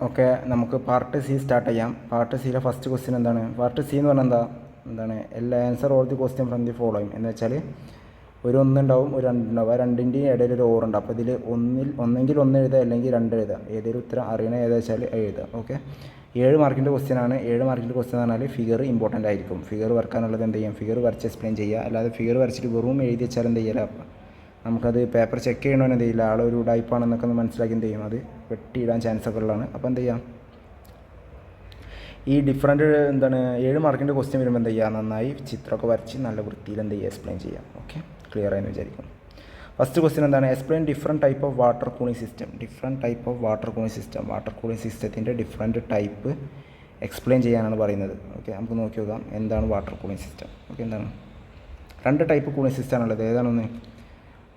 Okay, നമുക്ക് part C start ചെയ്യാം. Part സിയിലെ ഫസ്റ്റ് ക്വസ്റ്റ്യൻ എന്താണ്? പാർട്ട് സി എന്ന് പറഞ്ഞാൽ എന്താണ്? എല്ലാ answer all the question from the following എന്ന് വെച്ചാൽ ഒരു ഒന്നുണ്ടാവും, ഒരു രണ്ടുണ്ടാവും. ആ രണ്ടിൻ്റെയും ഇടയിൽ ഒരു ഓറുണ്ട്. അപ്പോൾ ഇതിൽ ഒന്നെങ്കിൽ ഒന്ന് എഴുതുക, അല്ലെങ്കിൽ രണ്ട് എഴുതുക. ഏതൊരു ഉത്തരം അറിയണ ഏതാ വെച്ചാൽ എഴുതുക. ഓക്കെ, 7 മാർക്കിൻ്റെ ക്വസ്റ്റ്യൻ ആണ്. 7 മാർക്കിൻ്റെ ക്വസ്റ്റ്യൻ എന്ന് പറഞ്ഞാൽ ഫിഗർ ഇമ്പോർട്ടൻ്റ് ആയിരിക്കും. ഫിഗർ വരക്കാനുള്ളത് എന്ത് ചെയ്യും? ഫിഗർ വരച്ച് എക്സ്പ്ലെയിൻ ചെയ്യുക. അല്ലാതെ ഫിഗർ വരച്ചിട്ട് വെറും എഴുതി വെച്ചാൽ എന്ത് ചെയ്യില്ല, നമുക്കത് പേപ്പർ ചെക്ക് ചെയ്യണമെന്ന് എന്ത് ചെയ്യില്ല, ആളൊരു ഉടായ്പാണെന്നൊക്കെ ഒന്ന് മനസ്സിലാക്കി എന്ത് ചെയ്യും, അത് വെട്ടിയിടാൻ ചാൻസ് ഒക്കെ ഉള്ളതാണ്. അപ്പോൾ എന്ത് ചെയ്യാം, ഈ ഡിഫറൻറ്റ് 7 മാർക്കിൻ്റെ ക്വസ്റ്റ്യൻ വരുമ്പോൾ എന്ത് ചെയ്യുക, നന്നായി ചിത്രമൊക്കെ വരച്ച് നല്ല വൃത്തിയിൽ എന്ത് ചെയ്യുക, എക്സ്പ്ലെയിൻ ചെയ്യാം. ഓക്കെ, ക്ലിയർ ആയെന്ന് വിചാരിക്കും. ഫസ്റ്റ് ക്വസ്റ്റ്യൻ എന്താണ്? Explain different type of water cooling system. Different type of water cooling system. Water cooling സിസ്റ്റത്തിൻ്റെ ഡിഫറെൻറ്റ് ടൈപ്പ് എക്സ്പ്ലെയിൻ ചെയ്യാനാണ് പറയുന്നത്. ഓക്കെ, നമുക്ക് നോക്കി നോക്കാം എന്താണ് വാട്ടർ കൂളിംഗ് സിസ്റ്റം. ഓക്കെ, എന്താണ്? 2 ടൈപ്പ് കൂളിംഗ് സിസ്റ്റമാണുള്ളത്. ഏതാണ്?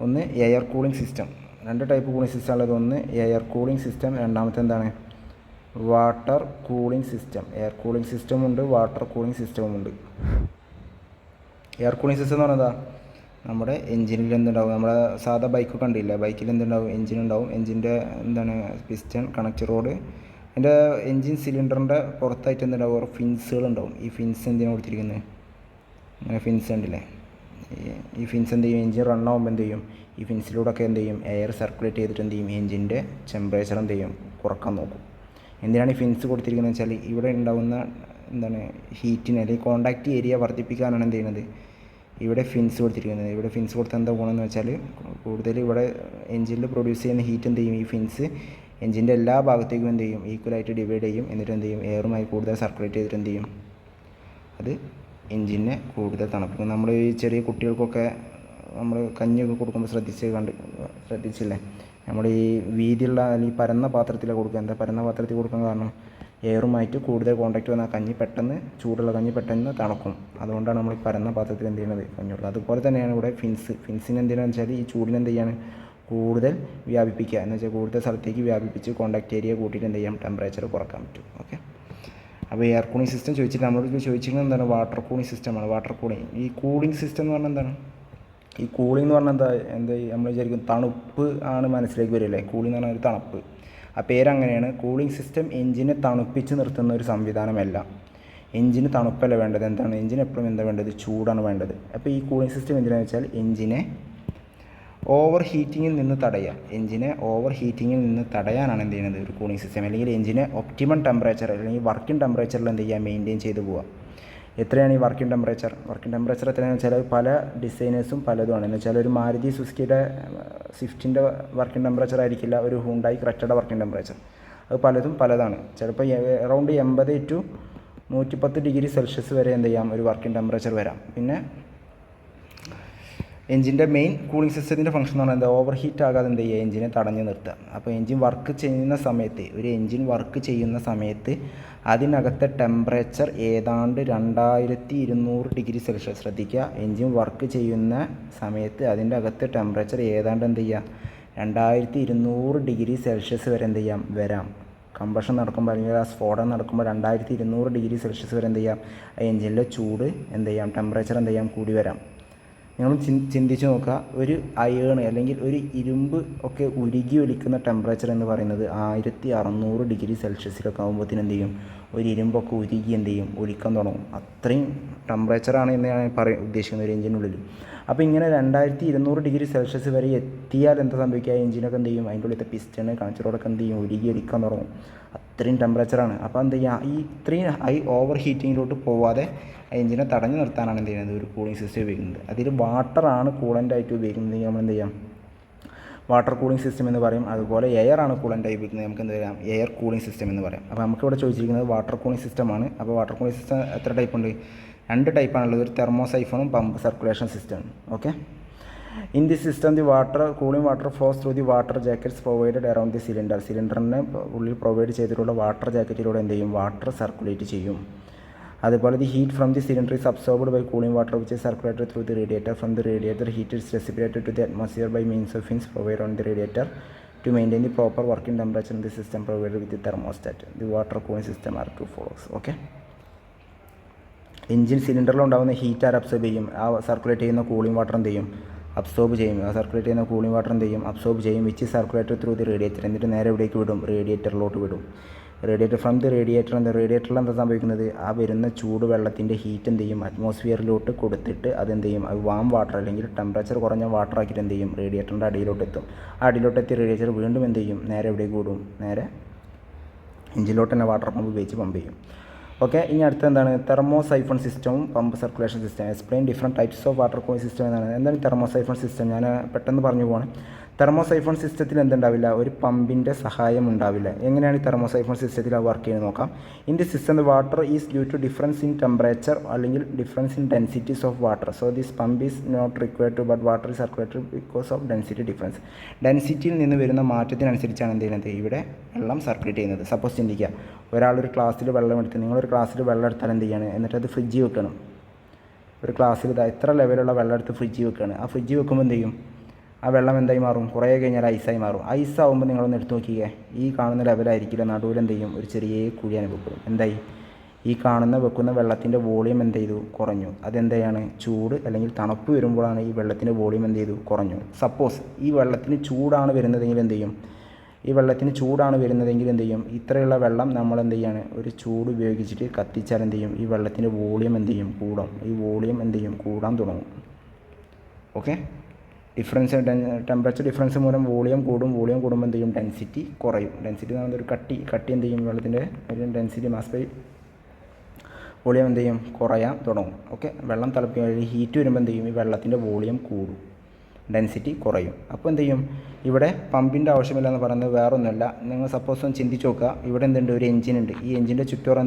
ഒന്ന് air cooling system. 2 type cooling system ഉള്ളത്. ഒന്ന് എയർ കൂളിംഗ് സിസ്റ്റം, രണ്ടാമത്തെ എന്താണ്? Water cooling system. Air cooling സിസ്റ്റമും ഉണ്ട്, വാട്ടർ കൂളിംഗ് സിസ്റ്റവും ഉണ്ട്. എയർ കൂളിംഗ് സിസ്റ്റം എന്ന് പറഞ്ഞാൽ നമ്മുടെ എഞ്ചിനിൽ എന്തുണ്ടാവും? നമ്മുടെ സാധാ ബൈക്ക് കണ്ടില്ല, ബൈക്കിൽ എന്തുണ്ടാവും? എഞ്ചിൻ ഉണ്ടാവും. എഞ്ചിൻ്റെ പിസ്റ്റൺ, കണക്ട് റോഡ്, അതിൻ്റെ എഞ്ചിൻ സിലിണ്ടറിൻ്റെ പുറത്തായിട്ട് എന്തുണ്ടാവും? ഫിൻസുകളുണ്ടാവും. ഈ ഫിൻസ് എന്തിനാണ് കൊടുത്തിരിക്കുന്നത്? അങ്ങനെ ഫിൻസ് ഉണ്ടല്ലേ, ഈ ഫിൻസ് എന്ത് ചെയ്യും? എഞ്ചിൻ റൺ ആകുമ്പോൾ എന്ത് ചെയ്യും? ഈ ഫിൻസിലൂടെ ഒക്കെ എന്ത് ചെയ്യും? എയർ സർക്കുലേറ്റ് ചെയ്തിട്ട് എന്ത് ചെയ്യും? എഞ്ചിൻ്റെ ടെമ്പറേച്ചർ എന്ത് ചെയ്യും? കുറക്കാൻ നോക്കും. എന്തിനാണ് ഈ ഫിൻസ് കൊടുത്തിരിക്കുന്നത് വെച്ചാൽ ഇവിടെ ഉണ്ടാകുന്ന ഹീറ്റിനെ അല്ലെങ്കിൽ കോണ്ടാക്റ്റ് ഏരിയ വർദ്ധിപ്പിക്കാനാണ് എന്ത് ചെയ്യുന്നത്, ഇവിടെ ഫിൻസ് കൊടുത്തിരിക്കുന്നത്. ഇവിടെ ഫിൻസ് കൊടുത്താൽ എന്താ ഗുണമെന്ന് വെച്ചാൽ കൂടുതൽ ഇവിടെ എഞ്ചിനിൽ പ്രൊഡ്യൂസ് ചെയ്യുന്ന ഹീറ്റ് എന്ത് ചെയ്യും? ഈ ഫിൻസ് എഞ്ചിൻ്റെ എല്ലാ ഭാഗത്തേക്കും എന്ത് ചെയ്യും? ഈക്വലായിട്ട് ഡിവൈഡ് ചെയ്യും. എന്നിട്ട് എന്ത് ചെയ്യും? എയറുമായി കൂടുതൽ സർക്കുലേറ്റ് ചെയ്തിട്ട് എന്ത് ചെയ്യും? അത് എഞ്ചിനെ കൂടുതൽ തണുപ്പിക്കും. നമ്മൾ ഈ ചെറിയ കുട്ടികൾക്കൊക്കെ നമ്മൾ കഞ്ഞിയൊക്കെ കൊടുക്കുമ്പോൾ ശ്രദ്ധിച്ചില്ലേ, നമ്മൾ ഈ വീതിയുള്ള അല്ലെങ്കിൽ പരന്ന പാത്രത്തിലാണ് കൊടുക്കുക. എന്താ പരന്ന പാത്രത്തിൽ കൊടുക്കാൻ കാരണം? എയറുമായിട്ട് കൂടുതൽ കോൺടാക്റ്റ് വന്നാൽ കഞ്ഞി പെട്ടെന്ന്, ചൂടുള്ള കഞ്ഞി പെട്ടെന്ന് തണുക്കും. അതുകൊണ്ടാണ് നമ്മൾ ഈ പരന്ന പാത്രത്തിൽ എന്ത് ചെയ്യുന്നത്? കഞ്ഞി കൊടുക്കുക. അതുപോലെ തന്നെയാണ് ഇവിടെ ഫിൻസിന് എന്തിനാണെന്ന് വെച്ചാൽ ഈ ചൂടിന് എന്ത് ചെയ്യാണ്? കൂടുതൽ വ്യാപിപ്പിക്കുക. എന്ന് വെച്ചാൽ കൂടുതൽ സ്ഥലത്തേക്ക് വ്യാപിപ്പിച്ച് കോൺടാക്റ്റ് ഏരിയ കൂട്ടിയിട്ട് എന്ത് ചെയ്യാം? ടെമ്പറേച്ചർ കുറക്കാൻ പറ്റും. ഓക്കെ, അപ്പോൾ എയർ കൂളിംഗ് സിസ്റ്റം ചോദിച്ചിട്ട് നമ്മളോട് ചോദിച്ചിരിക്കുന്നത് എന്താണ്? വാട്ടർ കൂളിംഗ് സിസ്റ്റമാണ്. Water cooling. ഈ കൂളിംഗ് സിസ്റ്റം എന്ന് പറഞ്ഞാൽ എന്താണ്? ഈ കൂളിംഗ് എന്ന് പറഞ്ഞാൽ എന്താ നമ്മൾ വിചാരിക്കും തണുപ്പ് ആണ് മനസ്സിലേക്ക് വരില്ലേ? കൂളിംഗ് എന്ന് പറഞ്ഞാൽ ഒരു തണുപ്പ്. ആ പേരങ്ങനെയാണ്. കൂളിംഗ് സിസ്റ്റം എഞ്ചിനെ തണുപ്പിച്ച് നിർത്തുന്ന ഒരു സംവിധാനമല്ല. എഞ്ചിന് തണുപ്പല്ല വേണ്ടത്. എന്താണ്? എഞ്ചിന് എപ്പോഴും എന്താ വേണ്ടത്? ചൂടാണ് വേണ്ടത്. അപ്പോൾ ഈ കൂളിംഗ് സിസ്റ്റം എന്തിനാണെന്ന് വെച്ചാൽ എഞ്ചിനെ ഓവർ ഹീറ്റിങ്ങിൽ നിന്ന് തടയുക. എഞ്ചിനെ ഓവർ ഹീറ്റിങ്ങിൽ നിന്ന് തടയാനാണ് എന്ത് ചെയ്യുന്നത്? ഒരു കൂളിംഗ് സിസ്റ്റം. അല്ലെങ്കിൽ എഞ്ചിനെ ഒപ്റ്റിമം ടെമ്പറേച്ചർ അല്ലെങ്കിൽ വർക്കിംഗ് ടെമ്പറേച്ചറിൽ എന്ത് ചെയ്യുക? മെയിൻറ്റെയിൻ ചെയ്ത് പോവുക. എത്രയാണ് ഈ വർക്കിംഗ് ടെമ്പറേച്ചർ? വർക്കിംഗ് ടെമ്പറേച്ചർ എത്രയാണെന്ന് വെച്ചാൽ പല ഡിസൈനേഴ്സും പലതുമാണ്. എന്ന് വെച്ചാൽ ഒരു മാരുതി സുസുക്കിയുടെ സ്വിഫ്റ്റിൻ്റെ വർക്കിംഗ് ടെമ്പറേച്ചർ ആയിരിക്കില്ല ഒരു ഹുണ്ടായി ക്രെറ്റയുടെ വർക്കിംഗ് ടെമ്പറേച്ചർ. അത് പലതും പലതാണ്. ചിലപ്പോൾ അറൗണ്ട് 80 to 110 ഡിഗ്രി സെൽഷ്യസ് വരെ എന്ത് ചെയ്യാം? ഒരു വർക്കിംഗ് ടെമ്പറേച്ചർ വരാം. പിന്നെ എഞ്ചിൻ്റെ മെയിൻ കൂളിംഗ് സിസ്റ്റത്തിൻ്റെ ഫംഗ്ഷൻ എന്ന് പറഞ്ഞാൽ ഓവർ ഹീറ്റ് ആകാതെ എന്ത് ചെയ്യുക? എഞ്ചിനെ തടഞ്ഞു നിർത്തുക. അപ്പോൾ എഞ്ചിൻ വർക്ക് ചെയ്യുന്ന സമയത്ത്, ഒരു എഞ്ചിൻ വർക്ക് ചെയ്യുന്ന സമയത്ത് അതിനകത്തെ ടെമ്പറേച്ചർ ഏതാണ്ട് 2200 ഡിഗ്രി സെൽഷ്യസ്. ശ്രദ്ധിക്കുക, എഞ്ചിൻ വർക്ക് ചെയ്യുന്ന സമയത്ത് അതിൻ്റെ അകത്തെ ടെമ്പറേച്ചർ ഏതാണ്ട് എന്ത് ചെയ്യുക? 2200 ഡിഗ്രി സെൽഷ്യസ് വരെ എന്ത് ചെയ്യാം? വരാം. കമ്പഷൻ നടക്കുമ്പോൾ അല്ലെങ്കിൽ ആ സ്ഫോടനം നടക്കുമ്പോൾ 2200 ഡിഗ്രി സെൽഷ്യസ് വരെ എന്ത് ചെയ്യാം? ആ എഞ്ചിനിലെ ചൂട് എന്ത് ചെയ്യാം? ടെമ്പറേച്ചർ എന്ത് ചെയ്യാം? കൂടി വരാം. നിങ്ങൾ ചിന്തിച്ച് നോക്കുക, ഒരു അയേൺ അല്ലെങ്കിൽ ഒരു ഇരുമ്പ് ഒക്കെ ഉരുകി ഒലിക്കുന്ന ടെമ്പറേച്ചർ എന്ന് പറയുന്നത് 1600 ഡിഗ്രി സെൽഷ്യസിലൊക്കെ ആകുമ്പോഴത്തേന് എന്ത് ചെയ്യും? ഒരു ഇരുമ്പൊക്കെ ഉരുകി എന്ത് ചെയ്യും? ഒലിക്കാൻ തുടങ്ങും. അത്രയും ടെമ്പറേച്ചറാണ് എന്ന് ഞാൻ ഉദ്ദേശിക്കുന്നത് ഒരു എഞ്ചിനുള്ളിൽ. അപ്പോൾ ഇങ്ങനെ 2200 ഡിഗ്രി സെൽഷ്യസ് വരെ എത്തിയാൽ എന്താ സംഭവിക്കുക? എഞ്ചിനൊക്കെ എന്ത് ചെയ്യും? അതിൻ്റെ ഉള്ളിലത്തെ പിസ്റ്റണ്, കണക്ടറോടൊക്കെ എന്ത് ചെയ്യും? ഉരുകി ഒലിക്കാൻ തുടങ്ങും. അത്രയും ടെമ്പറേച്ചറാണ്. അപ്പോൾ എന്ത് ചെയ്യുക? ഈ ഇത്രയും ഹൈ ഓവർ ഹീറ്റിങ്ങിലോട്ട് പോവാതെ എഞ്ചിനെ തടഞ്ഞു നിർത്താനാണ് എന്ത് ചെയ്യുന്നത്? ഒരു കൂളിംഗ് സിസ്റ്റം ഉപയോഗിക്കുന്നത്. അതിൽ വാട്ടറാണ് കൂളൻ്റായിട്ട് ഉപയോഗിക്കുന്നത്. നമ്മൾ എന്ത് ചെയ്യാം? വാട്ടർ കൂളിംഗ് സിസ്റ്റം എന്ന് പറയും. അതുപോലെ എയർ ആണ് കൂളൻ്റായി ഉപയോഗിക്കുന്നത്. നമുക്ക് എന്ത് പറയാം? എയർ കൂളിംഗ് സിസ്റ്റം എന്ന് പറയാം. അപ്പോൾ നമുക്കിവിടെ ചോദിച്ചിരിക്കുന്നത് വാട്ടർ കൂളിംഗ് സിസ്റ്റമാണ്. അപ്പോൾ വാട്ടർ കൂളിംഗ് സിസ്റ്റം എത്ര ടൈപ്പ് ഉണ്ട്? 2 ടൈപ്പാണുള്ളത്. ഒരു തെർമോസൈഫോണും pump circulation system. Okay, in the system the cooling water flows through the water jackets provided around the cylinder. സിലിണ്ടറിന് ഉള്ളിൽ പ്രൊവൈഡ് ചെയ്തിട്ടുള്ള വാട്ടർ ജാക്കറ്റിലൂടെ എന്ത് ചെയ്യും? വാട്ടർ സർക്കുലേറ്റ് ചെയ്യും. അതുപോലെ the heat from the cylinder is absorbed by cooling water which is circulated through the radiator. From the radiator heat is reciprocated to the atmosphere by means of fins provide on the radiator to maintain the proper working temperature in the system provided with the thermostat. The water cooling system are to follows. Okay, engine സിലിണ്ടറിലുണ്ടാകുന്ന heat ആർ absorb ചെയ്യും? ആ circulate ചെയ്യുന്ന cooling water എന്ത് ചെയ്യും? Absorb ചെയ്യും. ആ circulate ചെയ്യുന്ന കൂളിംഗ് വാട്ടർ എന്ത് ചെയ്യും? അബ്സോർബ് ചെയ്യും. Which circulated through the radiator. എന്നിട്ട് നേരെ എവിടേക്ക് വിടും? റേഡിയേറ്ററിലോട്ട് വിടും. റേഡിയേറ്റർ ഫ്രം ദി റേഡിയേറ്റർ റേഡിയേറ്ററിൽ എന്താ സംഭവിക്കുന്നത്, ആ വരുന്ന ചൂട് വെള്ളത്തിൻ്റെ ഹീറ്റ് എന്ത് ചെയ്യും അറ്റ്മോസ്ഫിയറിലോട്ട് കൊടുത്തിട്ട് അതെന്ത് ചെയ്യും, അത് വാം വാട്ടർ അല്ലെങ്കിൽ ടെമ്പറേച്ചർ കുറഞ്ഞ വാട്ടർ ആക്കിയിട്ട് എന്ത് ചെയ്യും റേഡിയേറ്ററിൻ്റെ അടിയിലോട്ട് എത്തും. ആ അടിയിലോട്ട് എത്തിയ റേഡിയേറ്റർ വീണ്ടും എന്ത് ചെയ്യും, നേരെ എവിടേക്ക് കൂടും, നേരെ എഞ്ചിനിലോട്ട് തന്നെ വാട്ടർ പമ്പ് ഉപയോഗിച്ച് പമ്പ് ചെയ്യും. ഓക്കെ, ഇനി അടുത്ത എന്താണ് തെർമോസൈഫൺ സിസ്റ്റവും pump circulation system. Explain different types of water cooling system എന്നാണ്. എന്താണ് തെർമോസൈഫൺ സിസ്റ്റം? ഞാൻ പെട്ടെന്ന് പറഞ്ഞു പോവാണ്. തെർമോസൈഫൺ സിസ്റ്റത്തിൽ എന്തുണ്ടാവില്ല, ഒരു പമ്പിൻ്റെ സഹായം ഉണ്ടാവില്ല. എങ്ങനെയാണ് ഈ തെർമോസൈഫൺ സിസ്റ്റത്തിൽ അത് വർക്ക് ചെയ്യുന്നത് നോക്കാം. In the system the water is due to difference in temperature അല്ലെങ്കിൽ difference in densities of water. So this pump is not required to but water is circulated because of density difference. ഡെൻസിറ്റിയിൽ നിന്ന് വരുന്ന മാറ്റത്തിനനുസരിച്ചാണ് എന്ത് ചെയ്യുന്നത്, ഇവിടെ വെള്ളം circulate ചെയ്യുന്നത്. Suppose ചിന്തിക്കുക, ഒരാളൊരു ക്ലാസ്സിൽ വെള്ളം എടുത്ത്, നിങ്ങളൊരു ക്ലാസ്സിൽ വെള്ളം എടുത്താൽ എന്ത് ചെയ്യാണ്, എന്നിട്ട് അത് ഫ്രിഡ്ജിൽ വെക്കണം. ഒരു ക്ലാസ്സിൽ എത്ര ലെവലുള്ള വെള്ളം എടുത്ത് ഫ്രിഡ്ജിൽ വെക്കുകയാണ്. ആ ഫ്രിഡ്ജിൽ വെക്കുമ്പോൾ എന്ത് ചെയ്യും, ആ വെള്ളം എന്തായി മാറും, കുറേ കഴിഞ്ഞാൽ ഐസായി മാറും. ഐസാവുമ്പോൾ നിങ്ങളൊന്ന് എടുത്ത് നോക്കിയേ, ഈ കാണുന്ന ലെവലായിരിക്കില്ല, നടുവിൽ എന്ത് ചെയ്യും, ഒരു ചെറിയ കുഴി അനുഭവപ്പെടും. എന്തായി, ഈ വെക്കുന്ന വെള്ളത്തിൻ്റെ വോളിയം എന്ത് ചെയ്തു, കുറഞ്ഞു. അതെന്താണ്, ചൂട് അല്ലെങ്കിൽ തണുപ്പ് വരുമ്പോഴാണ് ഈ വെള്ളത്തിൻ്റെ വോളിയം എന്ത് ചെയ്തു, കുറഞ്ഞു. സപ്പോസ് ഈ വെള്ളത്തിന് ചൂടാണ് വരുന്നതെങ്കിൽ എന്ത് ചെയ്യും, ഇത്രയുള്ള വെള്ളം നമ്മൾ എന്ത് ചെയ്യാണ്, ഒരു ചൂട് ഉപയോഗിച്ചിട്ട് കത്തിച്ചാൽ എന്ത് ചെയ്യും, ഈ വെള്ളത്തിൻ്റെ വോളിയം എന്ത് ചെയ്യും, കൂടും. ഈ വോളിയം എന്ത് ചെയ്യും, കൂടാൻ തുടങ്ങും. ഓക്കെ, ടെമ്പറേച്ചർ ഡിഫറൻസ് മൂലം വോളിയം കൂടുമ്പോൾ എന്ത് ചെയ്യും, ഡെൻസിറ്റി കുറയും. ഡെൻസിറ്റി എന്ന് പറയുന്നത് ഒരു കട്ടി എന്ത് ചെയ്യും, വെള്ളത്തിൻ്റെ ഒരു ഡെൻസിറ്റി മാസ് ബൈ വോളിയം എന്ത് ചെയ്യും, കുറയാൻ തുടങ്ങും. ഓക്കെ, വെള്ളം തിളപ്പിക്കുക, ഹീറ്റ് വരുമ്പോൾ എന്ത് ചെയ്യും, ഈ വെള്ളത്തിൻ്റെ വോളിയം കൂടും, ഡെൻസിറ്റി കുറയും. അപ്പോൾ എന്ത് ചെയ്യും, ഇവിടെ പമ്പിൻ്റെ ആവശ്യമില്ല എന്ന് പറയുന്നത് വേറൊന്നുമല്ല. നിങ്ങൾ സപ്പോസ് ഒന്ന് ചിന്തിച്ച് നോക്കുക, ഇവിടെ എന്തുണ്ട്, ഒരു എഞ്ചിനുണ്ട്. ഈ എഞ്ചിൻ്റെ ചുറ്റോറം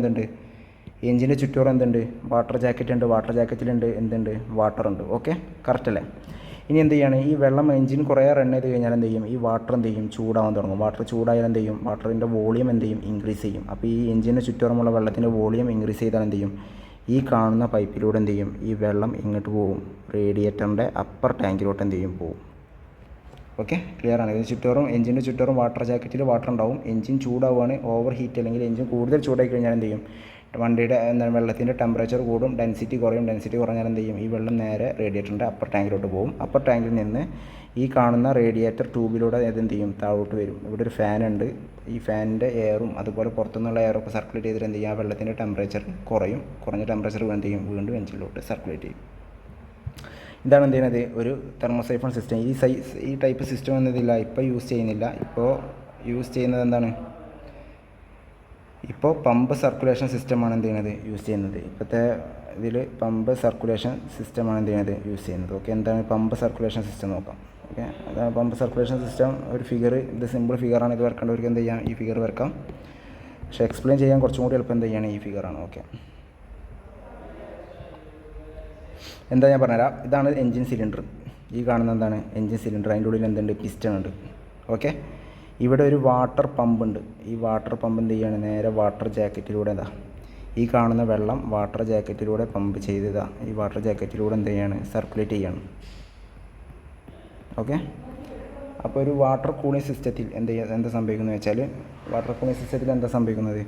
എന്തുണ്ട്, വാട്ടർ ജാക്കറ്റ് ഉണ്ട്. വാട്ടർ ജാക്കറ്റിലുണ്ട് എന്തുണ്ട്, വാട്ടർ ഉണ്ട്. ഓക്കെ, കറക്റ്റ് അല്ലേ? ഇനി എന്ത് ചെയ്യാണ്, ഈ വെള്ളം എഞ്ചിൻ കുറേ റൺ ചെയ്ത് കഴിഞ്ഞാൽ എന്ത് ചെയ്യും, ഈ വാട്ടർ എന്ത് ചെയ്യും, ചൂടാവാൻ തുടങ്ങും. വാട്ടർ ചൂടായാൽ എന്ത് ചെയ്യും, വാട്ടറിൻ്റെ വോളിയം എന്ത് ചെയ്യും, ഇൻക്രീസ് ചെയ്യും. അപ്പോൾ ഈ എഞ്ചിൻ്റെ ചുറ്റോറമുള്ള വെള്ളത്തിൻ്റെ വോളിയം ഇൻക്രീസ് ചെയ്താൽ എന്ത് ചെയ്യും, ഈ കാണുന്ന പൈപ്പിലൂടെ എന്ത് ചെയ്യും, ഈ വെള്ളം ഇങ്ങോട്ട് പോകും, റേഡിയേറ്ററിൻ്റെ അപ്പർ ടാങ്കിലോട്ട് എന്ത് ചെയ്യും, പോകും. ഓക്കെ, ക്ലിയർ ആണ്. ഇതിന് ചുറ്റോറും എഞ്ചിൻ്റെ ചുറ്റോറും വാട്ടർ ജാക്കറ്റിൽ വാട്ടർ ഉണ്ടാവും. എഞ്ചിൻ ചൂടാവുകയാണ്, ഓവർ ഹീറ്റ് അല്ലെങ്കിൽ എഞ്ചിൻ കൂടുതൽ ചൂടായി കഴിഞ്ഞാൽ എന്ത് ചെയ്യും, വണ്ടിയുടെ വെള്ളത്തിൻ്റെ ടെമ്പറേച്ചർ കൂടും, ഡെൻസിറ്റി കുറയും. ഡെൻസിറ്റി കുറഞ്ഞാൽ എന്ത് ചെയ്യും, ഈ വെള്ളം നേരെ റേഡിയേറ്ററിൻ്റെ അപ്പർ ടാങ്കിലോട്ട് പോകും. അപ്പർ ടാങ്കിൽ നിന്ന് ഈ കാണുന്ന റേഡിയേറ്റർ ട്യൂബിലൂടെ എന്ത് ചെയ്യും, താഴോട്ട് വരും. ഇവിടെ ഒരു ഫാനുണ്ട്. ഈ ഫാനിൻ്റെ എയറും അതുപോലെ പുറത്തുനിന്നുള്ള എയറൊക്കെ സർക്കുലേറ്റ് ചെയ്തിട്ട് എന്ത് ചെയ്യും, ആ വെള്ളത്തിൻ്റെ ടെമ്പറേച്ചർ കുറയും. കുറഞ്ഞ ടെമ്പറേച്ചർ എന്ത് ചെയ്യും, വീണ്ടും എഞ്ചിനിലോട്ട് സർക്കുലേറ്റ് ചെയ്യും. ഇതാണ് എന്ത് ചെയ്യുന്നത്, ഒരു തെർമോസൈഫൺ സിസ്റ്റം. ഈ ടൈപ്പ് സിസ്റ്റം എന്നതില്ല, ഇപ്പോൾ യൂസ് ചെയ്യുന്നില്ല. ഇപ്പോൾ യൂസ് ചെയ്യുന്നത് എന്താണ്, ഇപ്പോൾ പമ്പ് സർക്കുലേഷൻ സിസ്റ്റമാണ് എന്ത് ചെയ്യുന്നത്, യൂസ് ചെയ്യുന്നത്. ഇപ്പോഴത്തെ ഇതിൽ പമ്പ് സർക്കുലേഷൻ സിസ്റ്റമാണ് എന്ത് ചെയ്യുന്നത്, യൂസ് ചെയ്യുന്നത്. ഓക്കെ, എന്താണ് പമ്പ് സർക്കുലേഷൻ സിസ്റ്റം നോക്കാം. ഓക്കെ, അതാണ് പമ്പ് സർക്കുലേഷൻ സിസ്റ്റം. ഒരു ഫിഗർ, ഇത് സിമ്പിൾ ഫിഗറാണ്. ഇത് വരക്കേണ്ടവർക്ക് എന്ത് ചെയ്യാം, ഈ ഫിഗർ വരക്കാം. പക്ഷേ എക്സ്പ്ലെയിൻ ചെയ്യാൻ കുറച്ചും കൂടി എളുപ്പം എന്ത് ചെയ്യാണ്, ഈ ഫിഗറാണ്. ഓക്കെ, എന്താ ഞാൻ പറഞ്ഞുതരാം. ഇതാണ് എൻജിൻ സിലിണ്ടർ. ഈ കാണുന്ന എന്താണ്, എൻജിൻ സിലിണ്ടർ. അതിൻ്റെ ഉള്ളിൽ എന്തുണ്ട്, പിസ്റ്റൺ ഉണ്ട്. ഓക്കെ, ഇവിടെ ഒരു വാട്ടർ പമ്പ് ഉണ്ട്. ഈ വാട്ടർ പമ്പ് എന്ത് ചെയ്യാണ്, നേരെ വാട്ടർ ജാക്കറ്റിലൂടെ ഈ കാണുന്ന വെള്ളം വാട്ടർ ജാക്കറ്റിലൂടെ പമ്പ് ചെയ്തതാ. ഈ വാട്ടർ ജാക്കറ്റിലൂടെ എന്ത് ചെയ്യാണ്, സർക്കുലേറ്റ് ചെയ്യാണ്. ഓക്കെ, അപ്പോൾ ഒരു വാട്ടർ കൂളിംഗ് സിസ്റ്റത്തിൽ എന്താ സംഭവിക്കുന്നത് വെച്ചാൽ, വാട്ടർ കൂളിംഗ് സിസ്റ്റത്തിൽ എന്താ സംഭവിക്കുന്നത്,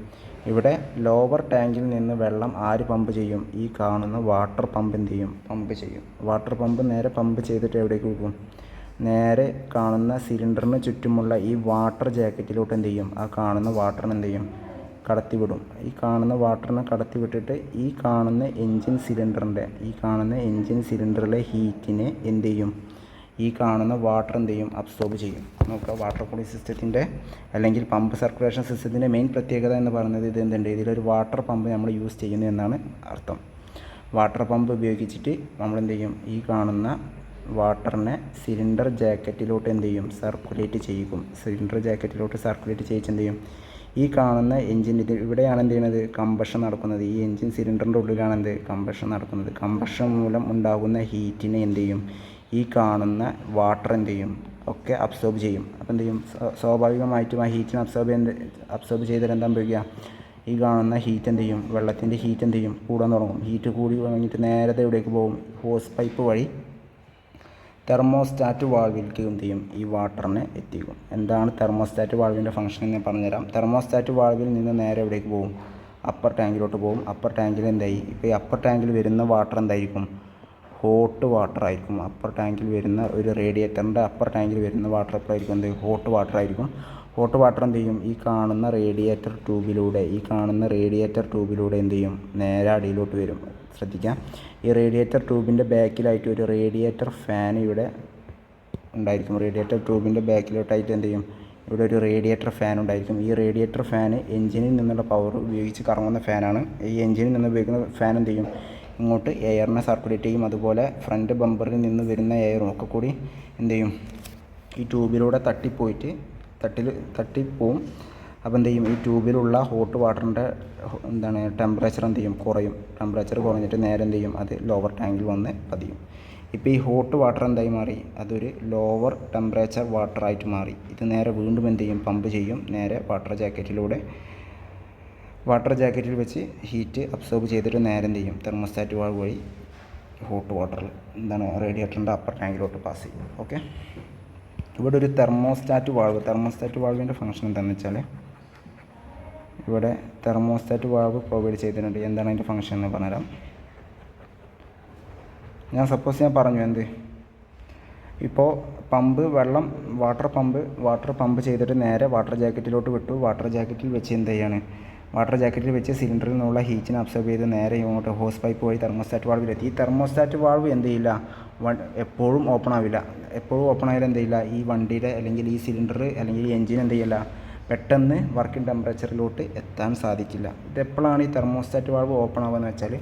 ഇവിടെ ലോവർ ടാങ്കിൽ നിന്ന് വെള്ളം ആര് പമ്പ് ചെയ്യും, ഈ കാണുന്ന വാട്ടർ പമ്പ് എന്ത് ചെയ്യും, പമ്പ് ചെയ്യും. വാട്ടർ പമ്പ് നേരെ പമ്പ് ചെയ്തിട്ട് എവിടേക്ക് പോകും, നേരെ കാണുന്ന സിലിണ്ടറിന് ചുറ്റുമുള്ള ഈ വാട്ടർ ജാക്കറ്റിലോട്ട് എന്ത് ചെയ്യും, ആ കാണുന്ന വാട്ടറിന് എന്ത് ചെയ്യും, കടത്തിവിടും. ഈ കാണുന്ന വാട്ടറിനെ കടത്തിവിട്ടിട്ട് ഈ കാണുന്ന എൻജിൻ സിലിണ്ടറിലെ ഹീറ്റിനെ എന്ത് ചെയ്യും, ഈ കാണുന്ന വാട്ടർ എന്ത് ചെയ്യും, അബ്സോർബ് ചെയ്യും. നോക്കുക, വാട്ടർ കൂളിംഗ് സിസ്റ്റത്തിൻ്റെ അല്ലെങ്കിൽ പമ്പ് സർക്കുലേഷൻ സിസ്റ്റത്തിൻ്റെ മെയിൻ പ്രത്യേകത എന്ന് പറയുന്നത് ഇത് എന്തുണ്ട്, ഇതിലൊരു വാട്ടർ പമ്പ് നമ്മൾ യൂസ് ചെയ്യുന്നു എന്നാണ് അർത്ഥം. വാട്ടർ പമ്പ് ഉപയോഗിച്ചിട്ട് നമ്മൾ എന്ത് ചെയ്യും, ഈ കാണുന്ന വാട്ടറിനെ സിലിണ്ടർ ജാക്കറ്റിലോട്ട് എന്ത് ചെയ്യും, സർക്കുലേറ്റ് ചെയ്യും. സിലിണ്ടർ ജാക്കറ്റിലോട്ട് സർക്കുലേറ്റ് ചെയ്യിച്ച് എന്ത് ചെയ്യും, ഈ കാണുന്ന എൻജിൻ ഇവിടെയാണ് എന്ത് ചെയ്യുന്നത്, കമ്പഷൻ നടക്കുന്നത്. ഈ എൻജിൻ സിലിണ്ടറിൻ്റെ ഉള്ളിലാണ് എന്ത് കമ്പഷൻ നടക്കുന്നത്. കമ്പഷൻ മൂലം ഉണ്ടാകുന്ന ഹീറ്റിനെ എന്ത് ചെയ്യും, ഈ കാണുന്ന വാട്ടർ എന്ത് ചെയ്യും, ഒക്കെ അബ്സോർബ് ചെയ്യും. അപ്പോൾ എന്ത് ചെയ്യും, സ്വാഭാവികമായിട്ടും ആ ഹീറ്റിനെ അബ്സോർബ് ചെയ്തിട്ട് എന്താ സംഭവിക്കുക, ഈ കാണുന്ന ഹീറ്റ് എന്ത് ചെയ്യും, വെള്ളത്തിൻ്റെ ഹീറ്റ് എന്ത് ചെയ്യും, കൂടാൻ തുടങ്ങും. ഹീറ്റ് കൂടി കഴിഞ്ഞിട്ട് നേരത്തെ എവിടേക്ക് പോകും, ഹോസ് പൈപ്പ് വഴി തെർമോസ്റ്റാറ്റ് വാൾവിലേക്ക് എന്ത് ചെയ്യും, ഈ വാട്ടറിനെ എത്തിക്കും. എന്താണ് തെർമോസ്റ്റാറ്റ് വാൾവിൻ്റെ ഫംഗ്ഷൻ എന്ന് പറഞ്ഞുതരാം. തെർമോസ്റ്റാറ്റ് വാൾവിൽ നിന്ന് നേരെ എവിടേക്ക് പോകും, അപ്പർ ടാങ്കിലോട്ട് പോകും. അപ്പർ ടാങ്കിൽ എന്തായി, ഇപ്പോൾ ഈ അപ്പർ ടാങ്കിൽ വരുന്ന വാട്ടർ എന്തായിരിക്കും, ഹോട്ട് വാട്ടർ ആയിരിക്കും. അപ്പർ ടാങ്കിൽ വരുന്ന ഒരു റേഡിയേറ്ററിൻ്റെ അപ്പർ ടാങ്കിൽ വരുന്ന വാട്ടർ എപ്പോഴായിരിക്കും, എന്ത് ഹോട്ട് വാട്ടർ ആയിരിക്കും. ഹോട്ട് വാട്ടർ എന്ത് ചെയ്യും, ഈ കാണുന്ന റേഡിയേറ്റർ ട്യൂബിലൂടെ എന്ത് ചെയ്യും, നേരെ അടിയിലോട്ട് വരും. ശ്രദ്ധിക്കാം, ഈ റേഡിയേറ്റർ ട്യൂബിൻ്റെ ബാക്കിലായിട്ട് ഒരു റേഡിയേറ്റർ ഫാൻ ഇവിടെ ഉണ്ടായിരിക്കും. റേഡിയേറ്റർ ട്യൂബിൻ്റെ ബാക്കിലോട്ടായിട്ട് എന്ത് ചെയ്യും, ഇവിടെ ഒരു റേഡിയേറ്റർ ഫാൻ ഉണ്ടായിരിക്കും. ഈ റേഡിയേറ്റർ ഫാന് എഞ്ചിനിൽ നിന്നുള്ള പവർ ഉപയോഗിച്ച് കറങ്ങുന്ന ഫാനാണ്. ഈ എഞ്ചിനിൽ നിന്ന് ഉപയോഗിക്കുന്ന ഫാൻ എന്ത് ചെയ്യും, ഇങ്ങോട്ട് എയറിനെ സർക്കുലേറ്റ് ചെയ്യും. അതുപോലെ ഫ്രണ്ട് ബമ്പറിൽ നിന്ന് വരുന്ന എയറും ഒക്കെ കൂടി എന്ത് ചെയ്യും, ഈ ട്യൂബിലൂടെ തട്ടിപ്പോവും. അപ്പോൾ എന്ത് ചെയ്യും, ഈ ട്യൂബിലുള്ള ഹോട്ട് വാട്ടറിൻ്റെ ടെമ്പറേച്ചർ എന്ത് ചെയ്യും, കുറയും. ടെമ്പറേച്ചർ കുറഞ്ഞിട്ട് നേരെ എന്ത് ചെയ്യും, അത് ലോവർ ടാങ്കിൽ വന്ന് പതിയും. ഇപ്പോൾ ഈ ഹോട്ട് വാട്ടർ എന്തായി മാറി, അതൊരു ലോവർ ടെമ്പറേച്ചർ വാട്ടറായിട്ട് മാറി. ഇത് നേരെ വീണ്ടും എന്ത് ചെയ്യും, പമ്പ് ചെയ്യും. നേരെ വാട്ടർ ജാക്കറ്റിൽ വെച്ച് ഹീറ്റ് അബ്സോർബ് ചെയ്തിട്ട് നേരെ എന്ത് ചെയ്യും, തെർമോസ്റ്റാറ്റ് വാൾവ് വഴി ഹോട്ട് വാട്ടറിൽ റേഡിയേറ്ററിൻ്റെ അപ്പർ ടാങ്കിലോട്ട് പാസ് ചെയ്യും. ഓക്കെ, ഇവിടെ ഒരു തെർമോസ്റ്റാറ്റ് വാൾവിൻ്റെ ഫംഗ്ഷൻ എന്താണെന്ന് വെച്ചാൽ, ഇവിടെ തെർമോസ്റ്റാറ്റ് വാൾവ് പ്രൊവൈഡ് ചെയ്തിട്ടുണ്ട്. എന്താണ് അതിൻ്റെ ഫംഗ്ഷൻ എന്ന് പറഞ്ഞുതരാം. ഞാൻ പറഞ്ഞു എന്ത്, ഇപ്പോൾ വാട്ടർ പമ്പ് ചെയ്തിട്ട് നേരെ വാട്ടർ ജാക്കറ്റിലോട്ട് വിട്ടു. വാട്ടർ ജാക്കറ്റിൽ വെച്ച് സിലിണ്ടറിൽ നിന്നുള്ള ഹീറ്റിനെ അബ്സോർബ് ചെയ്ത് നേരെ ഇങ്ങോട്ട് ഹോസ് പൈപ്പ് വഴി തെർമോസ്റ്റാറ്റ് വാൾവിലെത്തി. ഈ തെർമോസ്റ്റാറ്റ് വാൾവ് എന്ത് ചെയ്യില്ല, എപ്പോഴും ഓപ്പൺ ആവില്ല. എപ്പോഴും ഓപ്പൺ ആയാലും എന്ത് ചെയ്യില്ല, ഈ വണ്ടിയുടെ അല്ലെങ്കിൽ ഈ സിലിണ്ടർ അല്ലെങ്കിൽ ഈ എൻജിൻ എന്ത് ചെയ്യില്ല, പെട്ടെന്ന് വർക്കിംഗ് ടെമ്പറേച്ചറിലോട്ട് എത്താൻ സാധിക്കില്ല. ഇതെപ്പോഴാണ് ഈ തെർമോസ്റ്റാറ്റ് വാൾവ് ഓപ്പൺ ആവുകയെന്ന് വെച്ചാൽ,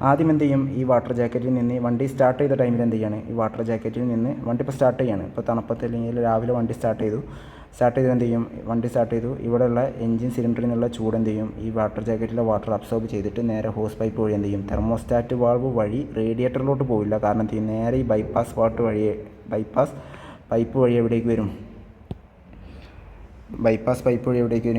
ആദ്യം എന്ത് ചെയ്യും, ഈ വാട്ടർ ജാക്കറ്റിൽ നിന്ന് വണ്ടി സ്റ്റാർട്ട് ചെയ്ത ടൈമിൽ എന്ത് ചെയ്യാണ്, ഈ വാട്ടർ ജാക്കറ്റിൽ നിന്ന് വണ്ടി ഇപ്പോൾ സ്റ്റാർട്ട് ചെയ്യാണ്. ഇപ്പോൾ തണുപ്പത്ത് അല്ലെങ്കിൽ രാവിലെ വണ്ടി സ്റ്റാർട്ട് ചെയ്ത് എന്ത് ചെയ്യും, വണ്ടി സ്റ്റാർട്ട് ചെയ്തു. ഇവിടെയുള്ള എൻജിൻ സിലിണ്ടറിൽ നിന്നുള്ള ചൂട് എന്ത് ചെയ്യും, ഈ വാട്ടർ ജാക്കറ്റിലെ വാട്ടർ അബ്സോർബ് ചെയ്തിട്ട് നേരെ ഹോസ് പൈപ്പ് വഴി എന്ത് ചെയ്യും, തെർമോസ്റ്റാറ്റ് വാൾവ് വഴി റേഡിയേറ്ററിലോട്ട് പോവില്ല. കാരണം എന്ത് ചെയ്യും, നേരെ ഈ ബൈപ്പാസ് പൈപ്പ് വഴി എവിടേക്ക് വരും,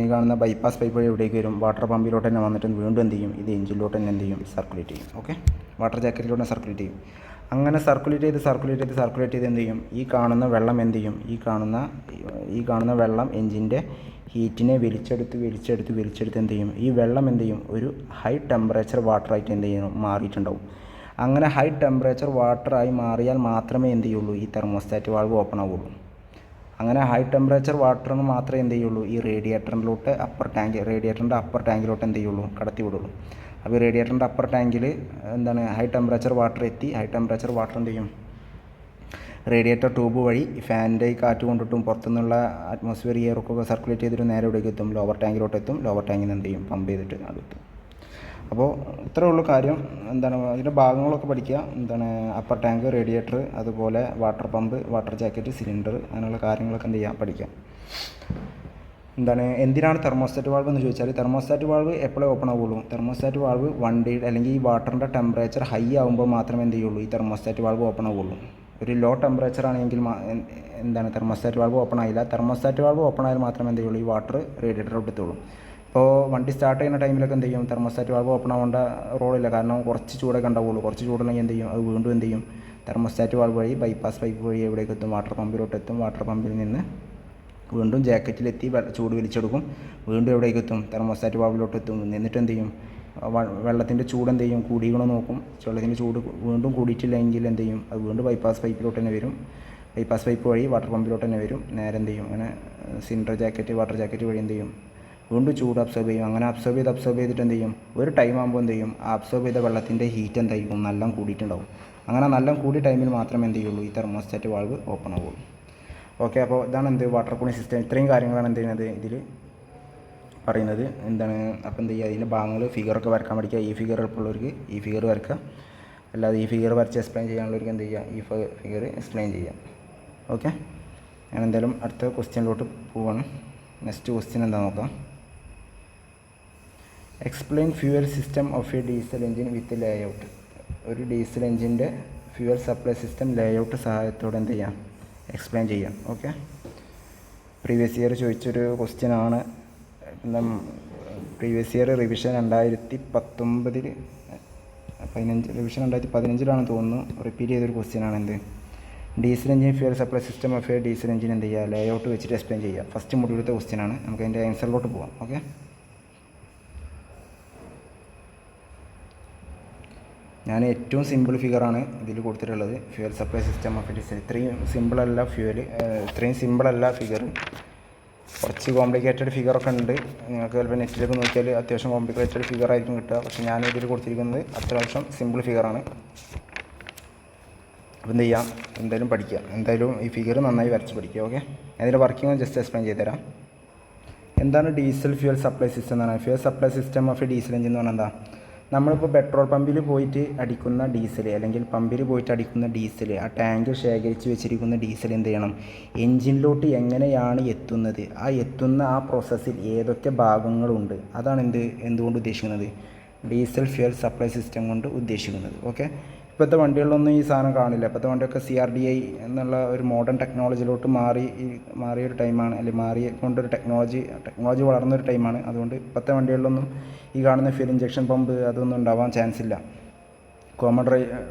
ഈ കാണുന്ന ബൈപ്പാസ് പൈപ്പ് വഴി എവിടേക്ക് വരും, വാട്ടർ പമ്പിലോട്ട് തന്നെ വന്നിട്ട് വീണ്ടും എന്ത് ചെയ്യും, ഇത് എഞ്ചിനിലോട്ട് തന്നെ എന്ത് ചെയ്യും, സർക്കുലേറ്റ് ചെയ്യും. ഓക്കെ, വാട്ടർ ജാക്കറ്റിലോട്ട് സർക്കുലേറ്റ് ചെയ്യും. അങ്ങനെ സർക്കുലേറ്റ് ചെയ്ത് എന്ത് ചെയ്യും, ഈ കാണുന്ന വെള്ളം എന്ത് ചെയ്യും, ഈ കാണുന്ന വെള്ളം എഞ്ചിൻ്റെ ഹീറ്റിനെ വലിച്ചെടുത്ത് എന്ത് ചെയ്യും, ഈ വെള്ളം എന്ത് ചെയ്യും, ഒരു ഹൈ ടെമ്പറേച്ചർ വാട്ടറായിട്ട് എന്ത് ചെയ്യും, മാറിയിട്ടുണ്ടാവും. അങ്ങനെ ഹൈ ടെമ്പറേച്ചർ വാട്ടറായി മാറിയാൽ മാത്രമേ എന്ത് ചെയ്യുള്ളൂ, ഈ തെർമോസ്റ്റാറ്റ് വാൾവ് ഓപ്പൺ ആവുള്ളൂ. അങ്ങനെ ഹൈ ടെമ്പറേച്ചർ വാട്ടറിന് മാത്രമേ എന്ത് ചെയ്യുള്ളൂ, ഈ റേഡിയേറ്ററിൻ്റെ അപ്പർ ടാങ്കിലോട്ട് എന്ത് ചെയ്യുള്ളൂ, കടത്തി വിടുള്ളൂ. അപ്പോൾ ഈ റേഡിയേറ്ററിൻ്റെ അപ്പർ ടാങ്കിൽ ഹൈ ടെമ്പറേച്ചർ വാട്ടർ എത്തി. ഹൈ ടെമ്പറേച്ചർ വാട്ടർ എന്ത് ചെയ്യും, റേഡിയേറ്റർ ട്യൂബ് വഴി ഫാനിൻ്റെ ഈ കാറ്റ് കൊണ്ടിട്ടും പുറത്തുനിന്നുള്ള അറ്റ്മോസ്ഫിയർ എയറൊക്കെ സർക്കുലേറ്റ് ചെയ്തിട്ട് നേരെ ഇവിടേക്ക് എത്തും, ലോവർ ടാങ്കിലോട്ട് എത്തും. ലോവർ ടാങ്കിൽ നിന്ന് എന്ത് ചെയ്യും, പമ്പ് ചെയ്തിട്ട് അടുത്തും. അപ്പോൾ ഇത്രയേ ഉള്ളൂ കാര്യം. അതിൻ്റെ ഭാഗങ്ങളൊക്കെ പഠിക്കുക. അപ്പർ ടാങ്ക്, റേഡിയേറ്റർ, അതുപോലെ water pump, water jacket, cylinder, അങ്ങനെയുള്ള കാര്യങ്ങളൊക്കെ എന്ത് ചെയ്യാം, പഠിക്കാം. എന്തിനാണ് തെർമോസ്റ്റാറ്റ് വാൾവ് എന്ന് ചോദിച്ചാൽ, തെർമോസ്റ്റാറ്റ് വാൾവ് എപ്പോഴേ ഓപ്പൺ ആവുള്ളൂ, തെർമോസ്റ്റാറ്റ് വാൾവ് വണ്ടിയുടെ അല്ലെങ്കിൽ ഈ വാട്ടറിൻ്റെ ടെമ്പറേച്ചർ ഹൈ ആകുമ്പോൾ മാത്രമേ എന്ത് ചെയ്യുള്ളൂ, ഈ തെർമോസ്റ്റാറ്റ് വാൾവ് ഓപ്പൺ ആവുള്ളൂ. ഒരു ലോ ടെമ്പറേച്ചർ ആണെങ്കിൽ തെർമോസ്റ്റാറ്റ് വാൾവ് ഓപ്പൺ ആയില്ല. തെർമോസ്റ്റാറ്റ് വാൾവ് ഓപ്പൺ ആയാൽ മാത്രമേ എന്ത് ചെയ്യുള്ളൂ, ഈ വാട്ടർ റേഡിയേറ്ററിലോട്ട് എത്തുള്ളൂ. ഇപ്പോൾ വണ്ടി സ്റ്റാർട്ട് ചെയ്യുന്ന ടൈമിലൊക്കെ എന്ത് ചെയ്യും, തെർമോസ്റ്റാറ്റ് വാൾവ് ഓപ്പൺ ആവേണ്ട റോളില്ല. കാരണം കുറച്ച് ചൂടൊക്കെ ഉണ്ടാവുള്ളൂ. കുറച്ച് ചൂടുണ്ടെങ്കിൽ എന്ത് ചെയ്യും, അത് വീണ്ടും എന്ത് ചെയ്യും, തെർമോസ്റ്റാറ്റ് വാൾവ് വഴി ബൈപ്പാസ് പൈപ്പ് വഴി എവിടേക്ക് എത്തും, വാട്ടർ പമ്പിലോട്ട് എത്തും. വാട്ടർ പമ്പിൽ നിന്ന് വീണ്ടും ജാക്കറ്റിലെത്തി ചൂട് വലിച്ചെടുക്കും. വീണ്ടും എവിടേക്ക് എത്തും, തെർമോസ്റ്റാറ്റ് വാൾവിലോട്ട് എത്തും. എന്നിട്ട് എന്ത് ചെയ്യും, വെള്ളത്തിൻ്റെ ചൂട് എന്ത് ചെയ്യും, കൂടിക്കണോ നോക്കും. വെള്ളത്തിൻ്റെ ചൂട് വീണ്ടും കൂടിയിട്ടില്ലെങ്കിൽ എന്ത് ചെയ്യും, അത് വീണ്ടും ബൈപ്പാസ് പൈപ്പിലോട്ട് തന്നെ വരും. ബൈപ്പാസ് പൈപ്പ് വഴി വാട്ടർ പമ്പിലോട്ട് തന്നെ വരും. നേരെ എന്ത് ചെയ്യും, അങ്ങനെ സിലിണ്ടർ ജാക്കറ്റ്, വാട്ടർ ജാക്കറ്റ് വഴി എന്ത് ചെയ്യും, വീണ്ടും ചൂട് അബ്സോർബ് ചെയ്യും. അങ്ങനെ അബ്സോർബ് ചെയ്തിട്ട് എന്ത് ചെയ്യും, ഒരു ടൈം ആകുമ്പോൾ എന്ത് ചെയ്യും, അബ്സോർബ് ചെയ്ത വെള്ളത്തിൻ്റെ ഹീറ്റ് എന്തായിരിക്കും, നല്ല കൂടിയിട്ടുണ്ടാവും. അങ്ങനെ നല്ല കൂടിയ ടൈമിൽ മാത്രമേ എന്ത് ചെയ്യുള്ളൂ, ഈ തെർമോസ്റ്റാറ്റ് വാൾവ് ഓപ്പൺ ആവുള്ളൂ. ഓക്കെ, അപ്പോൾ ഇതാണ് വാട്ടർ കൂളിംഗ് സിസ്റ്റം. ഇത്രയും കാര്യങ്ങളാണ് എന്ത് ചെയ്യുന്നത് ഇതിൽ പറയുന്നത്. അപ്പോൾ എന്ത് ചെയ്യുക, അതിൻ്റെ ഭാഗങ്ങൾ ഫിഗറൊക്കെ വരക്കാൻ പഠിക്കുക. ഈ ഫിഗർ എളുപ്പമുള്ളവർക്ക് ഈ ഫിഗർ വരക്കുക. അല്ലാതെ ഈ ഫിഗർ വരച്ച് എക്സ്പ്ലെയിൻ ചെയ്യാനുള്ളവർക്ക് എന്ത് ചെയ്യുക, ഈ ഫിഗർ എക്സ്പ്ലെയിൻ ചെയ്യാം. ഓക്കെ, ഞാൻ എന്തായാലും അടുത്ത ക്വസ്റ്റ്യനിലോട്ട് പോവാണ്. നെക്സ്റ്റ് ക്വസ്റ്റ്യൻ എന്താ നോക്കാം. Explain fuel system of A diesel engine with layout. ഒരു ഡീസൽ എഞ്ചിൻ്റെ ഫ്യൂവൽ സപ്ലൈ സിസ്റ്റം ലേഔട്ട് സഹായത്തോടെ എന്ത് ചെയ്യാം, എക്സ്പ്ലെയിൻ ചെയ്യാം. ഓക്കെ, പ്രീവിയസ് ഇയർ ചോദിച്ചൊരു ക്വസ്റ്റ്യനാണ്. പ്രീവിയസ് ഇയർ റിവിഷൻ 2015 തോന്നുന്നു റിപ്പീറ്റ് ചെയ്തൊരു ക്വസ്റ്റ്യനാണ്. Diesel engine fuel supply system of A diesel engine എന്ത് ചെയ്യുക, ലേഔട്ട് വെച്ചിട്ട് എക്സ്പ്ലെയിൻ ചെയ്യുക. ഫസ്റ്റ് മൊഡ്യൂളത്തെ ക്വസ്റ്റ്യനാണ്. നമുക്ക് അതിൻ്റെ ആൻസറിലോട്ട് പോകാം. ഓക്കെ, ഞാൻ ഏറ്റവും സിമ്പിൾ ഫിഗറാണ് ഇതിൽ കൊടുത്തിട്ടുള്ളത്. Fuel supply system of diesel. ഇത്രയും സിമ്പിളല്ല ഫിഗർ. കുറച്ച് കോംപ്ലിക്കേറ്റഡ് ഫിഗറൊക്കെ ഉണ്ട്. നിങ്ങൾക്ക് ചിലപ്പോൾ നെറ്റിലൊക്കെ നോക്കിയാൽ അത്യാവശ്യം കോംപ്ലിക്കേറ്റഡ് ഫിഗർ ആയിരിക്കും കിട്ടുക. പക്ഷേ ഞാൻ ഇതിൽ കൊടുത്തിരിക്കുന്നത് അത്യാവശ്യം സിമ്പിൾ ഫിഗറാണ്. അപ്പോൾ എന്ത് ചെയ്യാം, എന്തായാലും പഠിക്കുക. എന്തായാലും ഈ ഫിഗർ നന്നായി വരച്ച് പഠിക്കുക. ഓക്കെ, അതിൻ്റെ വർക്കിംഗ് ജസ്റ്റ് എക്സ്പ്ലെയിൻ ചെയ്ത് തരാം. എന്താണ് ഡീസൽ ഫ്യൂൽ സപ്ലൈ സിസ്റ്റം എന്നാണ്. Fuel supply system of A diesel engine എന്ന് പറഞ്ഞാൽ എന്താ, നമ്മളിപ്പോൾ പെട്രോൾ പമ്പിൽ പോയിട്ട് അടിക്കുന്ന ഡീസൽ അല്ലെങ്കിൽ പമ്പിൽ പോയിട്ട് അടിക്കുന്ന ഡീസൽ, ആ ടാങ്കിൽ ശേഖരിച്ച് വെച്ചിരിക്കുന്ന ഡീസൽ എന്ത് ചെയ്യണം, എൻജിനിലോട്ട് എങ്ങനെയാണ് എത്തുന്നത്, ആ എത്തുന്ന ആ പ്രോസസ്സിൽ ഏതൊക്കെ ഭാഗങ്ങളുണ്ട്, അതാണ് എന്തുകൊണ്ട് ഉദ്ദേശിക്കുന്നത്, ഡീസൽ ഫ്യൂൽ സപ്ലൈ സിസ്റ്റം കൊണ്ട് ഉദ്ദേശിക്കുന്നത്. ഓക്കെ, ഇപ്പോഴത്തെ വണ്ടികളിലൊന്നും ഈ സാധനം കാണില്ല. ഇപ്പോഴത്തെ വണ്ടിയൊക്കെ CRDI എന്നുള്ള ഒരു മോഡേൺ ടെക്നോളജിയിലോട്ട് മാറിയൊരു ടൈമാണ്, അല്ലെങ്കിൽ മാറിക്കൊണ്ടൊരു ടെക്നോളജി വളർന്നൊരു ടൈമാണ്. അതുകൊണ്ട് ഇപ്പോഴത്തെ വണ്ടികളിലൊന്നും ഈ കാണുന്ന ഫ്യൂൽ ഇഞ്ചക്ഷൻ പമ്പ് അതൊന്നും ഉണ്ടാവാൻ ചാൻസ് ഇല്ല. കോമൺ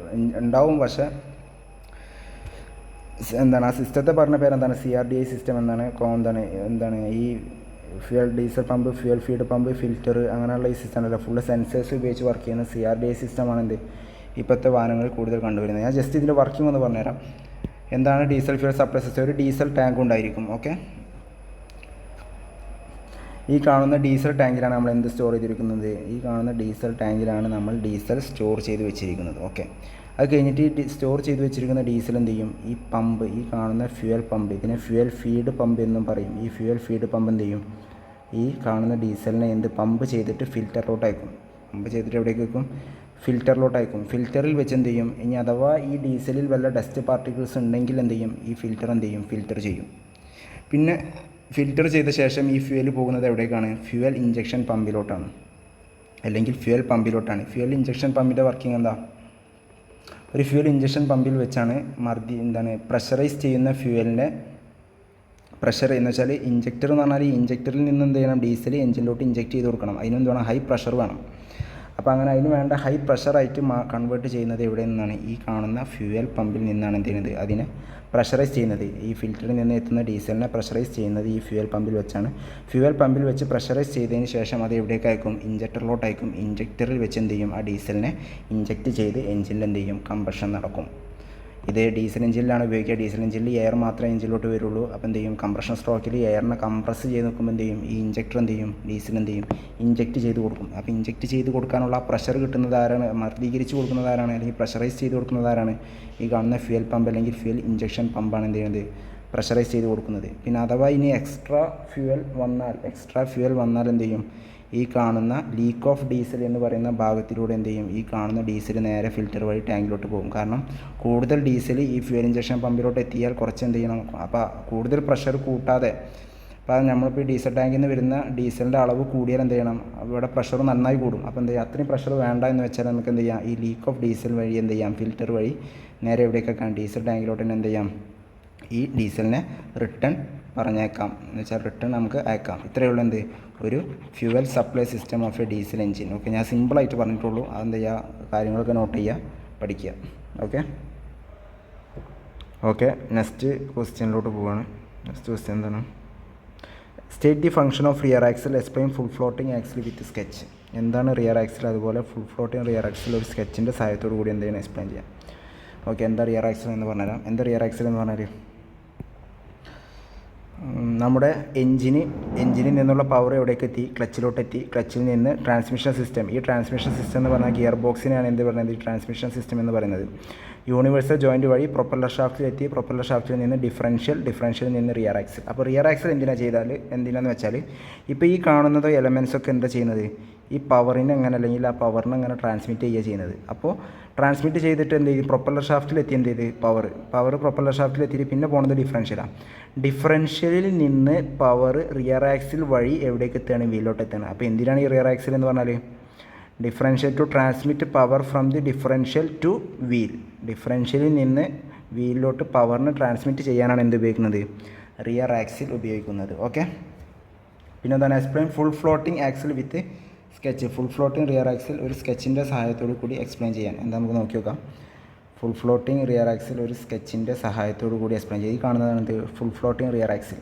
ഉണ്ടാവും, പക്ഷേ എന്താണ് ആ സിസ്റ്റത്തെ പറഞ്ഞ പേരെന്താണ്, CRDI സിസ്റ്റം എന്നാണ്. എന്താണ് ഈ fuel diesel pump, fuel feed pump, filter, അങ്ങനെയുള്ള ഈ സിസ്റ്റം അല്ല, ഫുള്ള് സെൻസേഴ്സ് ഉപയോഗിച്ച് വർക്ക് ചെയ്യുന്ന CRDI സിസ്റ്റമാണ് ഇപ്പോഴത്തെ വാഹനങ്ങളിൽ കൂടുതൽ കണ്ടുവരുന്നത്. ഞാൻ ജസ്റ്റ് ഇതിൻ്റെ വർക്കിംഗ് ഒന്ന് പറഞ്ഞുതരാം. എന്താണ് ഡീസൽ ഫ്യൂൽ സപ്ലൈ സിസ്റ്റം? ഒരു ഡീസൽ ടാങ്ക് ഉണ്ടായിരിക്കും. ഓക്കെ, ഈ കാണുന്ന ഡീസൽ ടാങ്കിലാണ് നമ്മൾ എന്ത് സ്റ്റോർ ചെയ്തിരിക്കുന്നത്, ഈ കാണുന്ന ഡീസൽ ടാങ്കിലാണ് നമ്മൾ ഡീസൽ സ്റ്റോർ ചെയ്ത് വെച്ചിരിക്കുന്നത്. ഓക്കെ, അത് കഴിഞ്ഞിട്ട് ഈ സ്റ്റോർ ചെയ്ത് വെച്ചിരിക്കുന്ന ഡീസൽ എന്ത് ചെയ്യും, ഈ പമ്പ്, ഈ കാണുന്ന ഫ്യൂൽ പമ്പ്, ഇതിനെ ഫ്യൂൽ ഫീഡ് പമ്പ് എന്നും പറയും. ഈ ഫ്യൂൽ ഫീഡ് പമ്പ് എന്ത് ചെയ്യും, ഈ കാണുന്ന ഡീസലിനെ പമ്പ് ചെയ്തിട്ട് ഫിൽറ്ററിലോട്ട് അയക്കും. പമ്പ് ചെയ്തിട്ട് എവിടേക്ക് വെക്കും, ഫിൽറ്ററിലോട്ട് അയക്കും. ഫിൽറ്ററിൽ വെച്ച് എന്ത് ചെയ്യും, ഇനി അഥവാ ഈ ഡീസലിൽ വല്ല ഡസ്റ്റ് പാർട്ടിക്കിൾസ് ഉണ്ടെങ്കിൽ എന്ത് ചെയ്യും, ഈ ഫിൽറ്റർ ഫിൽറ്റർ ചെയ്യും. പിന്നെ ഫിൽറ്റർ ചെയ്ത ശേഷം ഈ ഫ്യൂൽ പോകുന്നത് എവിടേക്കാണ്, ഫ്യൂൽ ഇഞ്ചക്ഷൻ പമ്പിലോട്ടാണ്, അല്ലെങ്കിൽ ഫ്യൂൽ പമ്പിലോട്ടാണ്. ഫ്യൂൽ ഇഞ്ചക്ഷൻ പമ്പിൻ്റെ വർക്കിംഗ് എന്താ, ഒരു ഫ്യൂൽ ഇഞ്ചക്ഷൻ പമ്പിൽ വെച്ചാണ് പ്രഷറൈസ് ചെയ്യുന്ന ഫ്യൂവലിൻ്റെ പ്രഷർ എന്ന് വെച്ചാൽ ഇഞ്ചക്ടർ എന്ന് പറഞ്ഞാൽ ഈ ഇഞ്ചക്ടറിൽ നിന്ന് എന്ത് ചെയ്യണം, ഡീസൽ എഞ്ചിനിലോട്ട് ഇഞ്ചക്ട് ചെയ്ത് കൊടുക്കണം. അതിനെന്ത് വേണം, ഹൈ പ്രഷർ വേണം. അപ്പോൾ അങ്ങനെ അതിന് വേണ്ട ഹൈ പ്രഷറായിട്ട് കൺവേർട്ട് ചെയ്യുന്നത് എവിടെ നിന്നാണ്, ഈ കാണുന്ന ഫ്യൂവൽ പമ്പിൽ നിന്നാണ് എന്ത് ചെയ്യുന്നത്, അതിനെ പ്രഷറൈസ് ചെയ്യുന്നത്. ഈ ഫിൽറ്ററിൽ നിന്ന് എത്തുന്ന ഡീസലിനെ പ്രഷറൈസ് ചെയ്യുന്നത് ഈ ഫ്യൂവൽ പമ്പിൽ വെച്ചാണ്. ഫ്യൂവൽ പമ്പിൽ വെച്ച് പ്രഷറൈസ് ചെയ്തതിന് ശേഷം അത് എവിടേക്ക് അയക്കും, ഇഞ്ചക്ടറിലോട്ട് അയക്കും. ഇഞ്ചക്ടറിൽ വെച്ച് എന്ത് ചെയ്യും, ആ ഡീസലിനെ ഇഞ്ചക്ട് ചെയ്ത് എഞ്ചിനിൽ എന്ത് ചെയ്യും, കമ്പഷൻ നടക്കും. ഇത് ഡീസൽ എഞ്ചിനിലാണ് ഉപയോഗിക്കുക. ഡീസൽ എഞ്ചിനിൽ എയർ മാത്രമേ എഞ്ചിനിലോട്ട് വരുള്ളൂ. അപ്പോൾ എന്ത് ചെയ്യും, കംപ്രഷൻ സ്ട്രോക്കിൽ എയറിനെ കംപ്രസ് ചെയ്ത് നോക്കുമ്പോൾ എന്ത് ചെയ്യും, ഈ ഇഞ്ചക്ടർ എന്ത് ചെയ്യും, ഡീസൽ എന്ത് ചെയ്യും, ഇഞ്ചക്ട് ചെയ്ത് കൊടുക്കും. അപ്പോൾ ഇഞ്ചക്ട് ചെയ്ത് കൊടുക്കാനുള്ള ആ പ്രഷർ കിട്ടുന്നത് ആരാണ്, മർദ്ദീകരിച്ച് കൊടുക്കുന്നത് ആരാണ്, അല്ലെങ്കിൽ പ്രഷറൈസ് ചെയ്ത് കൊടുക്കുന്നത് ആരാണ്, ഈ കാണുന്ന ഫ്യൂൽ പമ്പ് അല്ലെങ്കിൽ ഫ്യൂൽ ഇഞ്ചക്ഷൻ പമ്പാണ് എന്ത് ചെയ്യുന്നത്, പ്രഷറൈസ് ചെയ്ത് കൊടുക്കുന്നത്. പിന്നെ അഥവാ ഇനി എക്സ്ട്രാ ഫ്യൂവൽ വന്നാൽ എന്ത് ചെയ്യും, ഈ കാണുന്ന ലീക്ക് ഓഫ് ഡീസൽ എന്ന് പറയുന്ന ഭാഗത്തിലൂടെ എന്ത് ചെയ്യും, ഈ കാണുന്ന ഡീസൽ നേരെ ഫിൽറ്റർ വഴി ടാങ്കിലോട്ട് പോകും. കാരണം കൂടുതൽ ഡീസൽ ഈ ഫ്യൂൽ ഇഞ്ചക്ഷൻ പമ്പിലോട്ട് എത്തിയാൽ കുറച്ച് എന്ത് ചെയ്യണം, അപ്പോൾ കൂടുതൽ പ്രഷർ കൂട്ടാതെ, അപ്പോൾ നമ്മളിപ്പോൾ ഈ ഡീസൽ ടാങ്കിൽ നിന്ന് വരുന്ന ഡീസലിൻ്റെ അളവ് കൂടിയാൽ എന്ത് ചെയ്യണം, ഇവിടെ പ്രഷർ നന്നായി കൂടും. അപ്പോൾ എന്ത് ചെയ്യുക, അത്രയും പ്രഷർ വേണ്ട എന്ന് വെച്ചാൽ നമുക്ക് എന്ത് ചെയ്യാം, ഈ ലീക്ക് ഓഫ് ഡീസൽ വഴി എന്ത് ചെയ്യാം, ഫിൽറ്റർ വഴി നേരെ എവിടേക്കൊക്കെ ഡീസൽ ടാങ്കിലോട്ട് തന്നെ എന്ത് ചെയ്യാം, ഈ ഡീസലിനെ റിട്ടേൺ പറഞ്ഞേക്കാം, എന്ന് വെച്ചാൽ റിട്ടേൺ നമുക്ക് അയക്കാം. ഇത്രയേ ഉള്ളൂ എന്ത്, ഒരു fuel supply system of A diesel engine. Okay, ഞാൻ സിമ്പിളായിട്ട് പറഞ്ഞിട്ടുള്ളൂ. അതെന്ത് ചെയ്യുക, കാര്യങ്ങളൊക്കെ നോട്ട് ചെയ്യുക, പഠിക്കുക. ഓക്കെ, നെക്സ്റ്റ് ക്വസ്റ്റ്യനിലോട്ട് പോവുകയാണ്. നെക്സ്റ്റ് ക്വസ്റ്റ്യൻ എന്താണ്, state the function of rear axle, explain full floating axle with sketch. എന്താണ് റിയർ ആക്സിൽ, അതുപോലെ ഫുൾ ഫ്ലോട്ടിംഗ് റിയർ ആക്സിൽ ഒരു സ്കെച്ചിൻ്റെ സഹായത്തോടു കൂടി എന്തെങ്കിലും എക്സ്പ്ലെയിൻ ചെയ്യാം. ഓക്കെ, എന്താ റിയർ ആക്സിൽ എന്ന് പറഞ്ഞുതരാം. എന്താ റിയർ ആക്സിൽ എന്ന് പറഞ്ഞാൽ, നമ്മുടെ എഞ്ചിനിൽ നിന്നുള്ള പവർ എവിടേക്ക് എത്തി, ക്ലച്ചിലോട്ടെത്തി. ക്ലച്ചിൽ നിന്ന് ട്രാൻസ്മിഷൻ സിസ്റ്റം, ഈ ട്രാൻസ്മിഷൻ സിസ്റ്റം എന്ന് പറഞ്ഞാൽ ഗിയർ ബോക്സിനെയാണ് എന്ത് പറയുന്നത്, ഈ ട്രാൻസ്മിഷൻ സിസ്റ്റം എന്ന് പറയുന്നത്. യൂണിവേഴ്സൽ ജോയിൻറ്റ് വഴി പ്രൊപ്പല്ലർ ഷാഫ്റ്റിൽ എത്തി. പ്രൊപ്പല്ലർ ഷാഫ്റ്റിൽ നിന്ന് ഡിഫറൻഷ്യൽ നിന്ന് റിയർ ആക്സിൽ. അപ്പോൾ റിയർ ആക്സിൽ എന്തിനാന്ന് വെച്ചാൽ, ഇപ്പോൾ ഈ കാണുന്നത് എലമെൻസൊക്കെ എന്താ ചെയ്യുന്നത്, ഈ പവറിനെ അങ്ങനെ അല്ലെങ്കിൽ ആ പവറിനെ അങ്ങനെ ട്രാൻസ്മിറ്റ് ചെയ്യുന്നത്. അപ്പോൾ ട്രാൻസ്മിറ്റ് ചെയ്തിട്ട് എന്ത് ചെയ്യും, പ്രൊപ്പല്ലർ ഷാഫ്റ്റിലെത്തി എന്ത് ചെയ്ത് പവർ പ്രൊപ്പല്ലർ ഷാഫ്റ്റിലെത്തിയിട്ട് പിന്നെ പോകുന്നത് ഡിഫറൻഷ്യലാണ്. ഡിഫറൻഷ്യലിൽ നിന്ന് പവർ റിയർ ആക്സിൽ വഴി എവിടേക്ക് എത്തുകയാണ്, വീലിലോട്ട് എത്തുകയാണ്. അപ്പോൾ എന്തിനാണ് ഈ റിയർ ആക്സിൽ എന്ന് പറഞ്ഞാൽ, differential to transmit power from the differential to wheel. ഡിഫറൻഷ്യലിൽ നിന്ന് വീലിലോട്ട് പവറിന് ട്രാൻസ്മിറ്റ് ചെയ്യാനാണ് എന്ത് ഉപയോഗിക്കുന്നത്, റിയർ ആക്സിൽ ഉപയോഗിക്കുന്നത്. ഓക്കെ, പിന്നെ എന്താണ്, explain full floating axle with sketch. Full floating rear axle ഒരു സ്കെച്ചിൻ്റെ സഹായത്തോടു കൂടി എക്സ്പ്ലെയിൻ ചെയ്യാൻ. എന്താ നമുക്ക് നോക്കി നോക്കാം. ഫുൾ ഫ്ലോട്ടിംഗ് റിയർ ആക്സിൽ ഒരു സ്കെച്ചിൻ്റെ സഹായത്തോടു കൂടി എക്സ്പ്ലെയിൻ ചെയ്യും. ഈ കാണുന്നതാണ് full floating rear axle.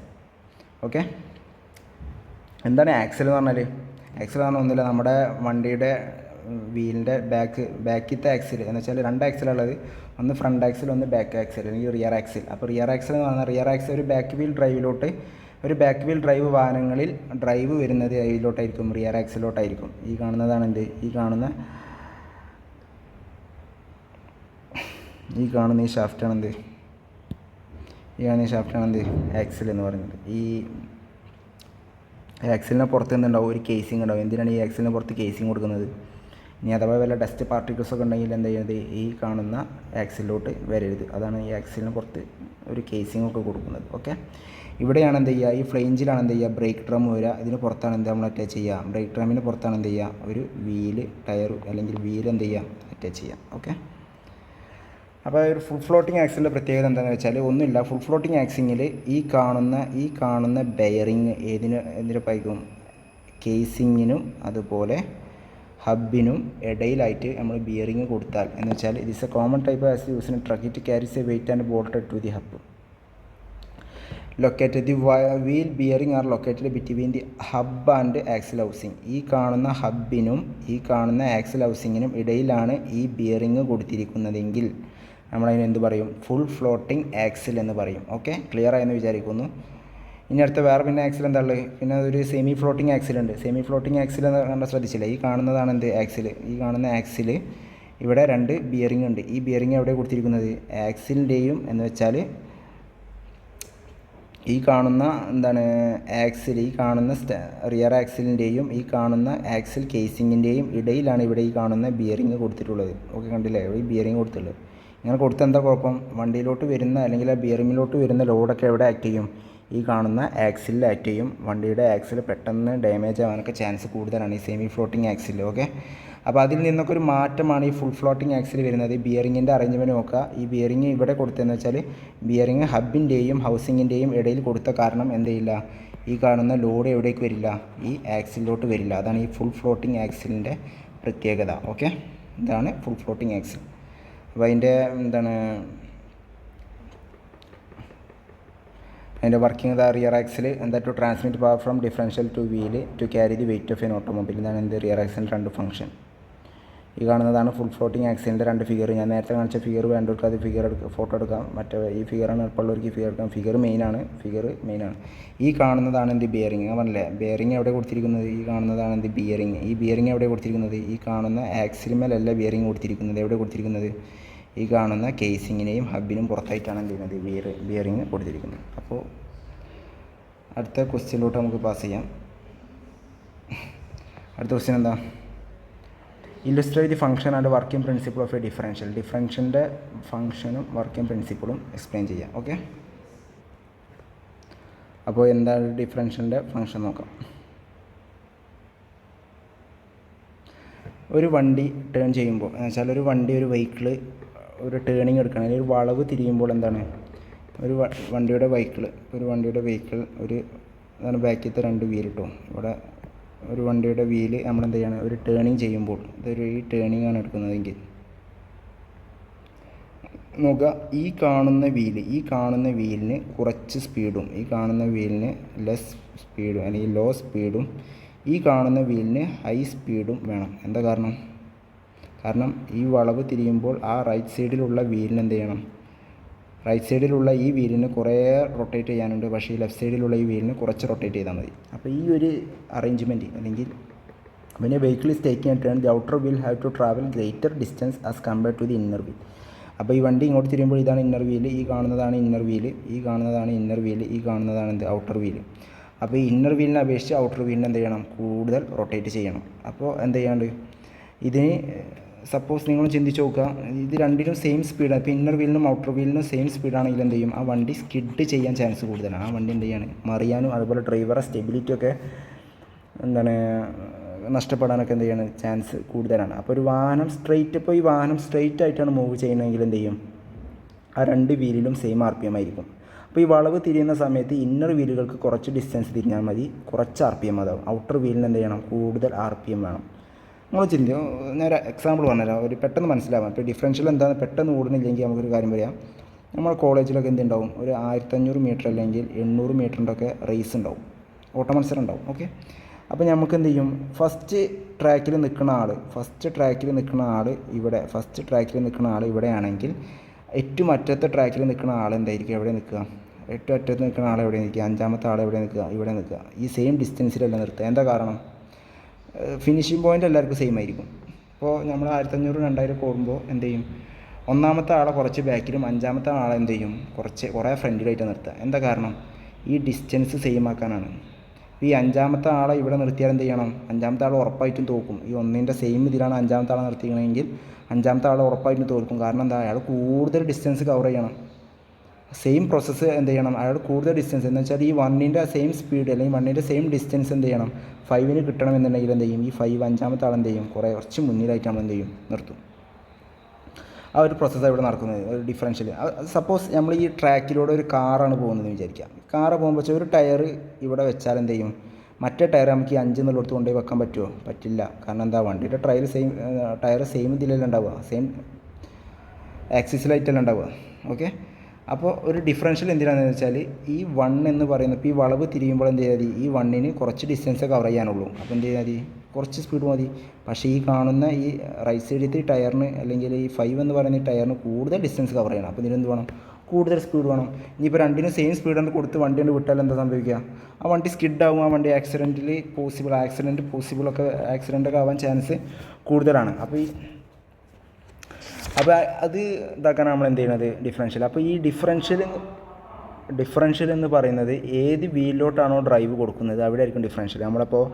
Okay, എന്താണ് ആക്സിൽ എന്ന് പറഞ്ഞാൽ, ആക്സിൽ എന്ന് പറഞ്ഞാൽ ഒന്നുമില്ല, നമ്മുടെ വണ്ടിയുടെ വീലിൻ്റെ ബാക്കിലത്തെ ആക്സിൽ എന്ന് വെച്ചാൽ രണ്ട് ആക്സിലുള്ളത്, ഒന്ന് ഫ്രണ്ട് ആക്സിൽ, ഒന്ന് ബാക്ക് ആക്സിൽ അല്ലെങ്കിൽ റിയർ ആക്സിൽ. അപ്പോൾ റിയർ ആക്സിൽ എന്ന് പറഞ്ഞാൽ, റിയർ ആക്സിൽ ഒരു ബാക്ക് വീൽ ഡ്രൈവിലോട്ട് ഒരു ബാക്ക് വീൽ ഡ്രൈവ് വാഹനങ്ങളിൽ ഡ്രൈവ് വരുന്നത് ഇതിലോട്ടായിരിക്കും, റിയർ ആക്സിലോട്ടായിരിക്കും. ഈ കാണുന്നതാണ് എന്ത്, ഈ കാണുന്ന ഈ ഷാഫ്റ്റാണ് എന്ത്, ഈ കാണുന്ന ഷാഫ്റ്റാണ് എന്ത്, ആക്സിൽ എന്ന് പറയുന്നത്. ഈ ആക്സിലിന് പുറത്ത് എന്തുണ്ടാവും, ഒരു കേസിങ് ഉണ്ടാവും. എന്തിനാണ് ഈ ആക്സിലിന് പുറത്ത് കേസിങ് കൊടുക്കുന്നത്? ഇനി അഥവാ വല്ല ഡസ്റ്റ് പാർട്ടിക്കിൾസ് ഒക്കെ ഉണ്ടെങ്കിൽ എന്ത് ചെയ്യുന്നത്, ഈ കാണുന്ന ആക്സിലോട്ട് വരരുത്. അതാണ് ഈ ആക്സിലിന് പുറത്ത് ഒരു കേസിങ് ഒക്കെ കൊടുക്കുന്നത്. ഓക്കെ, ഇവിടെയാണ് എന്ത് ചെയ്യുക, ഈ ഫ്ലെയിഞ്ചിലാണ് എന്ത് ചെയ്യുക, ബ്രേക്ക് ഡ്രം വരിക. ഇതിന് പുറത്താണ് എന്ത് നമ്മൾ അറ്റാച്ച് ചെയ്യുക, ബ്രേക്ക് ഡ്രമ്മിന് പുറത്താണ് എന്ത് ചെയ്യുക, ഒരു വീല്, ടയർ അല്ലെങ്കിൽ വീൽ എന്ത് ചെയ്യുക, അറ്റാച്ച് ചെയ്യുക. ഓക്കെ, അപ്പോൾ ഒരു ഫുൾ ഫ്ലോട്ടിംഗ് ആക്സിലിൻ്റെ പ്രത്യേകത എന്താണെന്ന് വെച്ചാൽ ഒന്നുമില്ല. ഫുൾ ഫ്ലോട്ടിംഗ് ആക്സിങ്ങിൽ ഈ കാണുന്ന ബെയറിങ് എന്തിനൊപ്പം, കേസിങ്ങിനും അതുപോലെ ഹബിനും ഇടയിലായിട്ട് നമ്മൾ ബിയറിങ് കൊടുത്താൽ, എന്ന് വെച്ചാൽ it is a common type as use in truck. It carries a weight and bolted to the hub. Located the wheel bearing are located between the hub and axle housing. ഈ കാണുന്ന ഹബിനും ഈ കാണുന്ന axle ഹൗസിങ്ങിനും ഇടയിലാണ് ഈ bearing കൊടുത്തിരിക്കുന്നതെങ്കിൽ നമ്മളതിന് എന്ത് പറയും, full floating axle എന്ന് പറയും. ഓക്കെ, ക്ലിയർ ആയെന്ന് വിചാരിക്കുന്നു. ഇനി അടുത്ത വേറെ പിന്നെ ആക്സിൽ എന്താ ഉള്ളത്, പിന്നെ ഒരു സെമി ഫ്ലോട്ടിംഗ് ആക്സിലുണ്ട്. സെമി ഫ്ലോട്ടിംഗ് ആക്സിൽ എന്ന് കണ്ടാൽ ശ്രദ്ധിച്ചില്ല, ഈ കാണുന്നതാണ് എന്ത്, ആക്സിൽ. ഈ കാണുന്ന ആക്സിൽ ഇവിടെ 2 ബിയറിംഗ് ഉണ്ട്. ഈ ബിയറിംഗ് എവിടെ കൊടുത്തിരിക്കുന്നത്, ആക്സിലിൻ്റെയും എന്ന് വെച്ചാൽ ഈ കാണുന്ന എന്താണ് ആക്സിൽ, ഈ കാണുന്ന റിയർ ആക്സിലിൻ്റെയും ഈ കാണുന്ന ആക്സിൽ കേസിങ്ങിൻ്റെയും ഇടയിലാണ് ഇവിടെ ഈ കാണുന്ന ബിയറിംഗ് കൊടുത്തിട്ടുള്ളത്. ഓക്കെ, കണ്ടില്ലേ, ഈ ബിയറിംഗ് കൊടുത്തിട്ടുള്ളത്. ഇങ്ങനെ കൊടുത്താൽ എന്താ കുഴപ്പം, വണ്ടിയിലോട്ട് വരുന്ന അല്ലെങ്കിൽ ആ ബിയറിങ്ങിലോട്ട് വരുന്ന ലോഡൊക്കെ എവിടെ ആക്ട് ചെയ്യും, ഈ കാണുന്ന ആക്സിലിൽ ആക്ട് ചെയ്യും. വണ്ടിയുടെ ആക്സിൽ പെട്ടെന്ന് ഡാമേജ് ആവാനൊക്കെ ചാൻസ് കൂടുതലാണ് ഈ സെമി ഫ്ലോട്ടിംഗ് ആക്സിൽ. ഓക്കെ, അപ്പോൾ അതിൽ നിന്നൊക്കെ ഒരു മാറ്റമാണ് ഈ ഫുൾ ഫ്ലോട്ടിംഗ് ആക്സിൽ വരുന്നത്. ബിയറിങ്ങിൻ്റെ അറേഞ്ച്മെൻറ്റ് നോക്കുക. ഈ ബിയറിങ് ഇവിടെ കൊടുത്തതെന്ന് വെച്ചാൽ ബിയറിങ് ഹബിൻ്റെയും ഹൗസിങ്ങിൻ്റെയും ഇടയിൽ കൊടുത്ത കാരണം എന്ത് ചെയ്യില്ല, ഈ കാണുന്ന ലോഡ് എവിടേക്ക് വരില്ല, ഈ ആക്സിലോട്ട് വരില്ല. അതാണ് ഈ ഫുൾ ഫ്ലോട്ടിംഗ് ആക്സിലിൻ്റെ പ്രത്യേകത. ഓക്കെ, ഇതാണ് ഫുൾ ഫ്ലോട്ടിംഗ് ആക്സിൽ. അപ്പോൾ അതിൻ്റെ വർക്കിംഗ് റിയർ ആക്സിൽ എന്താ, to transmit power from differential to wheel to carry the weight of an automobile. ഇതാണ് എന്ത്, റിയർ ആക്സിലിൻ്റെ 2 ഫംഗ്ഷൻ. ഈ കാണുന്നതാണ് ഫുൾ ഫ്ലോട്ടിംഗ് ആക്സിലിൻ്റെ 2 ഫിഗർ. ഞാൻ നേരത്തെ കാണിച്ച ഫിഗർ വേണ്ടവർക്ക് അത് ഫോട്ടോ എടുക്കാം. മറ്റേ ഈ ഫിഗറാണ് എളുപ്പമുള്ളവർക്ക് ഈ ഫിഗർ എടുക്കാം. ഫിഗർ മെയിനാണ്. ഈ കാണുന്നതാണ് എന്ത്, ബിയറിങ്. പറഞ്ഞില്ലേ, ബിയറിങ് എവിടെ കൊടുത്തിരിക്കുന്നത്, ഈ കാണുന്നതാണ് എന്ത്, ബിയറിങ്. ഈ ബിയറിങ് എവിടെ കൊടുത്തിരിക്കുന്നത്, ഈ കാണുന്ന ആക്സിലുമേലല്ല ബിയറിങ് കൊടുത്തിരിക്കുന്നത്. എവിടെ കൊടുത്തിരിക്കുന്നത്, ഈ കാണുന്ന കേസിങ്ങിനെയും ഹബിനും പുറത്തായിട്ടാണ് എന്ത് ചെയ്യുന്നത്, ബിയറിങ് കൊടുത്തിരിക്കുന്നത്. അപ്പോൾ അടുത്ത ക്വസ്റ്റ്യനിലോട്ട് നമുക്ക് പാസ് ചെയ്യാം. അടുത്ത ക്വസ്റ്റ്യൻ എന്താ, illustrate the function and working principle of a differential. ഡിഫറൻഷ്യൻ്റെ ഫംഗ്ഷനും വർക്കിംഗ് പ്രിൻസിപ്പിളും എക്സ്പ്ലെയിൻ ചെയ്യാം. ഓക്കെ, അപ്പോൾ എന്താണ് ഡിഫറൻഷ്യലിൻ്റെ ഫംഗ്ഷൻ നോക്കാം. ഒരു വണ്ടി ടേൺ ചെയ്യുമ്പോൾ എന്ന് വെച്ചാൽ ഒരു വെഹിക്കിൾ ഒരു ടേണിങ് എടുക്കുകയാണെങ്കിൽ ഒരു വളവ് തിരിയുമ്പോൾ എന്താണ്, ഒരു വണ്ടിയുടെ വെഹിക്കിൾ ഒരു അതാണ് ബാക്കിലത്തെ 2 വീൽ കിട്ടും. ഇവിടെ ഒരു വണ്ടിയുടെ വീല് നമ്മളെന്ത് ചെയ്യണം, ഒരു ടേണിങ് ചെയ്യുമ്പോൾ ഈ ടേണിങ് ആണ് എടുക്കുന്നതെങ്കിൽ നോക്കുക, ഈ കാണുന്ന വീലിന് കുറച്ച് സ്പീഡും ഈ കാണുന്ന വീലിന് ലെസ് സ്പീഡും അല്ലെങ്കിൽ ലോ സ്പീഡും ഈ കാണുന്ന വീലിന് ഹൈ സ്പീഡും വേണം. എന്താ കാരണം ഈ വളവ് തിരിയുമ്പോൾ ആ റൈറ്റ് സൈഡിലുള്ള വീലിന് എന്ത് ചെയ്യണം, റൈറ്റ് സൈഡിലുള്ള ഈ വീലിന് കുറേ റൊട്ടേറ്റ് ചെയ്യാനുണ്ട്, പക്ഷേ ഈ ലെഫ്റ്റ് സൈഡിലുള്ള ഈ വീലിന് കുറച്ച് റൊട്ടേറ്റ് ചെയ്താൽ മതി. അപ്പോൾ ഈ ഒരു അറേഞ്ച്മെൻറ്റ് അല്ലെങ്കിൽ when a vehicle is taking a turn, the outer wheel have to travel greater distance as compared to the inner wheel. അപ്പോൾ ഈ വണ്ടി ഇങ്ങോട്ട് തിരിയുമ്പോൾ ഇതാണ് ഇന്നർ വീല്, ഈ കാണുന്നതാണ് ഇന്നർ വീല്, ഈ കാണുന്നതാണ് എന്ത്, ഔട്ടർ വീല്. അപ്പോൾ ഈ ഇന്നർ വീലിനെ അപേക്ഷിച്ച് ഔട്ടർ വീലിന് എന്ത് ചെയ്യണം, കൂടുതൽ റൊട്ടേറ്റ് ചെയ്യണം. അപ്പോൾ എന്ത് ചെയ്യാണ്ട് ഇതിന് സപ്പോസ് നിങ്ങൾ ചിന്തിച്ച് നോക്കുക, ഇത് രണ്ടിനും സെയിം സ്പീഡാണ്. ഇപ്പോൾ ഇന്നർ വീലിനും ഔട്ടർ വീലിനും സെയിം സ്പീഡാണെങ്കിൽ എന്ത് ചെയ്യും, ആ വണ്ടി സ്കിഡ് ചെയ്യാൻ ചാൻസ് കൂടുതലാണ്. ആ വണ്ടി എന്ത് ചെയ്യാണ്, മറിയാനും അതുപോലെ ഡ്രൈവറെ സ്റ്റെബിലിറ്റി ഒക്കെ നഷ്ടപ്പെടാനൊക്കെ എന്ത് ചെയ്യണം, ചാൻസ് കൂടുതലാണ്. അപ്പോൾ ഈ വാഹനം സ്ട്രെയിറ്റ് ആയിട്ടാണ് മൂവ് ചെയ്യണമെങ്കിൽ എന്ത് ചെയ്യും, ആ 2 വീലിലും സെയിം RPM ആയിരിക്കും. അപ്പോൾ ഈ വളവ് തിരിയുന്ന സമയത്ത് ഇന്നർ വീലുകൾക്ക് കുറച്ച് ഡിസ്റ്റൻസ് തിരിഞ്ഞാൽ മതി, കുറച്ച് RPM അതാവും. ഔട്ടർ വീലിന് എന്ത് ചെയ്യണം, കൂടുതൽ RPM വേണം. നമ്മൾ ചിന്തിക്കും, ഞാൻ എക്സാമ്പിൾ പറഞ്ഞുതരാം, ഒരു പെട്ടെന്ന് മനസ്സിലാവാം. ഇപ്പോൾ ഡിഫറൻഷ്യൽ എന്താണെന്ന് പെട്ടെന്ന് ഓടുന്നില്ലെങ്കിൽ നമുക്കൊരു കാര്യം പറയാം. നമ്മൾ കോളേജിലൊക്കെ എന്തുണ്ടാവും, ഒരു 1500 മീറ്റർ അല്ലെങ്കിൽ 800 മീറ്ററിൻ്റെ ഒക്കെ റേസ് ഉണ്ടാവും, ഓട്ട മത്സരം ഉണ്ടാവും. ഓക്കെ, അപ്പോൾ നമുക്ക് എന്ത് ചെയ്യും, ഫസ്റ്റ് ട്രാക്കിൽ നിൽക്കുന്ന ആൾ ഇവിടെയാണെങ്കിൽ ഏറ്റവും അറ്റത്തെ ട്രാക്കിൽ നിൽക്കുന്ന ആൾ എന്തായിരിക്കും, എവിടെ നിൽക്കുക, ഏറ്റവും അറ്റത്ത് നിൽക്കുന്ന ആളെ എവിടെ നിൽക്കുക, അഞ്ചാമത്തെ ആളെ എവിടെ നിൽക്കുക, ഇവിടെ നിൽക്കുക. ഈ സെയിം ഡിസ്റ്റൻസിലല്ല നിർത്തുക. എന്താ കാരണം? ഫിനിഷിംഗ് പോയിൻ്റ് എല്ലാവർക്കും സെയിം ആയിരിക്കും. ഇപ്പോൾ നമ്മൾ 1500 2000 കൂടുമ്പോൾ എന്ത് ചെയ്യും, ഒന്നാമത്തെ ആളെ കുറച്ച് ബാക്കിലും അഞ്ചാമത്തെ ആളെ എന്ത് ചെയ്യും, കുറേ ഫ്രണ്ടിലായിട്ട് നിർത്തുക. എന്താ കാരണം? ഈ ഡിസ്റ്റൻസ് സെയിം ആക്കാനാണ്. ഈ അഞ്ചാമത്തെ ആളെ ഇവിടെ നിർത്തിയാൽ എന്ത് ചെയ്യണം, അഞ്ചാമത്തെ ആൾ ഉറപ്പായിട്ടും തോക്കും. ഈ ഒന്നിൻ്റെ സെയിം ഇതിലാണ് അഞ്ചാമത്തെ ആളെ നിർത്തിക്കണമെങ്കിൽ അഞ്ചാമത്തെ ആൾ ഉറപ്പായിട്ടും തോൽക്കും. കാരണം എന്താ, അയാൾ കൂടുതൽ ഡിസ്റ്റൻസ് കവർ ചെയ്യണം. സെയിം പ്രോസസ്സ് എന്ത് ചെയ്യണം, അയാൾ കൂടുതൽ ഡിസ്റ്റൻസ് എന്ന് വെച്ചാൽ ഈ 1ൻ്റെ സെയിം സ്പീഡ് അല്ലെങ്കിൽ 1ൻ്റെ സെയിം ഡിസ്റ്റൻസ് എന്ത് ചെയ്യണം, 5ന് കിട്ടണമെന്നുണ്ടെങ്കിൽ എന്ത് ചെയ്യും, ഈ 5 അഞ്ചാമത്തെ ആൾ എന്ത് ചെയ്യും, കുറച്ച് മുന്നിലായിട്ട് നമ്മൾ എന്ത് ചെയ്യും, നിർത്തും. ആ ഒരു പ്രോസസ്സാണ് ഇവിടെ നടക്കുന്നത്, ഒരു ഡിഫറൻഷ്യൽ. സപ്പോസ് നമ്മൾ ഈ ട്രാക്കിലൂടെ ഒരു കാറാണ് പോകുന്നതെന്ന് വിചാരിക്കാം. കാറ് പോകുമ്പോൾ ഒരു ടയർ ഇവിടെ വെച്ചാൽ എന്ത് ചെയ്യും, മറ്റേ ടയർ നമുക്ക് ഈ 5 എന്നുള്ളിടത്ത് കൊണ്ടുപോയി വെക്കാൻ പറ്റുമോ? പറ്റില്ല. കാരണം എന്താ, വണ്ടിയുടെ ടയർ സെയിം ഇതിലല്ല ഉണ്ടാവുക, സെയിം ആക്സിസിലായിട്ടല്ല ഉണ്ടാവുക. ഓക്കെ, അപ്പോൾ ഒരു ഡിഫറൻഷ്യൽ എന്തിനാണെന്ന് വെച്ചാൽ ഈ 1 എന്ന് പറയുന്നത്, ഇപ്പോൾ ഈ വളവ് തിരിയുമ്പോൾ എന്ത് ചെയ്താൽ ഈ 1ന് കുറച്ച് ഡിസ്റ്റൻസേ കവർ ചെയ്യാനുള്ളൂ. അപ്പോൾ എന്ത് ചെയ്താൽ കുറച്ച് സ്പീഡ് മതി. പക്ഷേ ഈ കാണുന്ന ഈ റൈറ്റ് സൈഡിലത്തെ ടയറിന് അല്ലെങ്കിൽ ഈ 5 എന്ന് പറയുന്ന ഈ ടയറിന് കൂടുതൽ ഡിസ്റ്റൻസ് കവർ ചെയ്യണം. അപ്പോൾ ഇതിനെന്ത് വേണം, കൂടുതൽ സ്പീഡ് വേണം. ഇനിയിപ്പോൾ രണ്ടിനും സെയിം സ്പീഡ് കൊണ്ട് കൊടുത്ത് വണ്ടി കൊണ്ട് വിട്ടാൽ എന്താ സംഭവിക്കുക, ആ വണ്ടി സ്കിഡാവും, ആ വണ്ടി ആക്സിഡൻറ്റ് ഒക്കെ ആവാൻ ചാൻസ് കൂടുതലാണ്. അപ്പോൾ അത് ഇതാക്കാനാണ് നമ്മൾ എന്ത് ചെയ്യുന്നത്, ഡിഫറൻഷ്യൽ. അപ്പോൾ ഈ ഡിഫറൻഷ്യൽ എന്ന് പറയുന്നത് ഏത് വീലിലോട്ടാണോ ഡ്രൈവ് കൊടുക്കുന്നത് അവിടെ ആയിരിക്കും ഡിഫറൻഷ്യൽ. നമ്മളിപ്പോൾ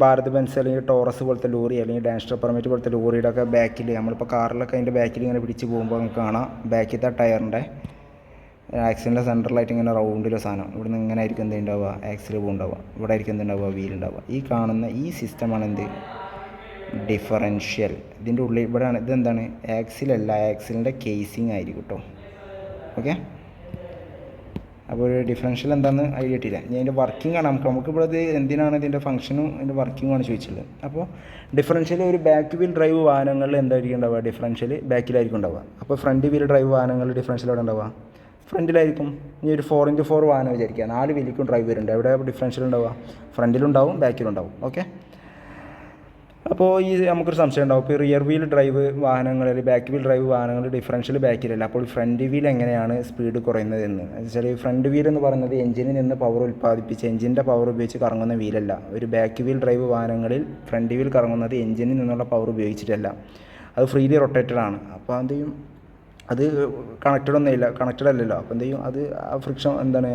ഭാരത് ബെൻസ് അല്ലെങ്കിൽ ടോറസ് പോലത്തെ ലോറി അല്ലെങ്കിൽ ഡാൻസ്റ്റർ പെർമിറ്റ് പോലത്തെ ലോറിയുടെ ഒക്കെ ബാക്കിൽ, നമ്മളിപ്പോൾ കാറിലൊക്കെ അതിൻ്റെ ബാക്കിൽ ഇങ്ങനെ പിടിച്ച് പോകുമ്പോൾ നമുക്ക് കാണാം ബാക്കിലത്തെ ടയറിൻ്റെ ആക്സിലിൻ്റെ സെൻറ്ററിലായിട്ട് ഇങ്ങനെ റൗണ്ടിലെ സാധനം ഇവിടെ നിന്ന് ഇങ്ങനെ ആയിരിക്കും എന്ത് ഉണ്ടാവുക, ആക്സിൽ പോകുന്നുണ്ടാവുക. ഇവിടെ ആയിരിക്കും എന്തുണ്ടാവുക, വീലുണ്ടാവുക. ഈ കാണുന്ന ഈ സിസ്റ്റമാണ് എന്ത്, ഡിഫറൻഷ്യൽ. ഇതിൻ്റെ ഉള്ളിൽ ഇവിടെയാണ് ഇതെന്താണ്, ആക്സിലല്ല, ആക്സിലിൻ്റെ കേസിങ് ആയിരിക്കും കേട്ടോ. ഓക്കെ, അപ്പോൾ ഒരു ഡിഫറൻഷ്യൽ എന്താണെന്ന് ഐഡിയ കിട്ടിയില്ല. ഇനി അതിൻ്റെ വർക്കിംഗ് ആണ് നമുക്കിവിടെ ഇത് എന്തിനാണ് ഇതിൻ്റെ ഫംഗ്ഷനും ഇതിൻ്റെ വർക്കിങ്ങുമാണ് ചോദിച്ചുള്ളത്. അപ്പോൾ ഡിഫറൻഷ്യൽ ഒരു ബാക്ക് വീൽ ഡ്രൈവ് വാഹനങ്ങളിൽ എന്തായിരിക്കും ഉണ്ടാവുക, ഡിഫറൻഷ്യൽ ബാക്കിലായിരിക്കും ഉണ്ടാവുക. അപ്പോൾ ഫ്രണ്ട് വീൽ ഡ്രൈവ് വാഹനങ്ങളിൽ ഡിഫറൻഷ്യൽ എവിടെ ഉണ്ടാവുക, ഫ്രണ്ടിലായിരിക്കും. ഇനി ഒരു 4x4 വാഹനം വിചാരിക്കുക, 4 വീലിലേക്കും ഡ്രൈവ് വരുന്നുണ്ട്, എവിടെ ഡിഫറൻഷ്യൽ ഉണ്ടാവുക, ഫ്രണ്ടിലുണ്ടാവും ബാക്കിലുണ്ടാവും. ഓക്കെ, അപ്പോൾ ഈ നമുക്കൊരു സംശയം ഉണ്ടാവും, ഇപ്പോൾ റിയർ വീൽ ഡ്രൈവ് വാഹനങ്ങളിൽ ബാക്ക് വീൽ ഡ്രൈവ് വാഹനങ്ങളിൽ ഡിഫറൻഷ്യൽ ബാക്കിലല്ല, അപ്പോൾ ഫ്രണ്ട് വീൽ എങ്ങനെയാണ് സ്പീഡ് കുറയുന്നത് എന്ന് വെച്ചാൽ, ഫ്രണ്ട് വീൽ എന്ന് പറയുന്നത് എഞ്ചിനിൽ നിന്ന് പവർ ഉൽപ്പാദിപ്പിച്ച് എഞ്ചിൻ്റെ പവർ ഉപയോഗിച്ച് കറങ്ങുന്ന വീലല്ല. ഒരു ബാക്ക് വീൽ ഡ്രൈവ് വാഹനങ്ങളിൽ ഫ്രണ്ട് വീൽ കറങ്ങുന്നത് എഞ്ചിനിൽ നിന്നുള്ള പവർ ഉപയോഗിച്ചിട്ടല്ല, അത് ഫ്രീലി റൊട്ടേറ്റഡ് ആണ്. അപ്പോൾ എന്ത് ചെയ്യും, അത് കണക്റ്റഡ് അല്ലല്ലോ. അപ്പോൾ എന്ത് ചെയ്യും, അത് ആ ഫ്രിക്ഷൻ എന്താണ്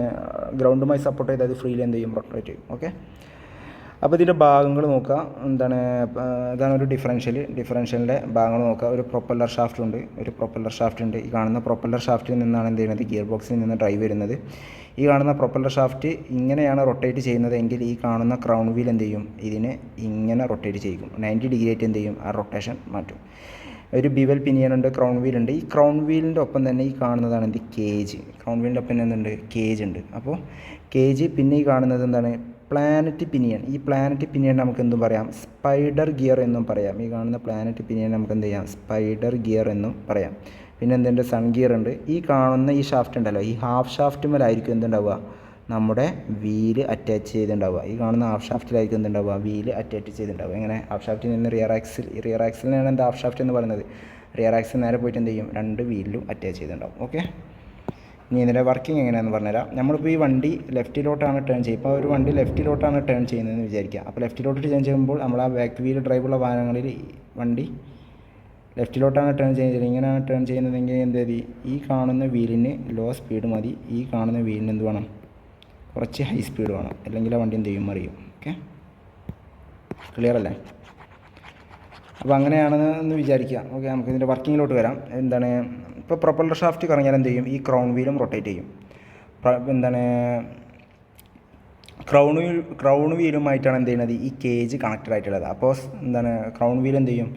ഗ്രൗണ്ടുമായി സപ്പോർട്ട് ചെയ്ത് അത് ഫ്രീലി എന്ത് ചെയ്യും, റൊട്ടേറ്റ് ചെയ്യും. ഓക്കെ, അപ്പോൾ ഇതിൻ്റെ ഭാഗങ്ങൾ നോക്കുക. ഇതാണ് ഒരു ഡിഫറൻഷ്യലിൻ്റെ ഭാഗങ്ങൾ നോക്കുക. ഒരു പ്രൊപ്പല്ലർ ഷാഫ്റ്റ് ഉണ്ട്. ഈ കാണുന്ന പ്രൊപ്പല്ലർ ഷാഫ്റ്റിൽ നിന്നാണ് എന്ത് ചെയ്യുന്നത്, ഗിയർ ബോക്സിൽ നിന്ന് ഡ്രൈവ് വരുന്നത്. ഈ കാണുന്ന പ്രൊപ്പല്ലർ ഷാഫ്റ്റ് ഇങ്ങനെയാണ് റൊട്ടേറ്റ് ചെയ്യുന്നത് എങ്കിൽ ഈ കാണുന്ന ക്രൗൺ വീൽ എന്ത് ചെയ്യും, ഇതിനെ ഇങ്ങനെ റൊട്ടേറ്റ് ചെയ്യും. 90 ഡിഗ്രി ആയിട്ട് എന്ത് ചെയ്യും, ആ റൊട്ടേഷൻ മാറ്റും. ഒരു ബിവൽ പിനിയൻ ഉണ്ട്, ക്രൗൺ വീൽ ഉണ്ട്. ഈ ക്രൗൺ വീലിൻ്റെ ഒപ്പം തന്നെ ഈ കാണുന്നതാണ് എന്ത്, കേജ്. ക്രൗൺ വീലിൻ്റെ ഒപ്പം എന്തുണ്ട്, കേജ് ഉണ്ട്. അപ്പോൾ കേജ്, പിന്നെ ഈ കാണുന്നത് എന്താണ്, പ്ലാനറ്റ് പിനിയൻ. ഈ പ്ലാനറ്റ് പിനിയൻ നമുക്ക് എന്തും പറയാം, സ്പൈഡർ ഗിയർ എന്നും പറയാം. ഈ കാണുന്ന പ്ലാനറ്റ് പിനിയൻ നമുക്ക് എന്ത് ചെയ്യാം, സ്പൈഡർ ഗിയർ എന്നും പറയാം. പിന്നെ എന്തുണ്ട്, സൺ ഗിയർ ഉണ്ട്. ഈ കാണുന്ന ഈ ഷാഫ്റ്റ് ഉണ്ടല്ലോ, ഈ ഹാഫ് ഷാഫ്റ്റ് മേലായിരിക്കും എന്തുണ്ടാവുക, നമ്മുടെ വീല് അറ്റാച്ച് ചെയ്തിട്ടുണ്ടാവുക. ഈ കാണുന്ന ഹാഫ് ഷാഫ്റ്റിലായിരിക്കും എന്തുണ്ടാവുക, വീല് അറ്റാച്ച് ചെയ്തിട്ടുണ്ടാവുക. എങ്ങനെ, ഹാഫ് ഷാഫ്റ്റിൽ നിന്ന് റിയർ ആക്സിലിനാണ് എന്താ ഹാഫ് ഷാഫ്റ്റ് എന്ന് പറയുന്നത്. റിയർ ആക്സിൽ നേരെ പോയിട്ട് എന്ത് ചെയ്യും, 2 വീലിലും അറ്റാച്ച് ചെയ്തിട്ടുണ്ടാവും. ഓക്കെ, ഇനി ഇതിൻ്റെ വർക്കിംഗ് എങ്ങനെയാണെന്ന് പറഞ്ഞുതരാം. നമ്മളിപ്പോൾ ഈ വണ്ടി ലെഫ്റ്റിലോട്ടാണ് ടേൺ ചെയ്യുക. ഇപ്പോൾ ഒരു വണ്ടി ലെഫ്റ്റിലോട്ടാണ് ടേൺ ചെയ്യുന്നതെന്ന് വിചാരിക്കുക. അപ്പോൾ ലെഫ്റ്റിലോട്ട് ടേൺ ചെയ്യുമ്പോൾ നമ്മൾ ആ ബാക്ക് വീൽ ഡ്രൈവുള്ള വാഹനങ്ങളിൽ വണ്ടി ലെഫ്റ്റിലോട്ടാണ് ടേൺ ചെയ്യുന്നത്. ഇങ്ങനെയാണ് ടേൺ ചെയ്യുന്നതെങ്കിൽ എന്ത് ചെയ്യും, ഈ കാണുന്ന വീലിന് ലോ സ്പീഡ് മതി, ഈ കാണുന്ന വീലിന് എന്ത് വേണം, കുറച്ച് ഹൈ സ്പീഡ് വേണം, അല്ലെങ്കിൽ ആ വണ്ടി എന്ത് ചെയ്യും, മറിയും. ഓക്കെ, ക്ലിയർ അല്ലേ? അപ്പോൾ അങ്ങനെയാണെന്ന് വിചാരിക്കുക. ഓക്കെ, നമുക്ക് ഇതിൻ്റെ വർക്കിങ്ങിലോട്ട് വരാം. എന്താണ്, ഇപ്പോൾ പ്രൊപ്പല്ലർ ഷാഫ്റ്റ് കറങ്ങിയാൽ എന്ത് ചെയ്യും, ഈ ക്രൗൺ വീലും റൊട്ടേറ്റ് ചെയ്യും. എന്താണ്, ക്രൗൺ വീലുമായിട്ടാണ് എന്ത് ചെയ്യുന്നത്, ഈ കേജ് കണക്റ്റഡ് ആയിട്ടുള്ളത്. അപ്പോൾ എന്താണ്, ക്രൗൺ വീൽ എന്ത് ചെയ്യും,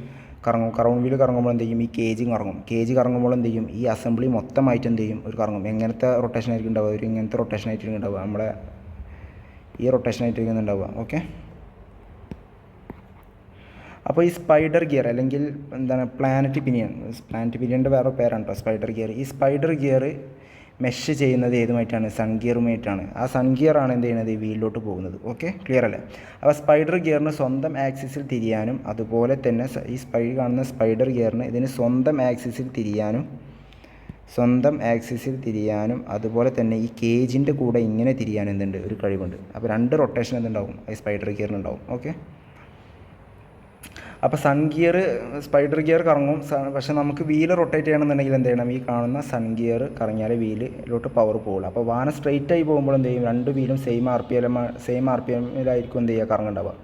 ക്രൗൺ വീൽ കറങ്ങുമ്പോൾ എന്ത് ചെയ്യും, ഈ കേജ് കറങ്ങുമ്പോൾ എന്ത് ചെയ്യും, ഈ അസംബ്ലി മൊത്തമായിട്ട് എന്ത് ചെയ്യും, ഒരു കറങ്ങും. എങ്ങനത്തെ റൊട്ടേഷൻ ആയിരിക്കും ഉണ്ടാവുക, ഇങ്ങനത്തെ റൊട്ടേഷൻ ആയിരിക്കും ഉണ്ടാവുക, നമ്മളെ ഈ റൊട്ടേഷൻ ആയിട്ടായിരിക്കും ഉണ്ടാവുക. ഓക്കെ, അപ്പോൾ ഈ സ്പൈഡർ ഗിയർ അല്ലെങ്കിൽ എന്താണ് പ്ലാനറ്റ് പിനിയൻ്റെ വേറെ പേരാണ് കേട്ടോ സ്പൈഡർ ഗിയർ. ഈ സ്പൈഡർ ഗിയർ മെഷ് ചെയ്യുന്നത് ഏതുമായിട്ടാണ്, സൺ ഗിയറുമായിട്ടാണ്. ആ സൺ ഗിയറാണ് എന്ത് ചെയ്യുന്നത്, വീലിലോട്ട് പോകുന്നത്. ഓക്കെ, ക്ലിയർ അല്ലേ? അപ്പോൾ സ്പൈഡർ ഗിയറിന് സ്വന്തം ആക്സിസിൽ തിരിയാനും അതുപോലെ തന്നെ ഈ കാണുന്ന സ്പൈഡർ ഗിയറിന് ഇതിന് സ്വന്തം ആക്സിസിൽ തിരിയാനും സ്വന്തം ആക്സിസിൽ തിരിയാനും അതുപോലെ തന്നെ ഈ കേജിൻ്റെ കൂടെ ഇങ്ങനെ തിരിയാനും എന്തുണ്ട്, ഒരു കഴിവുണ്ട്. അപ്പോൾ 2 റൊട്ടേഷൻ എന്തുണ്ടാവും, ഈ സ്പൈഡർ ഗിയറിനുണ്ടാവും. ഓക്കെ, അപ്പോൾ സൺ ഗിയർ, സ്പൈഡർ ഗിയർ കറങ്ങും. പക്ഷേ നമുക്ക് വീല് റൊട്ടേറ്റ് ചെയ്യണമെന്നുണ്ടെങ്കിൽ എന്ത് ചെയ്യണം, ഈ കാണുന്ന സൺ ഗിയർ കറങ്ങിയാൽ വീലിലോട്ട് പവർ പോകുള്ളൂ. അപ്പോൾ വാഹനം സ്ട്രെയിറ്റ് ആയി പോകുമ്പോൾ എന്ത് ചെയ്യും, 2 വീലും സെയിം ആർ പി എമ്മിലായിരിക്കും എന്ത് ചെയ്യുക, കറങ്ങുണ്ടാവുക.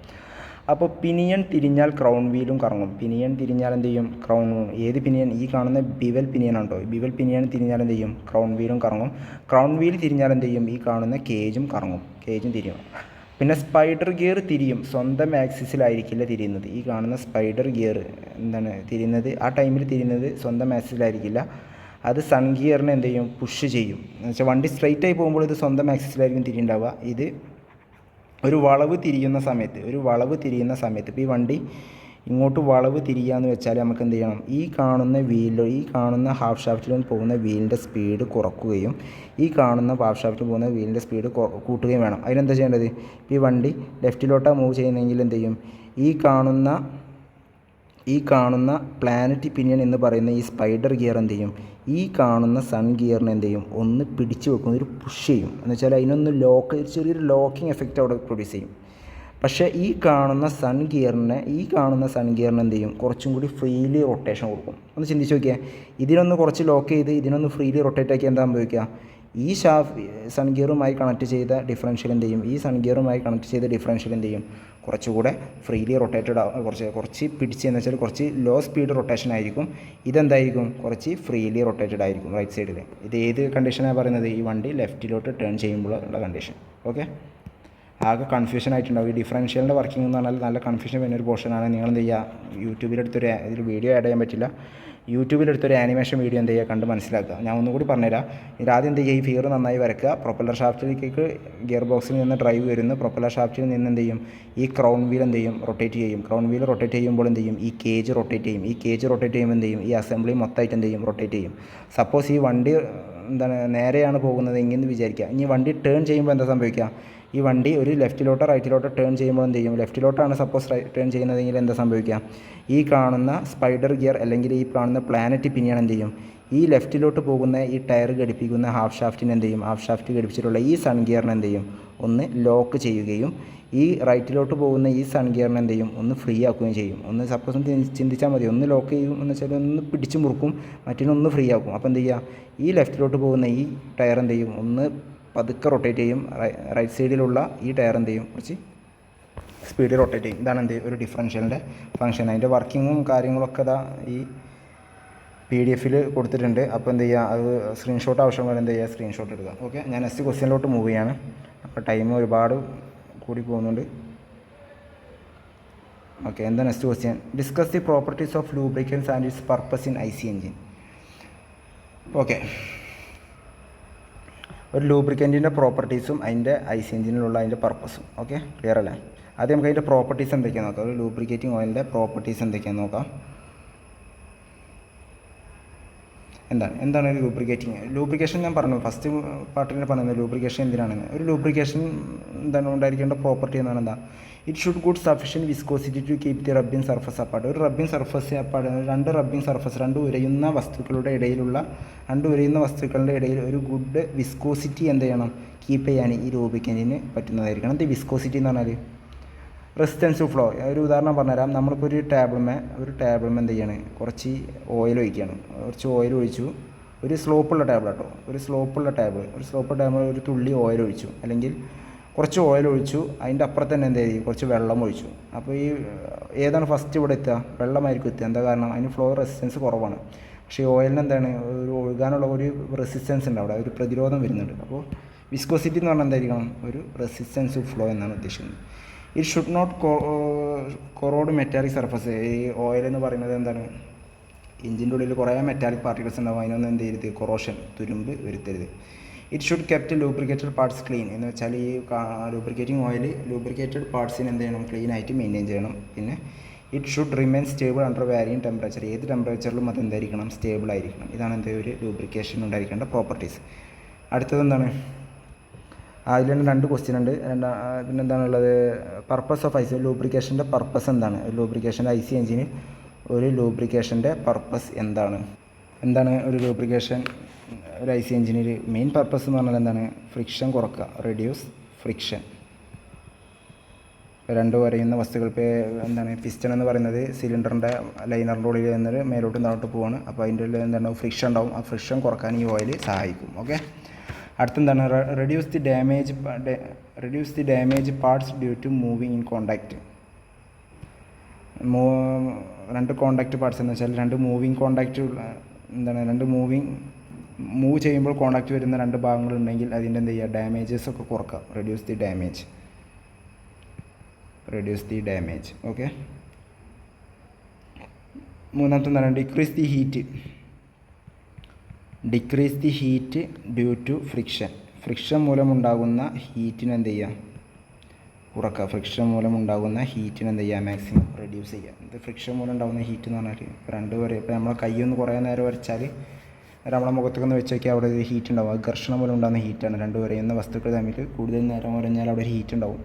അപ്പോൾ പിനിയൻ തിരിഞ്ഞാൽ ക്രൗൺ വീലും കറങ്ങും. പിനിയൻ തിരിഞ്ഞാൽ എന്ത് ചെയ്യും, ക്രൗൺ, ഏത് പിനിയൻ, ഈ കാണുന്ന ബിവൽ പിനിയൻ ഉണ്ടോ, ബിവൽ പിനിയൻ തിരിഞ്ഞാൽ എന്ത് ചെയ്യും, ക്രൗൺ വീലും കറങ്ങും. ക്രൗൺ വീൽ തിരിഞ്ഞാൽ എന്ത് ചെയ്യും, ഈ കാണുന്ന കേജും കറങ്ങും, കേജും തിരിയും. പിന്നെ സ്പൈഡർ ഗിയർ തിരിയും, സ്വന്തം ആക്സിസിലായിരിക്കില്ല തിരിയുന്നത്. ഈ കാണുന്ന സ്പൈഡർ ഗിയർ എന്താണ് തിരിയുന്നത്, ആ ടൈമിൽ തിരിയുന്നത് സ്വന്തം ആക്സിസിലായിരിക്കില്ല, അത് സൺ ഗിയറിനെ എന്ത് ചെയ്യും, പുഷ് ചെയ്യും. എന്ന് വെച്ചാൽ വണ്ടി സ്ട്രെയിറ്റ് ആയി പോകുമ്പോൾ ഇത് സ്വന്തം ആക്സിസിലായിരിക്കും തിരിയുണ്ടാവുക. ഇത് ഒരു വളവ് തിരിയുന്ന സമയത്ത്, ഇപ്പോൾ ഈ വണ്ടി ഇങ്ങോട്ട് വളവ് തിരിയാന്ന് വെച്ചാൽ നമുക്ക് എന്ത് ചെയ്യണം, ഈ കാണുന്ന ഹാഫ് ഷാഫ്റ്റിൽ പോകുന്ന വീലിൻ്റെ സ്പീഡ് കുറക്കുകയും ഈ കാണുന്ന ഹാഫ് ഷാഫ്റ്റിൽ പോകുന്ന വീലിൻ്റെ സ്പീഡ് കൂട്ടുകയും വേണം. അതിനെന്താ ചെയ്യേണ്ടത്, ഈ വണ്ടി ലെഫ്റ്റിലോട്ടാണ് മൂവ് ചെയ്യുന്നതെങ്കിൽ എന്ത് ചെയ്യും, ഈ കാണുന്ന പ്ലാനറ്റ് പിനിയൻ എന്ന് പറയുന്ന ഈ സ്പൈഡർ ഗിയർ എന്ത് ചെയ്യും, ഈ കാണുന്ന സൺ ഗിയറിനെ എന്ത് ചെയ്യും, ഒന്ന് പിടിച്ചു വെക്കും, ഒരു പുഷ് ചെയ്യും. എന്ന് വെച്ചാൽ അതിനൊന്ന് ചെറിയൊരു ലോക്കിംഗ് എഫക്റ്റ് അവിടെ പ്രൊഡ്യൂസ് ചെയ്യും. പക്ഷേ ഈ കാണുന്ന സൺ ഗിയറിനെ എന്ത് ചെയ്യും, കുറച്ചും കൂടി ഫ്രീലി റൊട്ടേഷൻ കൊടുക്കും. ഒന്ന് ചിന്തിച്ച് നോക്കിയാൽ, ഇതിനൊന്ന് കുറച്ച് ലോക്ക് ചെയ്ത് ഇതിനൊന്ന് ഫ്രീലി റൊട്ടേറ്റ് ആക്കി എന്താ സംഭവിക്കുക, ഈ സൺ ഗിയറുമായി കണക്ട് ചെയ്ത ഡിഫറൻഷ്യൽ എന്ത് ചെയ്യും, എന്ത് ചെയ്യും, കുറച്ചുകൂടെ ഫ്രീലി റൊട്ടേറ്റഡ് ആവും, കുറച്ച് പിടിച്ചെന്ന് വെച്ചാൽ കുറച്ച് ലോ സ്പീഡ് റൊട്ടേഷൻ ആയിരിക്കും. ഇതെന്തായിരിക്കും, കുറച്ച് ഫ്രീലി റൊട്ടേറ്റഡ് ആയിരിക്കും റൈറ്റ് സൈഡിൽ. ഇത് ഏത് കണ്ടീഷനാണ് പറയുന്നത്, ഈ വണ്ടി ലെഫ്റ്റിലോട്ട് ടേൺ ചെയ്യുമ്പോഴുള്ള കണ്ടീഷൻ. ഓക്കെ, ആകെ കൺഫ്യൂഷൻ ആയിട്ടുണ്ടാവും. ഈ ഡിഫറൻഷ്യലിൻ്റെ വർക്കിംഗ് എന്ന് പറഞ്ഞാൽ നല്ല കൺഫ്യൂഷൻ വരുന്നൊരു പോർഷനാണ്. നിങ്ങൾ എന്ത് ചെയ്യുക, ഇതിൽ വീഡിയോ ആഡ് ചെയ്യാൻ പറ്റില്ല, യൂട്യൂബിലെടുത്തൊരു ആനിമേഷൻ വീഡിയോ എന്ത് ചെയ്യുക, കണ്ട് മനസ്സിലാക്കുക. ഞാൻ ഒന്നുകൂടി പറഞ്ഞുതരാം. ആദ്യം എന്ത് ചെയ്യുക, ഈ ഫിയർ നന്നായി വരയ്ക്കുക. പ്രൊപ്പല്ലർ ഷാഫ്റ്റിലേക്ക് ഗിയർ ബോക്സിൽ നിന്ന് ഡ്രൈവ് വരുന്നു. പ്രൊപ്പല്ലർ ഷാഫ്റ്റിൽ നിന്ന് എന്ത് ചെയ്യും, ഈ ക്രൗൺ വീൽ എന്ത് ചെയ്യും, റൊട്ടേറ്റ് ചെയ്യും. ക്രൗൺ വീൽ റൊട്ടേറ്റ് ചെയ്യുമ്പോൾ എന്ത് ചെയ്യും, ഈ കേജ് റൊട്ടേറ്റ് ചെയ്യുമ്പോൾ എന്ത് ചെയ്യും, ഈ അസംബ്ലി മൊത്തമായിട്ട് എന്ത് ചെയ്യും, റൊട്ടേറ്റ് ചെയ്യും. സപ്പോസ് ഈ വണ്ടി നേരെയാണ് പോകുന്നത് എങ്ങനെ വിചാരിക്കുക. ഇനി വണ്ടി ടേൺ ചെയ്യുമ്പോൾ എന്താ സംഭവിക്കുക, ഈ വണ്ടി ഒരു ലെഫ്റ്റിലോട്ടോ റൈറ്റിലോട്ടോ ടേൺ ചെയ്യുമ്പോൾ എന്ത് ചെയ്യും, ലെഫ്റ്റിലോട്ടാണ് സപ്പോസ് ടേൺ ചെയ്യുന്നതെങ്കിൽ എന്താ സംഭവിക്കുക, ഈ കാണുന്ന സ്പൈഡർ ഗിയർ അല്ലെങ്കിൽ ഈ കാണുന്ന പ്ലാനറ്റ് പിനിയൻ എന്ത് ചെയ്യും, ഈ ലെഫ്റ്റിലോട്ട് പോകുന്ന ഈ ടയർ ഘടിപ്പിക്കുന്ന ഹാഫ് ഷാഫ്റ്റിന് എന്ത് ചെയ്യും, ഹാഫ് ഷാഫ്റ്റ് ഘടിപ്പിച്ചിട്ടുള്ള ഈ സൺ ഗിയറിനെ എന്ത് ചെയ്യും, ഒന്ന് ലോക്ക് ചെയ്യുകയും ഈ റൈറ്റിലോട്ട് പോകുന്ന ഈ സൺ ഗിയറിനെ എന്ത് ചെയ്യും, ഒന്ന് ഫ്രീ ആക്കുകയും ചെയ്യും. ഒന്ന് സപ്പോസ് ചിന്തിച്ചാൽ മതി, ഒന്ന് ലോക്ക് ചെയ്യും എന്ന് വെച്ചാൽ ഒന്ന് പിടിച്ച് മുറുക്കും, മറ്റൊന്ന് ഫ്രീ ആക്കും. അപ്പോൾ എന്ത് ചെയ്യുക, ഈ ലെഫ്റ്റിലോട്ട് പോകുന്ന ഈ ടയർ എന്ത് ചെയ്യും, ഒന്ന് പതുക്കെ റൊട്ടേറ്റ് ചെയ്യും. റൈറ്റ് സൈഡിലുള്ള ഈ ടയർ എന്ത് ചെയ്യും, കുറച്ച് സ്പീഡിൽ റൊട്ടേറ്റ് ചെയ്യും. ഇതാണ് എന്ത് ഒരു ഡിഫറൻഷ്യലിൻ്റെ ഫംഗ്ഷൻ. അതിൻ്റെ വർക്കിങ്ങും കാര്യങ്ങളൊക്കെ ഈ PDF കൊടുത്തിട്ടുണ്ട്. അപ്പോൾ എന്ത് ചെയ്യുക, അത് സ്ക്രീൻഷോട്ട് ആവശ്യമുള്ള എന്ത് ചെയ്യുക, സ്ക്രീൻഷോട്ട് എടുക്കുക. ഓക്കെ, ഞാൻ നെക്സ്റ്റ് ക്വസ്റ്റ്യനിലോട്ട് മൂവ് ചെയ്യാണ്. അപ്പോൾ ടൈം ഒരുപാട് കൂടി പോകുന്നുണ്ട്. ഓക്കെ, എന്താ next question, discuss the properties of lubricants and it's purpose in IC engine. Okay, ഒരു ലൂബ്രിക്കൻറ്റിൻ്റെ പ്രോപ്പർട്ടീസും അതിൻ്റെ IC എഞ്ചിനിലുള്ള അതിൻ്റെ പർപ്പസും. ഓക്കെ, ക്ലിയർ അല്ലേ? ആദ്യം നമുക്ക് അതിൻ്റെ പ്രോപ്പർട്ടീസ് എന്തൊക്കെയാണെന്ന് നോക്കാം. ഒരു ലൂബ്രിക്കേറ്റിംഗ് ഓയിലിൻ്റെ പ്രോപ്പർട്ടീസ് എന്തൊക്കെയാണെന്ന് നോക്കാം. എന്താണ് ഒരു ലൂബ്രിക്കേഷൻ ഞാൻ പറഞ്ഞു ഫസ്റ്റ് പാർട്ടിൽ പറയുന്നത് ലൂബ്രിക്കേഷൻ എന്തിനാണെന്ന്. ഒരു ലൂബ്രിക്കേഷൻ ഉണ്ടായിരിക്കേണ്ട പ്രോപ്പർട്ടി എന്നാണ് എന്താ, it should good sufficient viscosity to keep the rubbing surface apart. ഒരു റബ്ബിംഗ് സർഫസ് അപ്പാർട്ട്, രണ്ട് ഉരയുന്ന വസ്തുക്കളുടെ ഇടയിൽ ഒരു ഗുഡ് വിസ്കോസിറ്റി എന്ത് ചെയ്യണം, കീപ്പ് ചെയ്യാൻ ഈ ലൂബ്രിക്കൻറ്റിന് പറ്റുന്നതായിരിക്കണം. ഇത് വിസ്കോസിറ്റി എന്ന് പറഞ്ഞാൽ റെസിസ്റ്റൻസ് ടു ഫ്ലോ. ഒരു ഉദാഹരണം പറഞ്ഞുതരാം. നമ്മളിപ്പോൾ ഒരു ടേബിൾമേ എന്ത് ചെയ്യാണ്, കുറച്ച് ഓയിൽ ഒഴിക്കുകയാണ്. കുറച്ച് ഓയിൽ ഒഴിച്ചു, ഒരു സ്ലോപ്പുള്ള ടേബിൾ കേട്ടോ, ഒരു സ്ലോപ്പുള്ള ടേബിൾ ഒരു തുള്ളി ഓയിൽ ഒഴിച്ചു, അല്ലെങ്കിൽ കുറച്ച് ഓയിൽ ഒഴിച്ചു, അതിൻ്റെ അപ്പുറത്ത് തന്നെ എന്ത് ചെയ്യും, കുറച്ച് വെള്ളം ഒഴിച്ചു. അപ്പോൾ ഈ ഏതാണ് ഫസ്റ്റ് ഇവിടെ എത്തുക, വെള്ളമായിരിക്കും എത്തുക. എന്താ കാരണം, അതിന് ഫ്ലോ റെസിസ്റ്റൻസ് കുറവാണ്. പക്ഷേ ഈ ഓയിലിന് എന്താണ്, ഒരു ഒഴുകാനുള്ള ഒരു റെസിസ്റ്റൻസ് ഉണ്ട്, അവിടെ ഒരു പ്രതിരോധം വരുന്നുണ്ട്. അപ്പോൾ വിസ്കോസിറ്റി എന്ന് പറഞ്ഞാൽ എന്തായിരിക്കണം, ഒരു റെസിസ്റ്റൻസ് ടു ഫ്ലോ എന്നാണ് ഉദ്ദേശിക്കുന്നത്. It should not corrode metallic surface. ഈ ഓയിൽ എന്ന് പറയുന്നത് എന്താണ്, എഞ്ചിൻ്റെ ഉള്ളിൽ കുറേ മെറ്റാലിക് പാർട്ടിക്കിൾസ് ഉണ്ടാവും, അതിനൊന്നും എന്ത് ചെയ്യരുത്, കൊറോഷൻ, തുരുമ്പ് വരുത്തരുത്. It should kept lubricated parts clean. എന്ന് വെച്ചാൽ ഈ ലൂബ്രിക്കേറ്റിംഗ് ഓയിൽ ലൂബ്രിക്കേറ്റഡ് പാർട്സിന് എന്ത് ചെയ്യണം, ക്ലീൻ ആയിട്ട് മെയിൻറ്റെയിൻ ചെയ്യണം. പിന്നെ it should remain stable under varying temperature. ഏത് ടെമ്പറേച്ചറിലും അത് എന്തായിരിക്കണം, സ്റ്റേബിൾ ആയിരിക്കണം. ഇതാണ് എന്ത് ഒരു ലൂബ്രിക്കേഷൻ ഉണ്ടായിരിക്കേണ്ട പ്രോപ്പർട്ടീസ്. അടുത്തത് എന്താണ്, അതിൽ തന്നെ 2 ക്വസ്റ്റ്യൻ ഉണ്ട്. പിന്നെ എന്താണുള്ളത്, പർപ്പസ് ഓഫ് IC ലൂബ്രിക്കേഷൻ്റെ പർപ്പസ് എന്താണ്, ലൂബ്രിക്കേഷൻ്റെ IC എഞ്ചിന് ഒരു ലൂബ്രിക്കേഷൻ്റെ പർപ്പസ് എന്താണ്. എന്താണ് ഒരു ലൂബ്രിക്കേഷൻ, ഒരു ഐ സി എഞ്ചിനിൽ മെയിൻ പർപ്പസ് എന്ന് പറഞ്ഞാൽ എന്താണ്? ഫ്രിക്ഷൻ കുറക്കുക, റെഡ്യൂസ് ഫ്രിക്ഷൻ. രണ്ട് വരയുന്ന വസ്തുക്കൾ ഇപ്പോൾ എന്താണ് പിസ്റ്റൺ എന്ന് പറയുന്നത് സിലിണ്ടറിൻ്റെ ലൈനറിൻ്റെ ഉള്ളിൽ നിന്നൊരു മേലോട്ടും താഴോട്ട് പോവാണ്. അപ്പോൾ അതിൻ്റെ ഉള്ളിൽ എന്താണ് ഫ്രിക്ഷൻ ഉണ്ടാവും. ആ ഫ്രിക്ഷൻ കുറക്കാൻ ഈ ഓയിൽ സഹായിക്കും. ഓക്കെ, അടുത്തെന്താണ്? Reduce the damage parts due to moving in contact. രണ്ട് കോണ്ടാക്റ്റ് പാർട്സ് എന്ന് വെച്ചാൽ രണ്ട് മൂവിങ് കോണ്ടാക്റ്റ് എന്താണ്? രണ്ട് മൂവ് ചെയ്യുമ്പോൾ കോണ്ടാക്റ്റ് വരുന്ന രണ്ട് ഭാഗങ്ങളുണ്ടെങ്കിൽ അതിൻ്റെ എന്ത് ചെയ്യുക? ഡാമേജസ് ഒക്കെ കുറക്കാം. Reduce the damage. ഓക്കെ, മൂന്നാമത്തെ എന്താണ്? Decrease the heat due to friction മൂലമുണ്ടാകുന്ന ഹീറ്റിന് എന്ത് ചെയ്യുക? കുറക്കുക. ഫ്രിക്ഷൻ മൂലമുണ്ടാകുന്ന ഹീറ്റിന് എന്ത് ചെയ്യുക? മാക്സിമം റെഡ്യൂസ് ചെയ്യുക. ഇത് ഫ്രിക്ഷൻ മൂലം ഉണ്ടാകുന്ന ഹീറ്റ് എന്ന് പറഞ്ഞാൽ ഇപ്പോൾ നമ്മളെ കൈയൊന്ന് കുറേ നേരം വരച്ചാൽ നമ്മളെ മുഖത്തൊക്കെ വെച്ച് നോക്കിയാൽ അവിടെ ഒരു ഹീറ്റ് ഉണ്ടാവും. അത് ഘർഷണം മൂലം ഉണ്ടാകുന്ന ഹീറ്റാണ്. രണ്ട് വരയുന്ന വസ്തുക്കൾ തമ്മിൽ കൂടുതൽ നേരം വരഞ്ഞാൽ അവിടെ ഒരു ഹീറ്റ് ഉണ്ടാവും.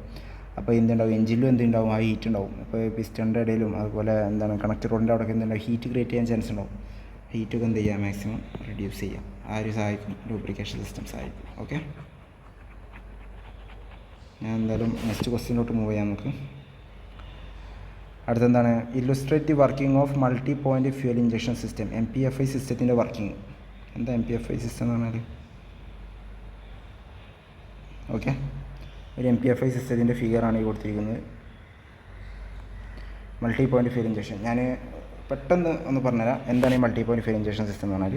അപ്പോൾ എന്തുണ്ടാവും? എഞ്ചിനിലും എന്തുണ്ടാവും? ആ ഹീറ്റ് ഉണ്ടാവും. ഇപ്പോൾ പിസ്റ്റണിൻ്റെ ഇടയിലും അതുപോലെ എന്താണ് കണക്ടർ റോഡിൻ്റെ അവിടെ എന്തുണ്ടാവും? ഹീറ്റ് ക്രിയേറ്റ് ചെയ്യാൻ ചാൻസ് ഉണ്ടാവും. ഹീറ്റൊക്കെ എന്ത് ചെയ്യുക? മാക്സിമം റെഡ്യൂസ് ചെയ്യുക. ആ ഒരു സഹായിക്കും, ലൂബ്രിക്കേഷൻ സിസ്റ്റം സഹായിക്കും. ഓക്കെ, ഞാൻ എന്തായാലും നെക്സ്റ്റ് ക്വസ്റ്റ്യനിലോട്ട് മൂവ് ചെയ്യാം നമുക്ക്. അടുത്തെന്താണ്? Illustrate the working of multi point fuel injection system. MPFI സിസ്റ്റത്തിൻ്റെ വർക്കിംഗ്. എന്താ MPFI സിസ്റ്റം എന്ന് പറഞ്ഞാൽ? ഓക്കെ, ഒരു MPFI സിസ്റ്റത്തിൻ്റെ ഫിഗറാണ് ഈ കൊടുത്തിരിക്കുന്നത്. Multi point fuel injection. ഞാൻ പെട്ടെന്ന് ഒന്ന് പറഞ്ഞുതരാം എന്താണ് ഈ multi point fuel injection system എന്ന് പറഞ്ഞാൽ.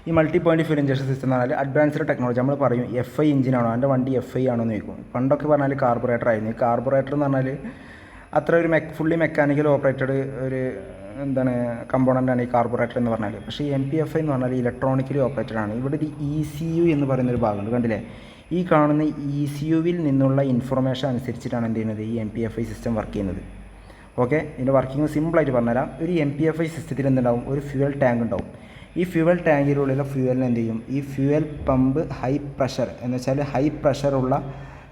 ഈ multi point fuel injection system എന്ന് പറഞ്ഞാൽ അഡ്വാൻസ്ഡ് ടെക്നോളജി. നമ്മൾ പറയും FI എഞ്ചിനാണോ, എൻ്റെ വണ്ടി FI ആണോ എന്ന് ചോദിക്കും. പണ്ടൊക്കെ പറഞ്ഞാൽ കാർബറേറ്റർ ആയിരുന്നു. ഈ കാർബറേറ്റർ എന്ന് പറഞ്ഞാൽ അത്ര ഒരു ഫുള്ളി മെക്കാനിക്കൽ ഓപ്പറേറ്റഡ് ഒരു എന്താണ് കമ്പോണൻ്റാണ് ഈ കാർബറേറ്റർ എന്ന് പറഞ്ഞാൽ. പക്ഷേ ഈ MPFI എന്ന് പറഞ്ഞാൽ ഇലക്ട്രോണിക്കലി ഓപ്പറേറ്റഡ് ആണ്. ഇവിടെ ഒരു ECU എന്ന് പറയുന്നൊരു ഭാഗമുണ്ട്, കണ്ടില്ലേ? ഈ കാണുന്ന ECUവിൽ നിന്നുള്ള ഇൻഫർമേഷൻ അനുസരിച്ചിട്ടാണ് എന്ത് ചെയ്യുന്നത്? ഈ MPFI സിസ്റ്റം വർക്ക് ചെയ്യുന്നത്. ഓക്കെ, ഇതിൻ്റെ വർക്കിംഗ് സിമ്പിളായിട്ട് പറഞ്ഞുതരാം. ഒരു MPFI സിസ്റ്റത്തിൽ എന്തുണ്ടാവും? ഒരു ഫ്യൂവൽ ടാങ്ക് ഉണ്ടാവും. ഈ ഫ്യൂവൽ ടാങ്കിലുള്ള ഫ്യൂവലിന് എന്ത് ചെയ്യും? ഈ ഫ്യൂവൽ പമ്പ് ഹൈ പ്രഷർ എന്ന് വെച്ചാൽ ഹൈ പ്രഷറുള്ള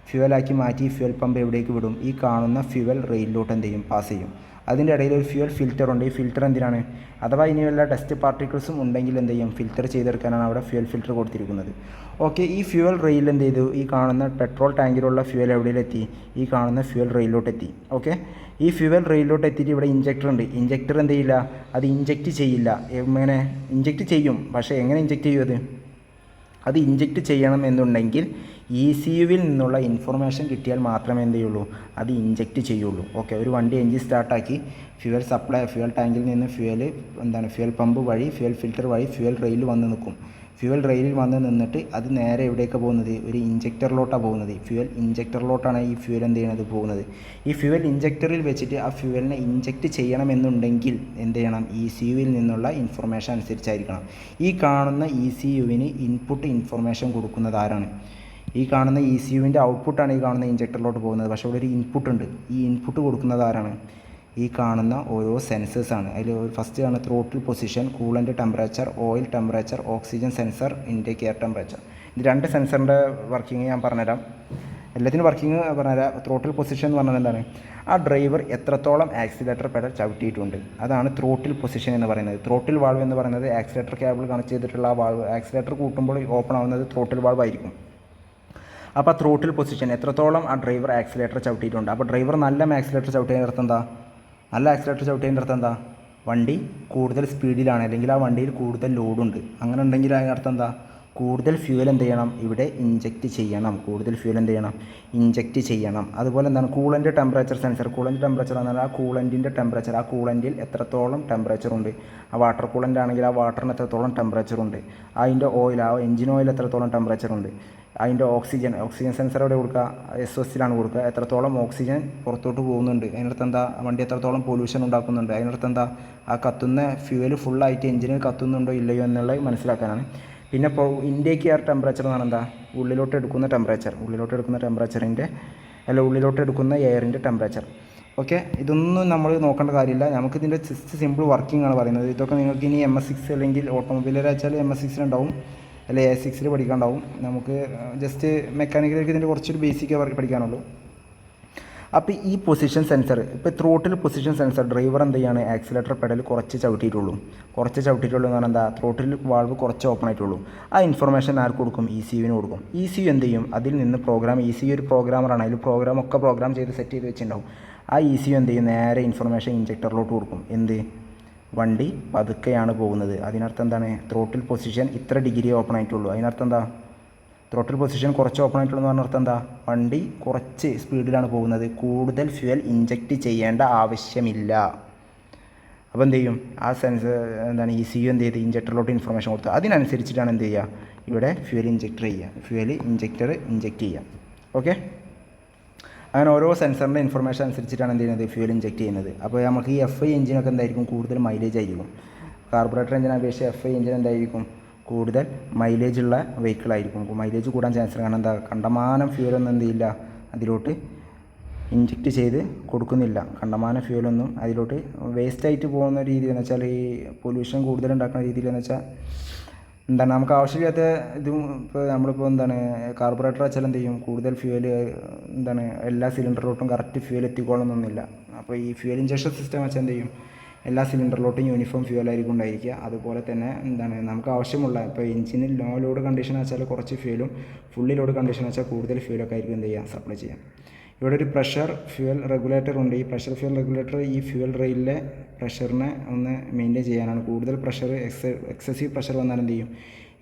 ഫ്യൂവലാക്കി മാറ്റി ഈ ഫ്യൂവൽ പമ്പ് എവിടേക്ക് വിടും? ഈ കാണുന്ന ഫ്യൂവൽ റെയിലിലോട്ട് എന്ത് ചെയ്യും? പാസ് ചെയ്യും. അതിൻ്റെ ഇടയിൽ ഒരു ഫ്യൂവൽ ഫിൽറ്റർ ഉണ്ട്. ഈ ഫിൽറ്റർ എന്തിനാണ്? അഥവാ ഇനി വല്ല ഡസ്റ്റ് പാർട്ടിക്കിൾസും ഉണ്ടെങ്കിൽ എന്ത് ചെയ്യും? ഫിൽറ്റർ ചെയ്തെടുക്കാനാണ് അവിടെ ഫ്യൂവൽ ഫിൽറ്റർ കൊടുത്തിരിക്കുന്നത്. ഓക്കെ, ഈ ഫ്യൂവൽ റെയിൽ എന്ത് ചെയ്തു? ഈ കാണുന്ന പെട്രോൾ ടാങ്കിലുള്ള ഫ്യൂവൽ എവിടെയെത്തി? ഈ കാണുന്ന ഫ്യൂവൽ റെയിലോട്ട് എത്തി. ഓക്കെ, ഈ ഫ്യൂവൽ റെയിലോട്ട് എത്തിയിട്ട് ഇവിടെ ഇഞ്ചക്ടർ ഉണ്ട്. ഇഞ്ചക്ടർ എന്ത് ചെയ്യില്ല? അത് ഇഞ്ചക്റ്റ് ചെയ്യില്ല. എങ്ങനെ ഇഞ്ചക്റ്റ് ചെയ്യും? പക്ഷേ എങ്ങനെ ഇഞ്ചക്റ്റ് ചെയ്യും? അത് ഇഞ്ചക്റ്റ് ചെയ്യണം എന്നുണ്ടെങ്കിൽ ECUവിൽ നിന്നുള്ള ഇൻഫർമേഷൻ കിട്ടിയാൽ മാത്രമേ എന്ത് ചെയ്യുള്ളൂ? അത് ഇഞ്ചക്റ്റ് ചെയ്യുള്ളൂ. ഓക്കെ, ഒരു വണ്ടി എഞ്ചിൻ സ്റ്റാർട്ടാക്കി ഫ്യൂവൽ ടാങ്കിൽ നിന്ന് ഫ്യൂവൽ പമ്പ് വഴി ഫ്യൂവൽ ഫിൽറ്റർ വഴി ഫ്യൂവൽ റെയിൽ വന്ന് നിൽക്കും. ഫ്യൂവൽ റെയിലിൽ വന്ന് നിന്നിട്ട് അത് നേരെ എവിടേക്കാണ് പോകുന്നത്? ഒരു ഇഞ്ചക്ടറിലോട്ടാണ് പോകുന്നത്. ഫ്യൂവൽ ഇഞ്ചക്ടറിലോട്ടാണ് ഈ ഫ്യൂവൽ എന്ത് ചെയ്യണത്? പോകുന്നത്. ഈ ഫ്യൂവൽ ഇഞ്ചക്ടറിൽ വെച്ചിട്ട് ആ ഫ്യൂവലിനെ ഇഞ്ചക്റ്റ് ചെയ്യണമെന്നുണ്ടെങ്കിൽ എന്ത് ചെയ്യണം? ECUവിൽ നിന്നുള്ള ഇൻഫർമേഷൻ അനുസരിച്ചായിരിക്കണം. ഈ കാണുന്ന ECUവിന് ഇൻപുട്ട് ഇൻഫർമേഷൻ കൊടുക്കുന്നത് ആരാണ്? ഈ കാണുന്ന ECUവിൻ്റെ ഔട്ട്പുട്ടാണ് ഈ കാണുന്ന ഇഞ്ചക്ടറിലോട്ട് പോകുന്നത്. പക്ഷേ ഇവിടെ ഒരു ഇൻപുട്ട് ഉണ്ട്. ഈ ഇൻപുട്ട് കൊടുക്കുന്നത് ആരാണ്? ഈ കാണുന്ന ഓരോ സെൻസേഴ്സാണ്. അതിൽ ഫസ്റ്റ് ആണ് throttle position, coolant temperature, oil temperature, oxygen sensor, intake air temperature. ഇത് രണ്ട് സെൻസറിൻ്റെ വർക്കിംഗ് ഞാൻ പറഞ്ഞുതരാം. എല്ലാത്തിനും വർക്കിംഗ് പറഞ്ഞുതരാം. ത്രോട്ടിൽ പൊസിഷൻ എന്ന് പറഞ്ഞാൽ എന്താണ്? ആ ഡ്രൈവർ എത്രത്തോളം ആക്സിലേറ്റർ പെഡൽ ചവിട്ടിയിട്ടുണ്ട്, അതാണ് ത്രോട്ടിൽ പൊസിഷൻ എന്ന് പറയുന്നത്. ത്രോട്ടിൽ വാൾവ് എന്ന് പറയുന്നത് ആക്സിലേറ്റർ കേബിൾ കണക്ട് ചെയ്തിട്ടുള്ള ആ വാൾവ്. ആക്സിലേറ്റർ കൂട്ടുമ്പോൾ ഓപ്പൺ ആവുന്നത് ത്രോട്ടിൽ വാൾവ് ആയിരിക്കും. അപ്പോൾ ത്രോട്ടിൽ പൊസിഷൻ എത്രത്തോളം ആ ഡ്രൈവർ ആക്സിലേറ്റർ ചവിട്ടിയിട്ടുണ്ട്. അപ്പോൾ ഡ്രൈവർ നല്ല ആക്സിലേറ്റർ ചവിട്ടിയതിൻ്റെ അർത്ഥം എന്താ? നല്ല ആക്സിലേറ്റർ ചവിട്ടിയതിൻ്റെ അർത്ഥം എന്താ? വണ്ടി കൂടുതൽ സ്പീഡിലാണ്, അല്ലെങ്കിൽ ആ വണ്ടിയിൽ കൂടുതൽ ലോഡുണ്ട്. അങ്ങനെ ഉണ്ടെങ്കിൽ അതിനർത്ഥം എന്താ? കൂടുതൽ ഫ്യൂവൽ എന്ത് ചെയ്യണം? ഇവിടെ ഇഞ്ചക്റ്റ് ചെയ്യണം. കൂടുതൽ ഫ്യൂവൽ എന്ത് ചെയ്യണം? ഇഞ്ചക്റ്റ് ചെയ്യണം. അതുപോലെ എന്താണ്? Coolant temperature sensor. Coolant temperature എന്ന് പറഞ്ഞാൽ ആ കൂളൻറ്റിൻ്റെ ടെമ്പറേച്ചർ, ആ കൂളൻറ്റിൽ എത്രത്തോളം ടെമ്പറേച്ചറുണ്ട്. ആ വാട്ടർ കൂളൻ്റ് ആണെങ്കിൽ ആ വാട്ടറിന് എത്രത്തോളം ടെമ്പറേച്ചറുണ്ട്. അതിൻ്റെ ഓയിൽ, ആ എഞ്ചിൻ ഓയിൽ എത്രത്തോളം ടെമ്പറേച്ചറുണ്ട്. അതിൻ്റെ ഓക്സിജൻ സെൻസർ എവിടെ കൊടുക്കുക? SOSയിലാണ് കൊടുക്കുക. എത്രത്തോളം ഓക്സിജൻ പുറത്തോട്ട് പോകുന്നുണ്ട്. അതിനർത്ഥം എന്താ? വണ്ടി എത്രത്തോളം പൊല്യൂഷൻ ഉണ്ടാക്കുന്നുണ്ട്. അതിനർത്ഥം എന്താ? ആ കത്തുന്ന ഫ്യൂവൽ ഫുള്ളായിട്ട് എഞ്ചിനിൽ കത്തുന്നുണ്ടോ ഇല്ലയോ എന്നുള്ളത് മനസ്സിലാക്കാനാണ്. പിന്നെ ഇപ്പോൾ ഇൻടേക്ക് എയർ ടെമ്പറേച്ചർ എന്ന് പറഞ്ഞാൽ എന്താ? ഉള്ളിലോട്ട് എടുക്കുന്ന എയറിൻ്റെ ടെമ്പറേച്ചർ. ഓക്കെ, ഇതൊന്നും നമ്മൾ നോക്കേണ്ട കാര്യമില്ല. നമുക്കിതിൻ്റെ ജസ്റ്റ് സിമ്പിൾ വർക്കിംഗ് ആണ് പറയുന്നത്. ഇതൊക്കെ നിങ്ങൾക്ക് ഇനി MS6 അല്ലെങ്കിൽ ഓട്ടോമൊബൈലിൽ വെച്ചാൽ MS6 ഉണ്ടാവും, അല്ലെ A6 പഠിക്കാനുണ്ടാവും. നമുക്ക് ജസ്റ്റ് മെക്കാനിക്കലേക്ക് ഇതിൻ്റെ കുറച്ചൊരു ബേസിക് പഠിക്കാനുള്ളൂ. അപ്പോൾ ഈ പൊസിഷൻ സെൻസർ, ഇപ്പോൾ ത്രോട്ടിൽ പൊസിഷൻ സെൻസർ ഡ്രൈവർ എന്ത് ചെയ്യാണ്, ആക്സിലേറ്റർ പെഡൽ കുറച്ച് ചവിട്ടിയിട്ടുള്ളൂ എന്ന് പറഞ്ഞാൽ എന്താ, ത്രോട്ടിൽ വാൾവ് കുറച്ച് ഓപ്പൺ ആയിട്ടുള്ളൂ. ആ ഇൻഫർമേഷൻ ആർക്ക് കൊടുക്കും, ഇ സി യുവിന് കൊടുക്കും. ഇ സി യു എന്ത് ചെയ്യും, അതിൽ നിന്ന് പ്രോഗ്രാം, ഇ സി യു ഒരു പ്രോഗ്രാമറാണ്, അതിൽ പ്രോഗ്രാം ചെയ്ത് സെറ്റ് ചെയ്ത് വെച്ചിട്ടുണ്ടാവും. ആ ഇ സി യു എന്ത് ചെയ്യും, നേരെ ഇൻഫർമേഷൻ ഇഞ്ചക്ടറിലോട്ട് കൊടുക്കും. എന്ത്, വണ്ടി പതുക്കെയാണ് പോകുന്നത്. അതിനർത്ഥം എന്താണ്, ത്രോട്ടിൽ പൊസിഷൻ ഇത്ര ഡിഗ്രി ഓപ്പൺ ആയിട്ടുള്ളൂ. അതിനർത്ഥം എന്താ, ത്രോട്ടിൽ പൊസിഷൻ കുറച്ച് ഓപ്പൺ ആയിട്ടുള്ളൂ എന്ന് പറഞ്ഞർത്ഥം എന്താ, വണ്ടി കുറച്ച് സ്പീഡിലാണ് പോകുന്നത്, കൂടുതൽ ഫ്യൂവൽ ഇഞ്ചക്റ്റ് ചെയ്യേണ്ട ആവശ്യമില്ല. അപ്പോൾ എന്ത് ചെയ്യും, ആ സെൻസർ എന്താണ്, ഇ സി യു എന്ത് ചെയ്ത് ഇഞ്ചക്ടറിലോട്ട് ഇൻഫർമേഷൻ കൊടുത്തു. അതിനനുസരിച്ചിട്ടാണ് എന്ത് ചെയ്യുക, ഇവിടെ ഫ്യൂവൽ ഇഞ്ചക്റ്റ് ചെയ്യുക. ഓക്കെ, അങ്ങനെ ഓരോ സെൻസറിൻ്റെ ഇൻഫർമേഷൻ അനുസരിച്ചിട്ടാണ് എന്ത് ചെയ്യുന്നത്, ഫ്യൂവൽ ഇഞ്ചക്റ്റ് ചെയ്യുന്നത്. അപ്പോൾ നമുക്ക് ഈ FI എഞ്ചിനൊക്കെ എന്തായിരിക്കും, കൂടുതൽ മൈലേജ് ആയിരിക്കും. കാർബറേറ്റർ എഞ്ചിനെ അപേക്ഷിച്ച് FI എഞ്ചിൻ എന്തായിരിക്കും, കൂടുതൽ മൈലേജ് ഉള്ള വെഹിക്കിളായിരിക്കും. മൈലേജ് കൂടാൻ ചാൻസ്, കാരണം എന്താ, കണ്ടമാനം ഫ്യൂവലൊന്നും എന്ത് ചെയ്യില്ല, അതിലോട്ട് ഇഞ്ചക്റ്റ് ചെയ്ത് കൊടുക്കുന്നില്ല. കണ്ടമാനം ഫ്യൂവലൊന്നും അതിലോട്ട് വേസ്റ്റായിട്ട് പോകുന്ന രീതിയിൽ എന്ന് വെച്ചാൽ, ഈ പൊല്യൂഷൻ കൂടുതലുണ്ടാക്കുന്ന രീതിയിൽ എന്ന് വെച്ചാൽ എന്താണ്, നമുക്ക് ആവശ്യമില്ലാത്ത ഇതും. ഇപ്പോൾ നമ്മളിപ്പോൾ എന്താണ്, കാർബറേറ്റർ വെച്ചാൽ എന്ത് ചെയ്യും, കൂടുതൽ ഫ്യൂവൽ എന്താണ്, എല്ലാ സിലിണ്ടറിലോട്ടും കറക്റ്റ് ഫ്യൂവൽ എത്തിക്കോളണമെന്നൊന്നുമില്ല. അപ്പോൾ ഈ ഫ്യൂവൽ ഇഞ്ചക്ഷൻ സിസ്റ്റം വെച്ചാൽ എന്ത് ചെയ്യും, എല്ലാ സിലിണ്ടറിലോട്ടും യൂണിഫോം ഫ്യൂവലായിരിക്കും ഉണ്ടായിരിക്കുക. അതുപോലെ തന്നെ എന്താണ്, നമുക്ക് ആവശ്യമുള്ള, ഇപ്പോൾ എഞ്ചിനിൽ ലോ ലോഡ് കണ്ടീഷൻ വെച്ചാൽ കുറച്ച് ഫ്യൂവലും, ഫുള്ളി ലോഡ് കണ്ടീഷൻ വെച്ചാൽ കൂടുതൽ ഫ്യൂവലൊക്കെ ആയിരിക്കും എന്ത് ചെയ്യുക, സപ്ലൈ ചെയ്യാം. ഇവിടെ ഒരു പ്രഷർ ഫ്യൂവൽ റെഗുലേറ്റർ ഉണ്ട്. ഈ പ്രഷർ ഫ്യൂവൽ റെഗുലേറ്റർ ഈ ഫ്യൂവൽ റെയിലിലെ പ്രഷറിനെ ഒന്ന് മെയിൻറ്റെയിൻ ചെയ്യാനാണ്. കൂടുതൽ പ്രഷർ, എക്സസീവ് പ്രഷർ വന്നാൽ എന്ത് ചെയ്യും,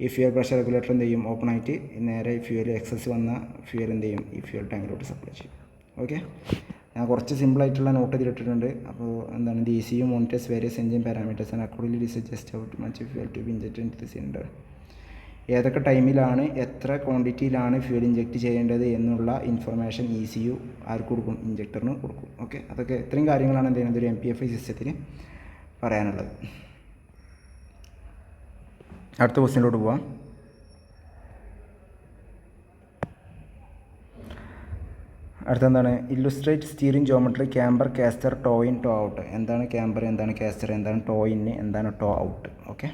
ഈ ഫ്യൂവൽ പ്രഷർ റെഗുലേറ്റർ എന്ത് ചെയ്യും, ഓപ്പൺ ആയിട്ട് നേരെ ഫ്യൂവൽ എക്സസ് വന്ന ഫ്യൂവൽ എന്ത് ചെയ്യും, ഈ ഫ്യൂവൽ ടാങ്കിലോട്ട് സപ്ലൈ ചെയ്യും. ഓക്കെ, ഞാൻ കുറച്ച് സിമ്പിളായിട്ടുള്ള നോട്ട് ഇതിലിട്ടിട്ടുണ്ട്. അപ്പോൾ എന്താണ്, the E C U monitors various engine parameters and accordingly decide just out much fuel to be injected into the cylinder. ഏതൊക്കെ ടൈമിലാണ് എത്ര ക്വാണ്ടിറ്റിയിലാണ് ഫ്യൂവൽ ഇഞ്ചക്റ്റ് ചെയ്യേണ്ടത് എന്നുള്ള ഇൻഫർമേഷൻ ഇ സി യു ആർക്ക് കൊടുക്കും, ഇഞ്ചക്ടറിന് കൊടുക്കും. ഓക്കെ, അതൊക്കെ ഇത്രയും കാര്യങ്ങളാണ് എന്ത് ചെയ്യുന്നത്, ഒരു MPFI സിസ്റ്റത്തിന് പറയാനുള്ളത്. അടുത്ത ക്വസ്റ്റ്യനിലോട്ട് പോവാം. അടുത്തെന്താണ്, illustrate steering geometry camber, caster, toe in, toe out. എന്താണ് ക്യാമ്പർ, എന്താണ് കാസ്റ്റർ, എന്താണ് ടോ ഇൻ, എന്താണ് ടോ ഔട്ട്. ഓക്കെ,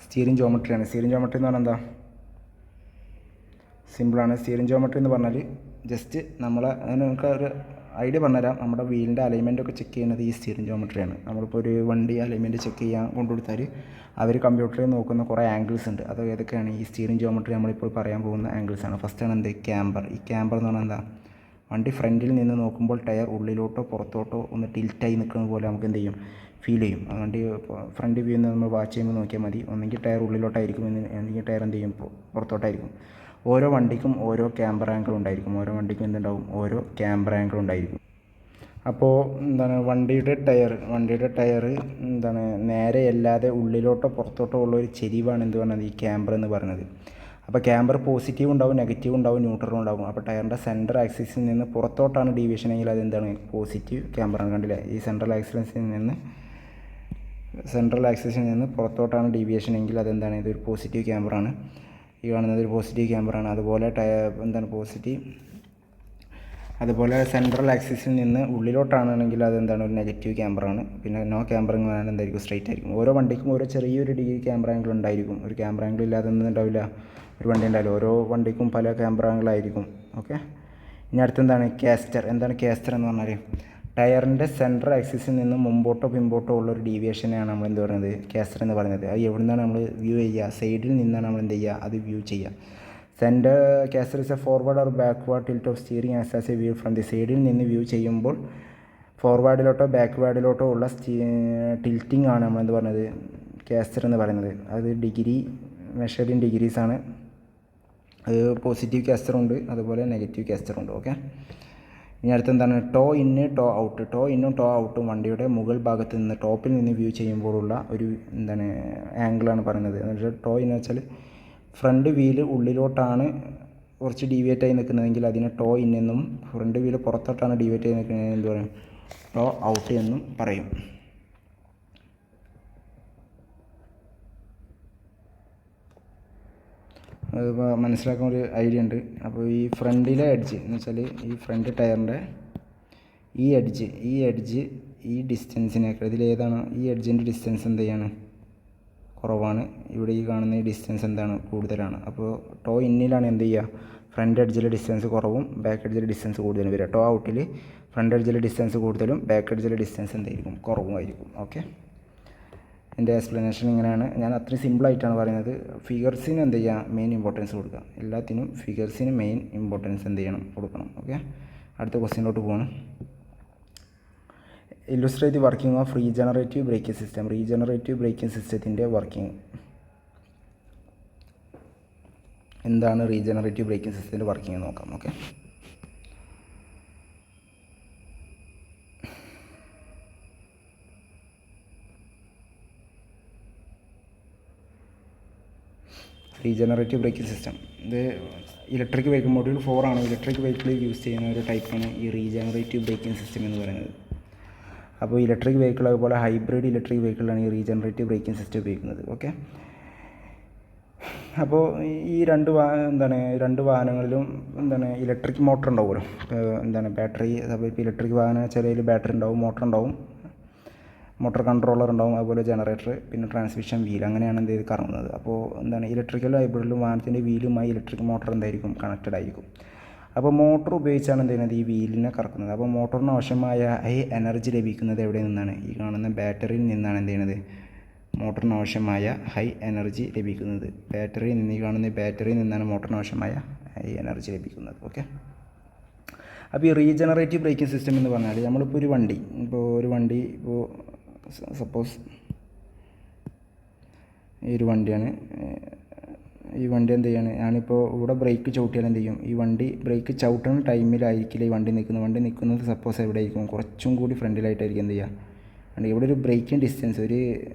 സ്റ്റിയറിംഗ് ജോമെട്രിയാണ്. സ്റ്റിയറിംഗ് ജോമെട്രി എന്ന് പറഞ്ഞാൽ എന്താ, സിമ്പിളാണ്. സ്റ്റിയറിംഗ് ജോമെട്രി എന്ന് പറഞ്ഞാൽ ജസ്റ്റ് നമ്മളെ, നമുക്ക് ഒരു ഐഡിയ പറഞ്ഞുതരാം. നമ്മുടെ വീലിൻ്റെ അലൈൻമെൻ്റ് ഒക്കെ ചെക്ക് ചെയ്യുന്നത് ഈ സ്റ്റിയറിംഗ് ജോമെട്രിയാണ്. നമ്മളിപ്പോൾ ഒരു വണ്ടി അലൈൻമെൻറ്റ് ചെക്ക് ചെയ്യാൻ കൊണ്ടുകൊടുത്താൽ അവർ കമ്പ്യൂട്ടറിൽ നോക്കുന്ന കുറേ ആംഗിൾസ് ഉണ്ട്. അത് ഏതൊക്കെയാണ്, ഈ സ്റ്റിയറിംഗ് ജോമെട്രി നമ്മളിപ്പോൾ പറയാൻ പോകുന്ന ആംഗിൾസാണ്. ഫസ്റ്റാണ് എന്ത്, ക്യാമ്പർ. ഈ ക്യാമ്പർ എന്ന് പറഞ്ഞാൽ എന്താ, വണ്ടി ഫ്രണ്ടിൽ നിന്ന് നോക്കുമ്പോൾ ടയർ ഉള്ളിലോട്ടോ പുറത്തോട്ടോ ഒന്ന് ടിൽറ്റായി നിൽക്കുന്നത് പോലെ നമുക്ക് എന്ത് ചെയ്യും, ഫീൽ ചെയ്യും. വണ്ടി ഫ്രണ്ട് വ്യൂ നമ്മൾ വാച്ച് ചെയ്യുമ്പോൾ നോക്കിയാൽ മതി. ഒന്നെങ്കിൽ ടയർ ഉള്ളിലോട്ടായിരിക്കും, അല്ലെങ്കിൽ ടയർ എന്ത് ചെയ്യും, പുറത്തോട്ടായിരിക്കും. ഓരോ വണ്ടിക്കും ഓരോ ക്യാമ്പർ ആംഗിൾ ഉണ്ടായിരിക്കും. ഓരോ വണ്ടിക്കും എന്തുണ്ടാവും, ഓരോ ക്യാമ്പർ ആംഗിൾ ഉണ്ടായിരിക്കും. അപ്പോൾ എന്താണ്, വണ്ടിയുടെ ടയർ എന്താണ്, നേരെ അല്ലാതെ ഉള്ളിലോട്ടോ പുറത്തോട്ടോ ഉള്ള ഒരു ചെരിവാണ് എന്ത് പറഞ്ഞത്, ഈ ക്യാമ്പർ എന്ന് പറയുന്നത്. അപ്പോൾ ക്യാമ്പർ പോസിറ്റീവ് ഉണ്ടാവും, നെഗറ്റീവ് ഉണ്ടാവും, ന്യൂട്രലും ഉണ്ടാവും. അപ്പോൾ ടയറിൻ്റെ സെൻട്രൽ ആക്സിസിൽ നിന്ന് പുറത്തോട്ടാണ് ഡീവിയേഷൻ എങ്കിൽ അതെന്താണ്, പോസിറ്റീവ് ക്യാമ്പറാണ്. കണ്ടില്ലേ, ഈ സെൻട്രൽ ആക്സിസിൽ നിന്ന് പുറത്തോട്ടാണ് ഡീവിയേഷൻ എങ്കിൽ അതെന്താണ്, ഇതൊരു പോസിറ്റീവ് ക്യാമ്പറാണ്. ഈ കാണുന്നത് ഒരു പോസിറ്റീവ് ക്യാമ്പറാണ്. അതുപോലെ അതുപോലെ സെൻട്രൽ ആക്സിസിൽ നിന്ന് ഉള്ളിലോട്ടാണെങ്കിൽ അതെന്താണ്, ഒരു നെഗറ്റീവ് ക്യാമ്പറാണ്. പിന്നെ നോ ക്യാമ്പറിങ് പറഞ്ഞാൽ എന്തായിരിക്കും, സ്ട്രൈറ്റ് ആയിരിക്കും. ഓരോ വണ്ടിക്കും ഓരോ ചെറിയൊരു ഡിഗ്രി ക്യാമ്പർ ആംഗിൾ ഉണ്ടായിരിക്കും. ഒരു ക്യാമ്പർ ആംഗിൾ ഇല്ലാതെ ഒന്നും ഉണ്ടാവില്ല, ഒരു വണ്ടി ഉണ്ടാവില്ല. ഓരോ വണ്ടിക്കും പല ക്യാമ്പർ ആംഗിളായിരിക്കും. ഓക്കെ, ഇനി അടുത്തെന്താണ്, കാസ്റ്റർ. എന്താണ് കാസ്റ്റർ എന്ന് പറഞ്ഞാൽ, ടയറിൻ്റെ സെൻട്രൽ ആക്സിസിൽ നിന്ന് മുമ്പോട്ടോ പിമ്പോട്ടോ ഉള്ള ഒരു ഡീവിയേഷനെയാണ് നമ്മൾ എന്ത് പറയുന്നത്, കാസ്റ്റർ എന്ന് പറയുന്നത്. അത് എവിടെ നിന്നാണ് നമ്മൾ വ്യൂ ചെയ്യുക, സൈഡിൽ നിന്നാണ് നമ്മൾ എന്ത് ചെയ്യുക, അത് വ്യൂ ചെയ്യുക. Centre caster is a forward or backward tilt of steering as a view from the. സൈഡിൽ നിന്ന് വ്യൂ ചെയ്യുമ്പോൾ ഫോർവേഡിലോട്ടോ ബാക്ക്വേർഡിലോട്ടോ ഉള്ള ടിൽറ്റിംഗ് ആണ് നമ്മൾ എന്ത് പറയുന്നത്, കാസ്റ്റർ എന്ന് പറയുന്നത്. അത് ഡിഗ്രി മെഷർഡ് ഇൻ ഡിഗ്രീസാണ്. അത് പോസിറ്റീവ് കാസ്റ്ററുണ്ട്, അതുപോലെ നെഗറ്റീവ് കാസ്റ്ററുണ്ട്. ഓക്കെ, ഇനി അടുത്തെന്താണ്, ടോ ഇന്ന്, ടോ ഔട്ട്. ടോ ഇന്നും ടോ ഔട്ടും വണ്ടിയുടെ മുകൾ ഭാഗത്ത് നിന്ന്, ടോപ്പിൽ നിന്ന് വ്യൂ ചെയ്യുമ്പോഴുള്ള ഒരു എന്താണ് ആംഗിളാണ് പറയുന്നത്. എന്നുവെച്ചാൽ ടോ ഇന്ന് വെച്ചാൽ ഫ്രണ്ട് വീല് ഉള്ളിലോട്ടാണ് കുറച്ച് ഡീവിയേറ്റായി നിൽക്കുന്നതെങ്കിൽ അതിനെ ടോ ഇൻ എന്നും, ഫ്രണ്ട് വീല് പുറത്തോട്ടാണ് ഡീവിയേറ്റ് ആയി നിൽക്കുന്നത് എന്ത് പറയും, ടോ ഔട്ട് എന്നും പറയും. അതിപ്പോൾ മനസ്സിലാക്കാൻ ഒരു ഐഡിയ ഉണ്ട്. അപ്പോൾ ഈ ഫ്രണ്ടിലെ എഡ്ജ് എന്ന് വെച്ചാൽ ഈ ഫ്രണ്ട് ടയറിൻ്റെ ഈ എഡ്ജ് ഈ ഡിസ്റ്റൻസിനേക്കാൾ ഇതിലേതാണ്, ഈ എഡ്ജിൻ്റെ ഡിസ്റ്റൻസ് എന്ത് ചെയ്യാണ്, കുറവാണ്. ഇവിടെ ഈ കാണുന്ന ഈ ഡിസ്റ്റൻസ് എന്താണ് കൂടുതലാണ്. അപ്പോൾ ടോ ഇന്നിലാണ് എന്ത് ചെയ്യുക, ഫ്രണ്ട് എഡ്ജിലെ ഡിസ്റ്റൻസ് കുറവും ബാക്ക് എഡ്ജിലെ ഡിസ്റ്റൻസ് കൂടുതലും വരിക. ടോ ഔട്ടിൽ ഫ്രണ്ട് എഡ്ജിലെ ഡിസ്റ്റൻസ് കൂടുതലും ബാക്ക് എഡ്ജിലെ ഡിസ്റ്റൻസ് എന്തായിരിക്കും, കുറവുമായിരിക്കും. ഓക്കെ, എൻ്റെ എക്സ്പ്ലനേഷൻ ഇങ്ങനെയാണ്. ഞാൻ അത്രയും സിമ്പിളായിട്ടാണ് പറയുന്നത്. ഫിഗേഴ്സിന് എന്ത് ചെയ്യുക, മെയിൻ ഇമ്പോർട്ടൻസ് കൊടുക്കുക. എല്ലാത്തിനും ഫിഗേഴ്സിന് മെയിൻ ഇമ്പോർട്ടൻസ് എന്ത് ചെയ്യണം, കൊടുക്കണം. ഓക്കെ, അടുത്ത ക്വസ്റ്റ്യനിലോട്ട് പോവാണ്. Illustrate working of regenerative braking system. Regenerative braking സിസ്റ്റത്തിൻ്റെ വർക്കിംഗ് എന്താണ്? റീജനറേറ്റീവ് ബ്രേക്കിംഗ് സിസ്റ്റത്തിൻ്റെ വർക്കിംഗ് നോക്കാം. ഓക്കെ, റീജനറേറ്റീവ് ബ്രേക്കിംഗ് സിസ്റ്റം ഇത് ഇലക്ട്രിക് വെഹിക്കിൾ മൊഡ്യൂൾ 4 ആണ്. ഇലക്ട്രിക് വെഹിക്കിൾ യൂസ് ചെയ്യുന്ന ഒരു ടൈപ്പാണ് ഈ റീജനറേറ്റീവ് ബ്രേക്കിംഗ് സിസ്റ്റം എന്ന് പറയുന്നത്. അപ്പോൾ ഇലക്ട്രിക് വെഹിക്കിൾ അതുപോലെ ഹൈബ്രിഡ് ഇലക്ട്രിക് വെഹിക്കിളാണ് ഈ റീജനറേറ്റീവ് ബ്രേക്കിംഗ് സിസ്റ്റം ഉപയോഗിക്കുന്നത്. ഓക്കെ, അപ്പോൾ ഈ രണ്ട് വാഹനങ്ങളിലും ഇലക്ട്രിക് മോട്ടർ ഉണ്ടാവുമല്ലോ. ബാറ്ററി. അപ്പോൾ ഇപ്പോൾ ഇലക്ട്രിക് വാഹനം ചിലതിൽ ബാറ്ററി ഉണ്ടാവും, മോട്ടർ ഉണ്ടാവും, മോട്ടോർ കൺട്രോളർ ഉണ്ടാവും, അതുപോലെ ജനറേറ്റർ, പിന്നെ ട്രാൻസ്മിഷൻ വീൽ, അങ്ങനെയാണ് എന്ത് ചെയ്ത് കറങ്ങുന്നത്. അപ്പോൾ ഇലക്ട്രിക്കലും ഹൈബ്രിഡിലും വാഹനത്തിൻ്റെ വീലുമായി ഇലക്ട്രിക് മോട്ടർ എന്തായിരിക്കും, കണക്റ്റഡ് ആയിരിക്കും. അപ്പോൾ മോട്ടോർ ഉപയോഗിച്ചാണ് എന്ത് ചെയ്യുന്നത്, ഈ വീലിനെ കറക്കുന്നത്. അപ്പോൾ മോട്ടോറിന് ആവശ്യമായ ഹൈ എനർജി ലഭിക്കുന്നത് എവിടെ നിന്നാണ്? ഈ കാണുന്ന ബാറ്ററിയിൽ നിന്നാണ് എന്ത് ചെയ്യുന്നത്, മോട്ടറിന് ആവശ്യമായ ഹൈ എനർജി ലഭിക്കുന്നത്. ഈ കാണുന്ന ബാറ്ററിയിൽ നിന്നാണ് മോട്ടറിന് ആവശ്യമായ ഹൈ എനർജി ലഭിക്കുന്നത്. ഓക്കെ, അപ്പോൾ ഈ റീജനറേറ്റീവ് ബ്രേക്കിംഗ് സിസ്റ്റം എന്ന് പറഞ്ഞാൽ നമ്മളിപ്പോൾ ഒരു വണ്ടി സപ്പോസ് ഈ ഒരു വണ്ടിയാണ്. ഈ വണ്ടി എന്ത് ചെയ്യാണ്, ഞാനിപ്പോൾ ഇവിടെ ബ്രേക്ക് ചവിട്ടിയാൽ എന്ത് ചെയ്യും, ഈ വണ്ടി ബ്രേക്ക് ചവിട്ടുന്ന ടൈമിലായിരിക്കില്ല ഈ വണ്ടി നിൽക്കുന്നത് സപ്പോസ് എവിടെ ആയിരിക്കും, കുറച്ചും കൂടി ഫ്രണ്ടിലായിട്ടായിരിക്കും എന്ത് ചെയ്യുക. ഇവിടെ ഒരു ബ്രേക്കിംഗ് ഡിസ്റ്റൻസ്, ഒരു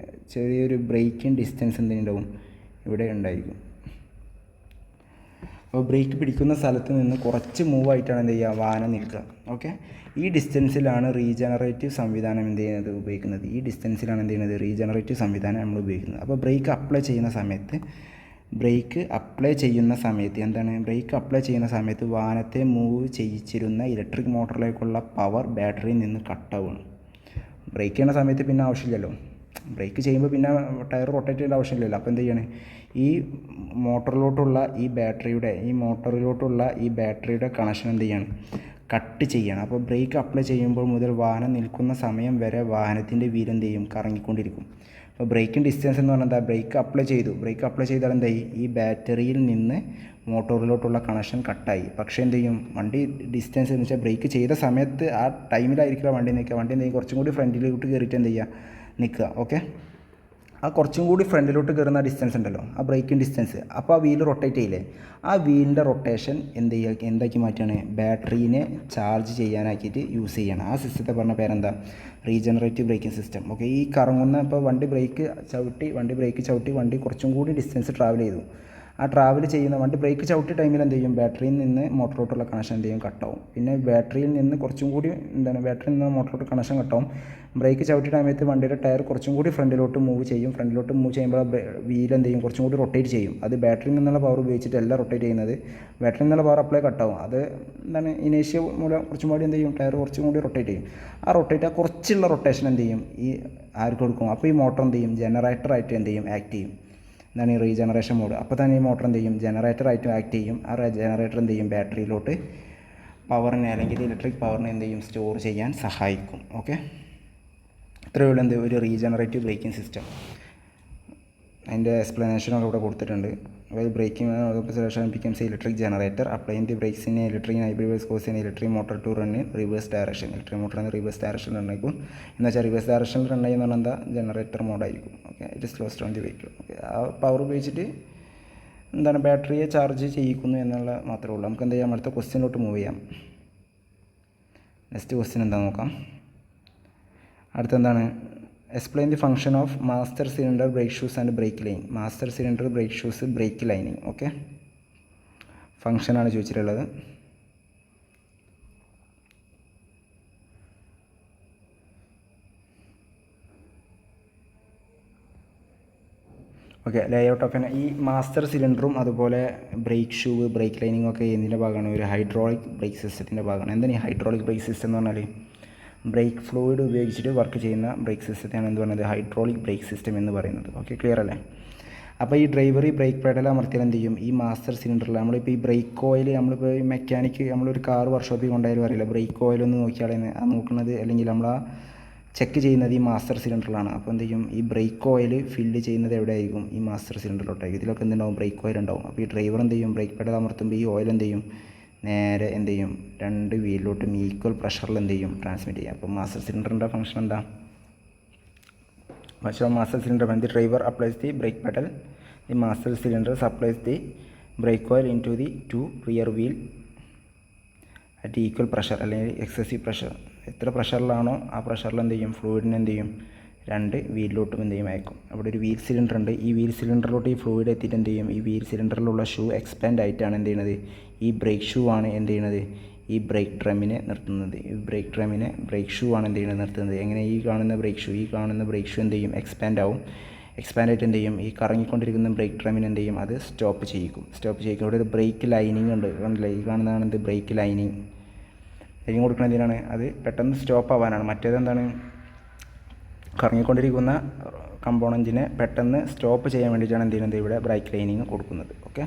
ചെറിയൊരു ബ്രേക്കിംഗ് ഡിസ്റ്റൻസ് എന്തെങ്കിലും ഇവിടെ ഉണ്ടായിരിക്കും. അപ്പോൾ ബ്രേക്ക് പിടിക്കുന്ന സ്ഥലത്ത് നിന്ന് കുറച്ച് മൂവായിട്ടാണ് എന്ത് ചെയ്യുക, വാഹനം നിൽക്കുക. ഓക്കെ, ഈ ഡിസ്റ്റൻസിലാണ് റീജനറേറ്റീവ് സംവിധാനം എന്ത് ചെയ്യുന്നത്, ഉപയോഗിക്കുന്നത്. ഈ ഡിസ്റ്റൻസിലാണ് എന്ത് ചെയ്യുന്നത്, റീജനറേറ്റീവ് സംവിധാനം നമ്മൾ ഉപയോഗിക്കുന്നത്. അപ്പോൾ ബ്രേക്ക് അപ്ലൈ ചെയ്യുന്ന സമയത്ത് വാഹനത്തെ മൂവ് ചെയ്യിച്ചിരുന്ന ഇലക്ട്രിക് മോട്ടറിലേക്കുള്ള പവർ ബാറ്ററിയിൽ നിന്ന് കട്ടാവുകയാണ്. ബ്രേക്ക് ചെയ്യുന്ന സമയത്ത് പിന്നെ ആവശ്യമില്ലല്ലോ, ബ്രേക്ക് ചെയ്യുമ്പോൾ പിന്നെ ടയർ റൊട്ടേറ്റ് ചെയ്യേണ്ട ആവശ്യമില്ലല്ലോ. അപ്പോൾ എന്ത് ചെയ്യണേ, ഈ മോട്ടറിലോട്ടുള്ള ഈ ബാറ്ററിയുടെ കണക്ഷൻ എന്ത് ചെയ്യണം, കട്ട് ചെയ്യണം. അപ്പോൾ ബ്രേക്ക് അപ്ലൈ ചെയ്യുമ്പോൾ മുതൽ വാഹനം നിൽക്കുന്ന സമയം വരെ വാഹനത്തിൻ്റെ വീൽ എന്ത് ചെയ്യും, കറങ്ങിക്കൊണ്ടിരിക്കും. അപ്പോൾ ബ്രേക്കിംഗ് ഡിസ്റ്റൻസ് എന്ന് പറഞ്ഞാൽ എന്താ, ബ്രേക്ക് അപ്ലൈ ചെയ്താൽ എന്തായി, ഈ ബാറ്ററിയിൽ നിന്ന് മോട്ടോറിലോട്ടുള്ള കണക്ഷൻ കട്ടായി. പക്ഷേ എന്ത് ചെയ്യും, വണ്ടി ഡിസ്റ്റൻസ് എന്ന് വെച്ചാൽ ബ്രേക്ക് ചെയ്ത സമയത്ത് ആ ടൈമിലായിരിക്കില്ല വണ്ടി നിൽക്കുക. വണ്ടി എന്തെങ്കിലും കുറച്ചും കൂടി ഫ്രണ്ടിലോട്ട് കയറിയിട്ട് എന്ത് ചെയ്യുക, നിൽക്കുക. ഓക്കെ, ആ കുറച്ചും കൂടി ഫ്രണ്ടിലോട്ട് കയറുന്ന ഡിസ്റ്റൻസ് ഉണ്ടല്ലോ, ആ ബ്രേക്കിംഗ് ഡിസ്റ്റൻസ്. അപ്പോൾ ആ വീല് റൊട്ടേറ്റ് ചെയ്യില്ലേ, ആ വീലിൻ്റെ റൊട്ടേഷൻ എന്താക്കി മാറ്റുകയാണ്, ബാറ്ററീനെ ചാർജ് ചെയ്യാനാക്കിയിട്ട് യൂസ് ചെയ്യണം. ആ സിസ്റ്റത്തെ പറഞ്ഞ പേരെന്താ, റീജനറേറ്റീവ് ബ്രേക്കിംഗ് സിസ്റ്റം. ഓക്കെ, ഈ കറങ്ങുന്ന ഇപ്പോൾ വണ്ടി ബ്രേക്ക് ചവിട്ടി വണ്ടി കുറച്ചും കൂടി ഡിസ്റ്റൻസ് ട്രാവൽ ചെയ്തു. ആ ട്രാവൽ ചെയ്യുന്ന വണ്ടി ബ്രേക്ക് ചവിട്ടിയ ടൈമിൽ എന്ത് ചെയ്യും, ബാറ്ററിയിൽ നിന്ന് മോട്ടറിലോട്ടുള്ള കണക്ഷൻ എന്ത് ചെയ്യും, കട്ടാവും. പിന്നെ ബാറ്ററിയിൽ നിന്ന് മോട്ടറിലോട്ട് കണക്ഷൻ കട്ടാവും. ബ്രേക്ക് ചവിട്ടിയ സമയത്ത് വണ്ടിയുടെ ടയർ കുറച്ചും കൂടി ഫ്രണ്ടിലോട്ട് മൂവ് ചെയ്യുമ്പോൾ വീൽ എന്ത് ചെയ്യും, കുറച്ചും കൂടി റൊട്ടേറ്റ് ചെയ്യും. അത് ബാറ്ററിയിൽ നിന്നുള്ള പവർ ഉപയോഗിച്ചിട്ടല്ല റൊട്ടേറ്റ് ചെയ്യുന്നത്, ബാറ്ററിയിൽ നിന്നുള്ള പവർ അപ്ലൈ കട്ടാവും. അത് ഇനേഷ്യ മൂലം കുറച്ചും കൂടി എന്ത് ചെയ്യും, ടയർ കുറച്ചും കൂടി റൊട്ടേറ്റ് ചെയ്യും. ആ കുറച്ചുള്ള റൊട്ടേഷൻ എന്ത് ചെയ്യും, ഈ ആർക്ക് കൊടുക്കും. അപ്പോൾ ഈ മോട്ടർ എന്ത് ചെയ്യും, ജനറേറ്ററായിട്ട് എന്ത് ചെയ്യും, ആക്ട് ചെയ്യും. എന്താണ് ഈ റീജനറേഷൻ മോഡ്. അപ്പോൾ തന്നെ ഈ മോട്ടർ എന്ത് ചെയ്യും, ജനറേറ്ററായിട്ട് ആക്ട് ചെയ്യും. ആ ജനറേറ്റർ എന്ത് ചെയ്യും, ബാറ്ററിയിലോട്ട് പവറിനെ അല്ലെങ്കിൽ ഇലക്ട്രിക് പവറിനെ എന്ത് ചെയ്യും, സ്റ്റോർ ചെയ്യാൻ സഹായിക്കും. ഓക്കെ, ഇത്രയേ ഉള്ളൂ ഒരു റീജനറേറ്റീവ് ബ്രേക്കിംഗ് സിസ്റ്റം. അതിൻ്റെ എക്സ്പ്ലനേഷനൊക്കെ ഇവിടെ കൊടുത്തിട്ടുണ്ട്. While braking selection becomes an electric generator, applying the brakes in electric hybrid causes an electric motor to run in reverse direction. Electric motor in reverse direction running. In the reverse direction running on the generator mode. Okay, it is closed on the vehicle. Okay, power basically then battery charge ചെയ്യുന്നു എന്നുള്ള മാത്രമേ ഉള്ളൂ. നമുക്ക് എന്ത് ചെയ്യാം, അടുത്ത ക്വസ്റ്റ്യനിലോട്ട് move ചെയ്യാം. Next question എന്താണെന്ന് നോക്കാം. അടുത്തെന്താണ്, explain the function of master cylinder, brake shoes and brake line. Master cylinder, brake shoes, brake lining. Okay, function ആണ് ചോദിച്ചിട്ടുള്ളത്. ഓക്കെ, ലേഔട്ട് ഓഫ് ഈ മാസ്റ്റർ സിലിണ്ടറും അതുപോലെ ബ്രേക്ക് ഷൂ, ബ്രേക്ക് ലൈനിങ് ഒക്കെ എന്തിൻ്റെ ഭാഗമാണ്, ഒരു ഹൈഡ്രോളിക് ബ്രേക്ക് സിസ്റ്റത്തിൻ്റെ ഭാഗമാണ്. എന്താണ് ഈ ഹൈഡ്രോളിക് ബ്രേക്ക് സിസ്റ്റം എന്ന് പറഞ്ഞാൽ, ബ്രേക്ക് ഫ്ലൂയിഡ് ഉപയോഗിച്ചിട്ട് വർക്ക് ചെയ്യുന്ന ബ്രേക്ക് സിസ്റ്റത്തെയാണ് എന്ത് പറയുന്നത്, ഹൈഡ്രോളിക് ബ്രേക്ക് സിസ്റ്റം എന്ന് പറയുന്നത്. ഓക്കെ, ക്ലിയർ അല്ലേ? അപ്പോൾ ഈ ഡ്രൈവർ ഈ ബ്രേക്ക് പെഡൽ അമർത്തിയാൽ എന്ത് ചെയ്യും, ഈ മാസ്റ്റർ സിലിണ്ടറിൽ നമ്മളിപ്പോൾ ഈ ബ്രേക്ക് ഓയിൽ, നമ്മളിപ്പോൾ ഈ മെക്കാനിക്ക് നമ്മളൊരു കാർ വർക്ക്ഷോപ്പിൽ കൊണ്ടായാലും അറിയില്ല, ബ്രേക്ക് ഓയിലൊന്ന് നോക്കിയാളെ നോക്കുന്നത്, അല്ലെങ്കിൽ നമ്മൾ ആ ചെക്ക് ചെയ്യുന്നത് ഈ മാസ്റ്റർ സിലിണ്ടറിലാണ്. അപ്പോൾ എന്ത് ചെയ്യും, ഈ ബ്രേക്ക് ഓയിൽ ഫില്ല് ചെയ്യുന്നത് എവിടെയായിരിക്കും, ഈ മാസ്റ്റർ സിലിണ്ടറിലോട്ടായിരിക്കും. ഇതിലൊക്കെ എന്തുണ്ടാവും, ബ്രേക്ക് ഓയിൽ ഉണ്ടാവും. അപ്പോൾ ഈ ഡ്രൈവർ എന്ത് ചെയ്യും, ബ്രേക്ക് പെഡൽ അമർത്തുമ്പോൾ ഈ ഓയിൽ എന്ത് ചെയ്യും, നേരെ എന്ത് ചെയ്യും, രണ്ട് വീലിലോട്ടും ഈക്വൽ പ്രഷറിൽ എന്ത് ചെയ്യും, ട്രാൻസ്മിറ്റ് ചെയ്യും. അപ്പോൾ മാസ്റ്റർ സിലിണ്ടറിൻ്റെ ഫംഗ്ഷൻ എന്താ, master cylinder, when the driver applies the brake pedal, the master cylinder supplies the brake oil into the two rear wheel at equal pressure അല്ലെങ്കിൽ എക്സസീവ് പ്രഷർ. എത്ര പ്രഷറിലാണോ ആ പ്രഷറിൽ എന്ത് ചെയ്യും, ഫ്ലൂയിഡിനെ എന്ത് ചെയ്യും, രണ്ട് വീലിലോട്ടും എന്ത് ചെയ്യും, അയക്കും. അവിടെ ഒരു വീൽ സിലിണ്ടർ ഉണ്ട്. ഈ വീൽ സിലിണ്ടറിലോട്ട് ഈ ഫ്ലൂയിഡ് എത്തിയിട്ട് എന്ത് ചെയ്യും, ഈ വീൽ സിലിണ്ടറിലുള്ള ഷൂ എക്സ്പാൻഡ് ആയിട്ടാണ് എന്ത് ചെയ്യുന്നത്, ഈ ബ്രേക്ക് ഷൂ ആണ് എന്ത് ചെയ്യുന്നത്, ഈ ബ്രേക്ക് ഡ്രമ്മിനെ നിർത്തുന്നത്. ഈ ബ്രേക്ക് ഷൂ ആണ് എന്ത് ചെയ്യുന്നത്, നിർത്തുന്നത്. എങ്ങനെ, ഈ കാണുന്ന ബ്രേക്ക് ഷൂ എന്ത് ചെയ്യും, എക്സ്പാൻഡ് ആവും. എക്സ്പാൻഡ് ആയിട്ട് എന്ത് ചെയ്യും, ഈ കറങ്ങിക്കൊണ്ടിരിക്കുന്ന ബ്രേക്ക് ഡ്രമ്മിനെ എന്ത് ചെയ്യും, അത് സ്റ്റോപ്പ് ചെയ്യിക്കും. ഇവിടെ ഒരു ബ്രേക്ക് ലൈനിങ് ഉണ്ട്, കണ്ടില്ലേ, ഈ കാണുന്നതാണ് എന്ത്, ബ്രേക്ക് ലൈനിങ് കൊടുക്കുന്നത് എന്തിനാണ്, അത് പെട്ടെന്ന് സ്റ്റോപ്പ് ആവാനാണ്. മറ്റേതെന്താണ്, കറങ്ങിക്കൊണ്ടിരിക്കുന്ന കമ്പോണൻറ്റിനെ പെട്ടെന്ന് സ്റ്റോപ്പ് ചെയ്യാൻ വേണ്ടിയിട്ടാണ് എന്ത് ചെയ്യുന്നത്, ഇവിടെ ബ്രേക്ക് ലൈനിങ് കൊടുക്കുന്നത്. ഓക്കെ,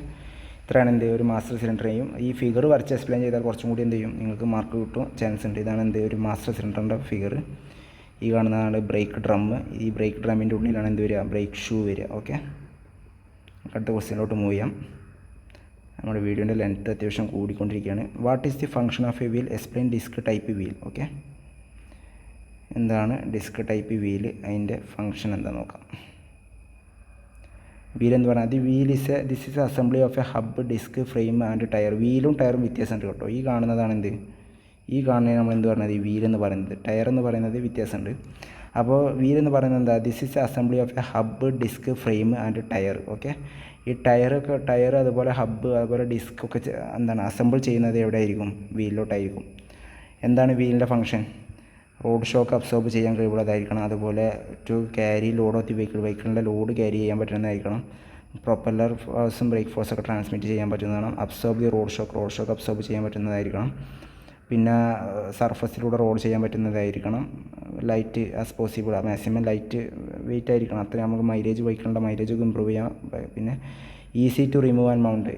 ഇത്രയാണ് എന്ത് ഒരു മാസ്റ്റർ സിലിണ്ടറേയും. ഈ ഫിഗർ വരച്ച് എക്സ്പ്ലെയിൻ ചെയ്താൽ കുറച്ചും കൂടി എന്ത് ചെയ്യും, നിങ്ങൾക്ക് മാർക്ക് കിട്ടും, ചാൻസ് ഉണ്ട്. ഇതാണ് എന്ത് ഒരു മാസ്റ്റർ സിലിണ്ടറിൻ്റെ ഫിഗർ. ഈ കാണുന്നതാണ് ബ്രേക്ക് ഡ്രം. ഈ ബ്രേക്ക് ഡ്രമ്മിൻ്റെ ഉള്ളിലാണ് എന്ത് വരിക, ബ്രേക്ക് ഷൂ വരിക. ഓക്കെ, അടുത്ത ക്വസ്റ്റ്യനിലോട്ട് മൂവ് ചെയ്യാം. നമ്മുടെ വീഡിയോൻ്റെ ലെങ്ത്ത് അത്യാവശ്യം കൂടിക്കൊണ്ടിരിക്കുകയാണ്. What is the function of a wheel, explain disc type wheel. Okay, എന്താണ് ഡിസ്ക് ടൈപ്പ് വീൽ, അതിൻ്റെ ഫംഗ്ഷൻ എന്താ നോക്കാം. വീൽ എന്ന് പറഞ്ഞാൽ this is assembly of a hub, disc, frame and tyre. വീലും ടയറും വ്യത്യാസമുണ്ട് കേട്ടോ. ഈ കാണുന്നതാണ് എന്ത്, ഈ കാണുന്നതിന് നമ്മൾ എന്ത് പറയുന്നത്, ഈ വീൽ എന്ന് പറയുന്നത്. ടയർ എന്ന് പറയുന്നത് വ്യത്യാസമുണ്ട്. അപ്പോൾ വീൽ എന്ന് പറയുന്നത് എന്താ, this is assembly of a hub, disc, frame and tyre. Okay, ഈ ടയർ അതുപോലെ ഹബ്ബ് അതുപോലെ ഡിസ്ക് ഒക്കെ എന്താണ് അസംബിൾ ചെയ്യുന്നത് എവിടെയായിരിക്കും, വീലിലോട്ടായിരിക്കും. എന്താണ് വീലിൻ്റെ ഫംഗ്ഷൻ, റോഡ് ഷോക്ക് അബ്സോർബ് ചെയ്യാൻ കഴിവുള്ളതായിരിക്കണം. അതുപോലെ to carry load of the വെഹിക്കിളിൻ്റെ ലോഡ് ക്യാരി ചെയ്യാൻ പറ്റുന്നതായിരിക്കണം. പ്രൊപ്പല്ലർ ഫോഴ്സും ബ്രേക്ക് ഫോഴ്സൊക്കെ ട്രാൻസ്മിറ്റ് ചെയ്യാൻ പറ്റുന്നതാണ്. Absorb the road shock absorb ചെയ്യാൻ പറ്റുന്നതായിരിക്കണം. പിന്നെ സർഫസിലൂടെ റോഡ് ചെയ്യാൻ പറ്റുന്നതായിരിക്കണം. Light as possible, maximum light weight ആയിരിക്കണം. അത്രയും നമുക്ക് വെഹിക്കിളിൻ്റെ മൈലേജൊക്കെ ഇമ്പ്രൂവ് ചെയ്യാം. പിന്നെ easy to remove and mount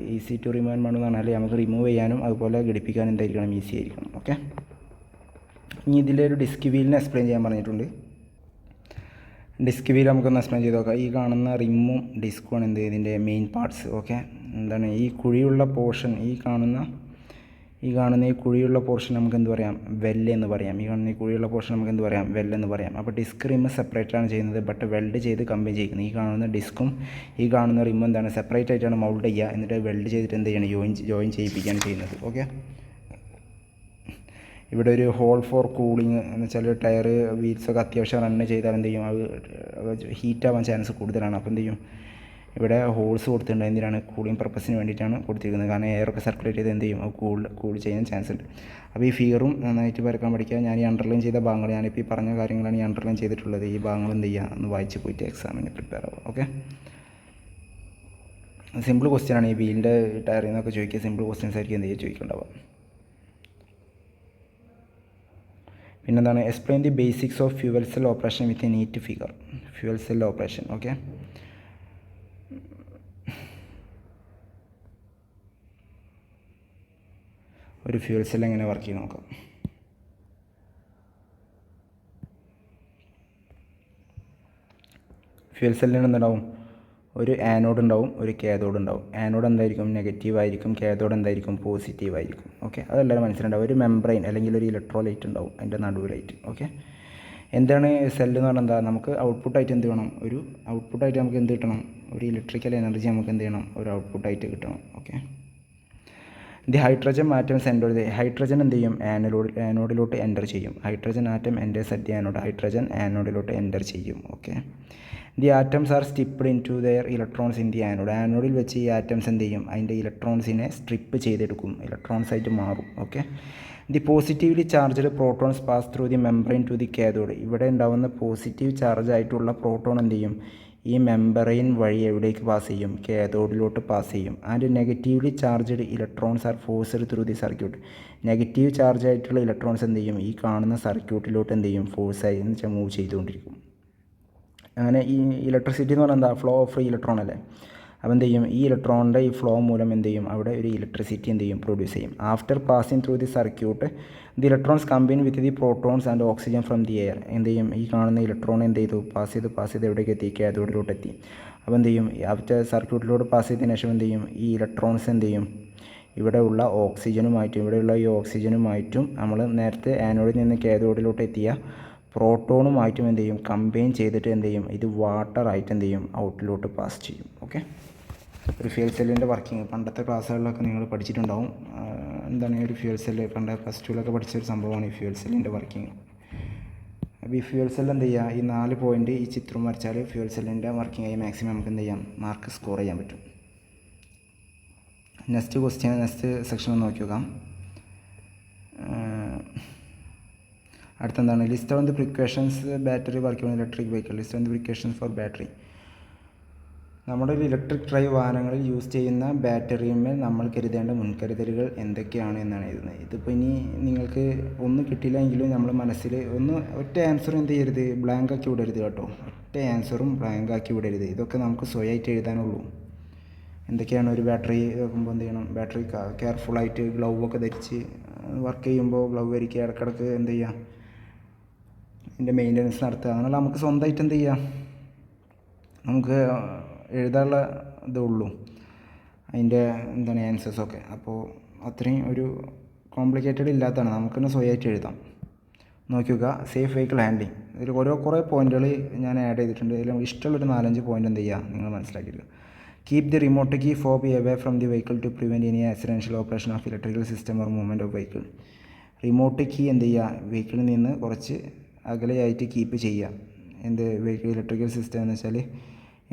എന്ന് പറഞ്ഞാൽ നമുക്ക് റിമൂവ് ചെയ്യാനും അതുപോലെ ഘടിപ്പിക്കാനും എന്തായിരിക്കണം, ഈസി ആയിരിക്കണം. ഓക്കെ, ഇനി ഇതിലൊരു ഡിസ്ക് വീലിനെ എക്സ്പ്ലെയിൻ ചെയ്യാൻ പറഞ്ഞിട്ടുണ്ട്. ഡിസ്ക് വീൽ നമുക്കൊന്ന് എക്സ്പ്ലെയിൻ ചെയ്ത് നോക്കാം. ഈ കാണുന്ന റിമ്മും ഡിസ്കുമാണ് എന്ത് ഇതിൻ്റെ മെയിൻ പാർട്സ്. ഓക്കെ, എന്താണ് ഈ കുഴിയുള്ള പോർഷൻ, ഈ കാണുന്ന ഈ കുഴിയുള്ള പോർഷൻ നമുക്ക് എന്ത് പറയാം, വെല്ല് എന്ന് പറയാം. ഈ കാണുന്ന ഈ കുഴിയുള്ള പോർഷൻ നമുക്ക് എന്ത് പറയാം, വെല്ലെന്ന് പറയാം. അപ്പോൾ ഡിസ്ക് റിമ്മ് സെപ്പറേറ്റാണ് ചെയ്യുന്നത്, ബട്ട് വെൽഡ് ചെയ്ത് കമ്പൈൻ ചെയ്യുന്നത്. ഈ കാണുന്ന ഡിസ്കും ഈ കാണുന്ന റിമ്മും എന്താണ് സെപ്പറേറ്റ് ആയിട്ടാണ് മൗൾഡ് ചെയ്യുക, എന്നിട്ട് വെൽഡ് ചെയ്തിട്ട് എന്ത് ചെയ്യണം, ജോയിൻ ചെയ്യിപ്പിക്കുകയാണ് ചെയ്യുന്നത്. ഓക്കെ, ഇവിടെ ഒരു ഹോൾ ഫോർ കൂളിങ് എന്ന് വെച്ചാൽ ടയർ വീൽസൊക്കെ അത്യാവശ്യം റണ്ണ് ചെയ്താൽ എന്ത് ചെയ്യും, അത് ഹീറ്റാവാൻ ചാൻസ് കൂടുതലാണ്. അപ്പോൾ എന്ത് ചെയ്യും, ഇവിടെ ഹോൾസ് കൊടുത്തിട്ടുണ്ട്. എന്തിനാണ്, കൂളിംഗ് പർപ്പസിന് വേണ്ടിയിട്ടാണ് കൊടുത്തിരിക്കുന്നത്. കാരണം എയറൊക്കെ സർക്കുലേറ്റ് ചെയ്ത് എന്ത് ചെയ്യും, അത് കൂൾ ചെയ്യാൻ ചാൻസ് ഉണ്ട്. അപ്പോൾ ഈ ഫിഗറും നന്നായിട്ട് വരക്കാൻ പഠിക്കുക. ഞാൻ ഈ അണ്ടർലൈൻ ചെയ്ത ഭാഗങ്ങൾ, ഞാനിപ്പോൾ ഈ പറഞ്ഞ കാര്യങ്ങളാണ് ഈ അണ്ടർലൈൻ ചെയ്തിട്ടുള്ളത്. ഈ ഭാഗങ്ങൾ എന്ത് ചെയ്യുക, ഒന്ന് വായിച്ച് പോയിട്ട് എക്സാമിന് പ്രിപ്പയർ ആവുക. ഓക്കെ, സിമ്പിൾ ക്വസ്റ്റ്യനാണ്. ഈ വീലിൻ്റെ ടയറിൽ നിന്നൊക്കെ ചോദിക്കുക, സിമ്പിൾ ക്വസ്റ്റ്യൻസ് ആയിരിക്കും എന്ത് ചെയ്യുക ചോദിക്കേണ്ടാവുക. പിന്നെന്താണ്, explain the basics of fuel cell operation with a neat figure. Fuel cell operation. Okay, ഒരു ഫ്യൂവൽ സെൽ എങ്ങനെ വർക്ക് ചെയ്ത് നോക്കാം. ഫ്യൂവൽ സെല്ലിന് എന്തുണ്ടാവും, ഒരു ആനോഡ് ഉണ്ടാവും, ഒരു കാഥോഡ് ഉണ്ടാവും. ആനോഡ് എന്തായിരിക്കും, നെഗറ്റീവ് ആയിരിക്കും. കാഥോഡ് എന്തായിരിക്കും, പോസിറ്റീവ് ആയിരിക്കും. ഓക്കെ, അതെല്ലാവരും മനസ്സിലുണ്ടാവും. ഒരു മെംബ്രെയിൻ അല്ലെങ്കിൽ ഒരു ഇലക്ട്രോലൈറ്റ് ഉണ്ടാവും അതിൻ്റെ നടുവിലായിട്ട്. ഓക്കെ, എന്താണ് സെല്ല് എന്ന് പറഞ്ഞാൽ, എന്താ, നമുക്ക് ഔട്ട്പുട്ടായിട്ട് എന്ത് വേണം, ഒരു ഔട്ട്പുട്ടായിട്ട് നമുക്ക് എന്ത് കിട്ടണം, ഒരു ഇലക്ട്രിക്കൽ എനർജി നമുക്ക് എന്ത് ചെയ്യണം, ഒരു ഔട്ട്പുട്ടായിട്ട് കിട്ടണം. Okay, the hydrogen atoms enter, hydrogen എന്ത് ചെയ്യും, ആനോഡിലോട്ട് എൻ്റർ ചെയ്യും. Hydrogen atom enters at the anode, hydrogen ആനോഡിലോട്ട് എൻ്റർ ചെയ്യും. Okay, the atoms are stripped into their electrons in the anode. ആനോഡിൽ വെച്ച് ഈ ആറ്റംസ് എന്ത് ചെയ്യും, അതിൻ്റെ ഇലക്ട്രോൺസിനെ സ്ട്രിപ്പ് ചെയ്തെടുക്കും, ഇലക്ട്രോൺസ് ആയിട്ട് മാറും. Okay, the positively charged protons pass through the membrane to the cathode. ഇവിടെ ഉണ്ടാകുന്ന പോസിറ്റീവ് ചാർജ് ആയിട്ടുള്ള പ്രോട്ടോൺ എന്ത് ചെയ്യും, ഈ മെമ്പറൈൻ വഴി എവിടേക്ക് പാസ് ചെയ്യും? കാഥോഡിലോട്ട് പാസ് ചെയ്യും. And negatively charged electrons are forced through the circuit. Negative charge ആയിട്ടുള്ള ഇലക്ട്രോൺസ് എന്ത് ചെയ്യും? ഈ കാണുന്ന സർക്യൂട്ടിലോട്ട് എന്ത് ചെയ്യും? ഫോഴ്സായി എന്ന് വെച്ചാൽ മൂവ് ചെയ്തുകൊണ്ടിരിക്കും. അങ്ങനെ ഈ ഇലക്ട്രിസിറ്റി എന്ന് പറഞ്ഞാൽ എന്താ? ഫ്ലോ ഓഫ് ഫ്രീ ഇലക്ട്രോൺ അല്ലേ? അപ്പോൾ എന്ത് ചെയ്യും? ഈ ഇലക്ട്രോണിൻ്റെ ഈ ഫ്ലോ മൂലം എന്ത് ചെയ്യും? അവിടെ ഒരു ഇലക്ട്രിസിറ്റി എന്ത് ചെയ്യും? പ്രൊഡ്യൂസ് ചെയ്യും. After passing through the circuit the electrons combine with the protons and oxygen from the air. എന്ത് ചെയ്യും? ഈ കാണുന്ന ഇലക്ട്രോൺ എന്ത് ചെയ്തു? പാസ് ചെയ്ത് എവിടേക്ക് എത്തി? കാഥോഡിലോട്ട് എത്തി. അപ്പോൾ എന്ത് ചെയ്യും? ആഫ്റ്റർ സർക്യൂട്ടിലൂടെ പാസ് ചെയ്തതിന് ശേഷം എന്ത് ചെയ്യും? ഈ ഇലക്ട്രോൺസ് എന്ത് ചെയ്യും? ഇവിടെയുള്ള ഈ ഓക്സിജനുമായിട്ടും നമ്മൾ നേരത്തെ ആനോഡിൽ നിന്ന് കാഥോഡിലോട്ട് എത്തിയ പ്രോട്ടോണുമായിട്ടും എന്ത് ചെയ്യും? കമ്പൈൻ ചെയ്തിട്ട് എന്ത് ചെയ്യും? ഇത് വാട്ടറായിട്ട് എന്ത് ചെയ്യും? ഔട്ടിലോട്ട് പാസ് ചെയ്യും. ഓക്കെ, ഒരു ഫ്യൂൽ സെല്ലിൻ്റെ വർക്കിംഗ് പണ്ടത്തെ ക്ലാസ്സുകളിലൊക്കെ നിങ്ങൾ പഠിച്ചിട്ടുണ്ടാവും. എന്താണ് ഈ ഒരു ഫ്യൂൽ സെല്ല്? പണ്ട് പ്ലസ് ടുവിലൊക്കെ പഠിച്ച ഒരു സംഭവമാണ് ഈ ഫ്യൂൽ സെല്ലിൻ്റെ വർക്കിംഗ്. അപ്പോൾ ഈ ഫ്യൂൽ സെല്ല് എന്ത് ചെയ്യുക? ഈ 4 പോയിൻ്റ് ഈ ചിത്രം വരച്ചാൽ ഫ്യൂൽ സെല്ലിൻ്റെ വർക്കിംഗ് ആയി മാക്സിമം നമുക്ക് എന്ത് ചെയ്യാം? മാർക്ക് സ്കോർ ചെയ്യാൻ പറ്റും. നെക്സ്റ്റ് സെക്ഷൻ ഒന്ന് നോക്കി നോക്കാം. അടുത്തെന്താണ്? List on the precautions battery working on electric vehicle. List on the precautions for battery. നമ്മുടെ ഒരു ഇലക്ട്രിക് ഡ്രൈവ് വാഹനങ്ങളിൽ യൂസ് ചെയ്യുന്ന ബാറ്ററിയുമേൽ നമ്മൾ കരുതേണ്ട മുൻകരുതലുകൾ എന്തൊക്കെയാണ് എന്നാണ് എഴുതുന്നത്. ഇതിപ്പോൾ ഇനി നിങ്ങൾക്ക് ഒന്നും കിട്ടില്ല എങ്കിലും നമ്മൾ മനസ്സിൽ ഒറ്റ ആൻസറും എന്ത് ചെയ്യരുത്? ബ്ലാങ്ക് ആക്കി വിടരുത് കേട്ടോ. ഒറ്റ ആൻസറും ബ്ലാങ്ക് ആക്കി വിടരുത്. ഇതൊക്കെ നമുക്ക് സ്വയമായിട്ട് എഴുതാനുള്ളൂ. എന്തൊക്കെയാണ്? ഒരു ബാറ്ററി വെക്കുമ്പോൾ എന്ത് ചെയ്യണം? ബാറ്ററി കെയർഫുള്ളായിട്ട് ഗ്ലൗ ഒക്കെ ധരിച്ച് വർക്ക് ചെയ്യുമ്പോൾ ഗ്ലൗ ധരിക്കുക. ഇടയ്ക്കിടയ്ക്ക് എന്ത് ചെയ്യുക? ഇതിൻ്റെ മെയിൻ്റനൻസ് നടത്തുക. അങ്ങനെയുള്ള നമുക്ക് സ്വന്തമായിട്ട് എന്ത് ചെയ്യുക? നമുക്ക് എഴുതാനുള്ള ഇതേ ഉള്ളൂ, അതിൻ്റെ എന്താണ് ആൻസേഴ്സൊക്കെ. അപ്പോൾ അത്രയും ഒരു കോംപ്ലിക്കേറ്റഡ് ഇല്ലാത്തതാണ്, നമുക്ക് തന്നെ സ്വയമായിട്ട് എഴുതാം. നോക്കി നോക്കുക. Safe vehicle handling. ഇതിൽ കുറേ പോയിൻറ്റുകൾ ഞാൻ ആഡ് ചെയ്തിട്ടുണ്ട്. ഇതിൽ ഇഷ്ടമുള്ളൊരു 4-5 പോയിൻ്റ് എന്ത് ചെയ്യുക? നിങ്ങൾ മനസ്സിലാക്കിയിട്ട് keep the remote key for away from the vehicle to prevent any accidental operation of electrical system or movement of vehicle. Remote key എന്ത് ചെയ്യുക? വെഹിക്കിളിൽ നിന്ന് കുറച്ച് അകലെയായിട്ട് കീപ്പ് ചെയ്യുക. ഇലക്ട്രിക്കൽ സിസ്റ്റം എന്ന് വെച്ചാൽ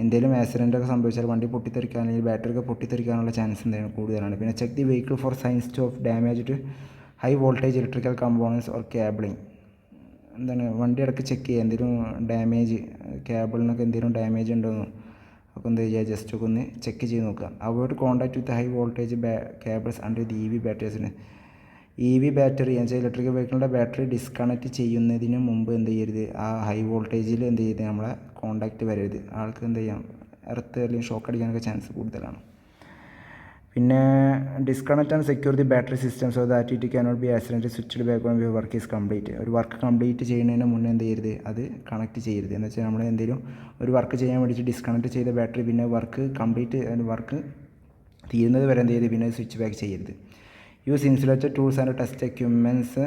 എന്തെങ്കിലും ആക്സിഡൻ്റൊക്കെ സംഭവിച്ചാൽ വണ്ടി പൊട്ടിത്തെറിക്കാൻ അല്ലെങ്കിൽ ബാറ്ററി ഒക്കെ പൊട്ടിത്തെറിക്കാനുള്ള ചാൻസ് എന്താണ്? കൂടുതലാണ്. പിന്നെ check the vehicle for signs of damage to high voltage electrical components or cabling. എന്താണ്? വണ്ടി ഇടയ്ക്ക് ചെക്ക് ചെയ്യുക. എന്തെങ്കിലും ഡാമേജ്, കേബിളിനൊക്കെ എന്തെങ്കിലും ഡാമേജ് ഉണ്ടോയെന്ന് അപ്പോൾ എന്ത് ചെയ്യുക? ജസ്റ്റ് ഒക്കെ ഒന്ന് ചെക്ക് ചെയ്ത് നോക്കുക. Avoid contact with high voltage cables under the EV ബാറ്ററീസിന്. EV battery എന്ന് വെച്ചാൽ ഇലക്ട്രിക്കൽ വെഹിക്കിളിൻ്റെ ബാറ്ററി ഡിസ്കണക്ട് ചെയ്യുന്നതിന് മുമ്പ് എന്ത് ചെയ്യരുത്? ആ ഹൈ വോൾട്ടേജിൽ എന്ത് ചെയ്ത് നമ്മളെ കോണ്ടാക്റ്റ് വരരുത്. ആൾക്ക് എന്ത് ചെയ്യാം? എർത്ത് അല്ലെങ്കിൽ ഷോക്ക് അടിക്കാനൊക്കെ ചാൻസ് കൂടുതലാണ്. പിന്നെ disconnect and secure the battery system so that it cannot B accident switched back on your work is complete. ഒരു വർക്ക് കംപ്ലീറ്റ് ചെയ്യുന്നതിന് മുന്നേ എന്ത് ചെയ്യരുത്? അത് കണക്ട് ചെയ്യരുത്. എന്ന് വെച്ചാൽ നമ്മൾ എന്തെങ്കിലും ഒരു വർക്ക് ചെയ്യാൻ വേണ്ടിയിട്ട് ഡിസ്കണക്ട് ചെയ്ത ബാറ്ററി പിന്നെ വർക്ക് തീരുന്നത് വരെ എന്ത് ചെയ്ത് പിന്നെ സ്വിച്ച് ബാക്ക് ചെയ്യരുത്. Use insulated tools and test equipments.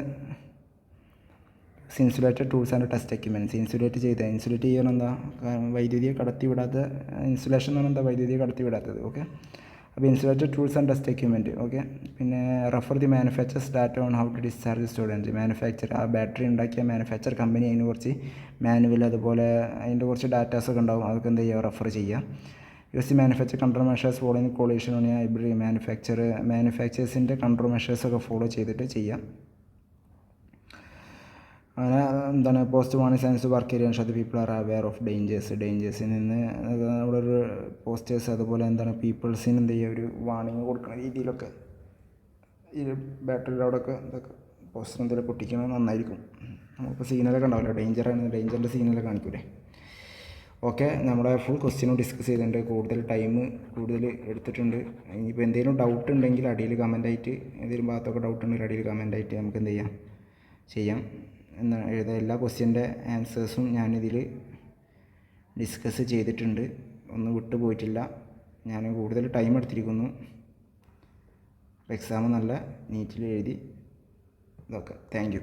Insulate ചെയ്യണം എന്താ? വൈദ്യുതിയെ കടത്തിവിടാത്ത ഇൻസുലേഷൻ എന്ന് പറഞ്ഞാൽ എന്താ? വൈദ്യുതിയെ കടത്തിവിടാത്തത്. ഓക്കെ, അപ്പോൾ insulated tools and test equipment. Okay, പിന്നെ refer the manufacturers data on how to discharge storage. ആ ബാറ്ററി ഉണ്ടാക്കിയ മാനുഫാക്ചർ കമ്പനി അതിന് കുറച്ച് മാനുവൽ അതുപോലെ അതിൻ്റെ കുറച്ച് ഡാറ്റാസൊക്കെ ഉണ്ടാവും. അതൊക്കെ എന്ത് ചെയ്യുക? റെഫർ ചെയ്യുക. Use the manufacturer control measures following collision on hybrid മാനുഫാക്ചേഴ്സിൻ്റെ കൺട്രോൾ മെഷേഴ്സൊക്കെ ഫോളോ ചെയ്തിട്ട് ചെയ്യാം. അങ്ങനെ എന്താണ്? Post warning signs work area show the people are aware of ഡേഞ്ചേഴ്സിൽ നിന്ന് അവിടെ ഒരു പോസ്റ്റേഴ്സ് അതുപോലെ എന്താണ് പീപ്പിൾസിന് എന്ത് ചെയ്യുക? ഒരു വാണിംഗ് കൊടുക്കുന്ന രീതിയിലൊക്കെ ഈ ബാറ്ററിയുടെ അവിടെയൊക്കെ ഇതൊക്കെ പോസ്റ്റർ എന്തെങ്കിലും പൊട്ടിക്കുന്നത് നന്നായിരിക്കും. നമുക്കിപ്പോൾ സീനലൊക്കെ ഉണ്ടാവില്ല, ഡേഞ്ചറിൻ്റെ സീനലൊക്കെ കാണിക്കൂലേ. ഓക്കെ, നമ്മുടെ ഫുൾ ക്വസ്റ്റ്യനും ഡിസ്കസ് ചെയ്തിട്ടുണ്ട്. കൂടുതൽ എടുത്തിട്ടുണ്ട്. ഇനിയിപ്പോൾ എന്തെങ്കിലും ഡൗട്ട് ഉണ്ടെങ്കിൽ അടിയിൽ കമൻ്റായിട്ട്, എന്തെങ്കിലും ഭാഗത്തൊക്കെ ഡൗട്ട് ഉണ്ടെങ്കിൽ അടിയിൽ കമൻ്റായിട്ട് നമുക്ക് എന്ത് ചെയ്യാം എന്നാണ് എഴുതുക. എല്ലാ ക്വസ്റ്റ്യൻ്റെ ആൻസേഴ്സും ഞാനിതിൽ ഡിസ്കസ് ചെയ്തിട്ടുണ്ട്, ഒന്നും വിട്ടുപോയിട്ടില്ല. ഞാൻ കൂടുതൽ ടൈം എടുത്തിരിക്കുന്നു. എക്സാം നല്ല നീറ്റിൽ എഴുതി ഇതൊക്കെ. Thank you.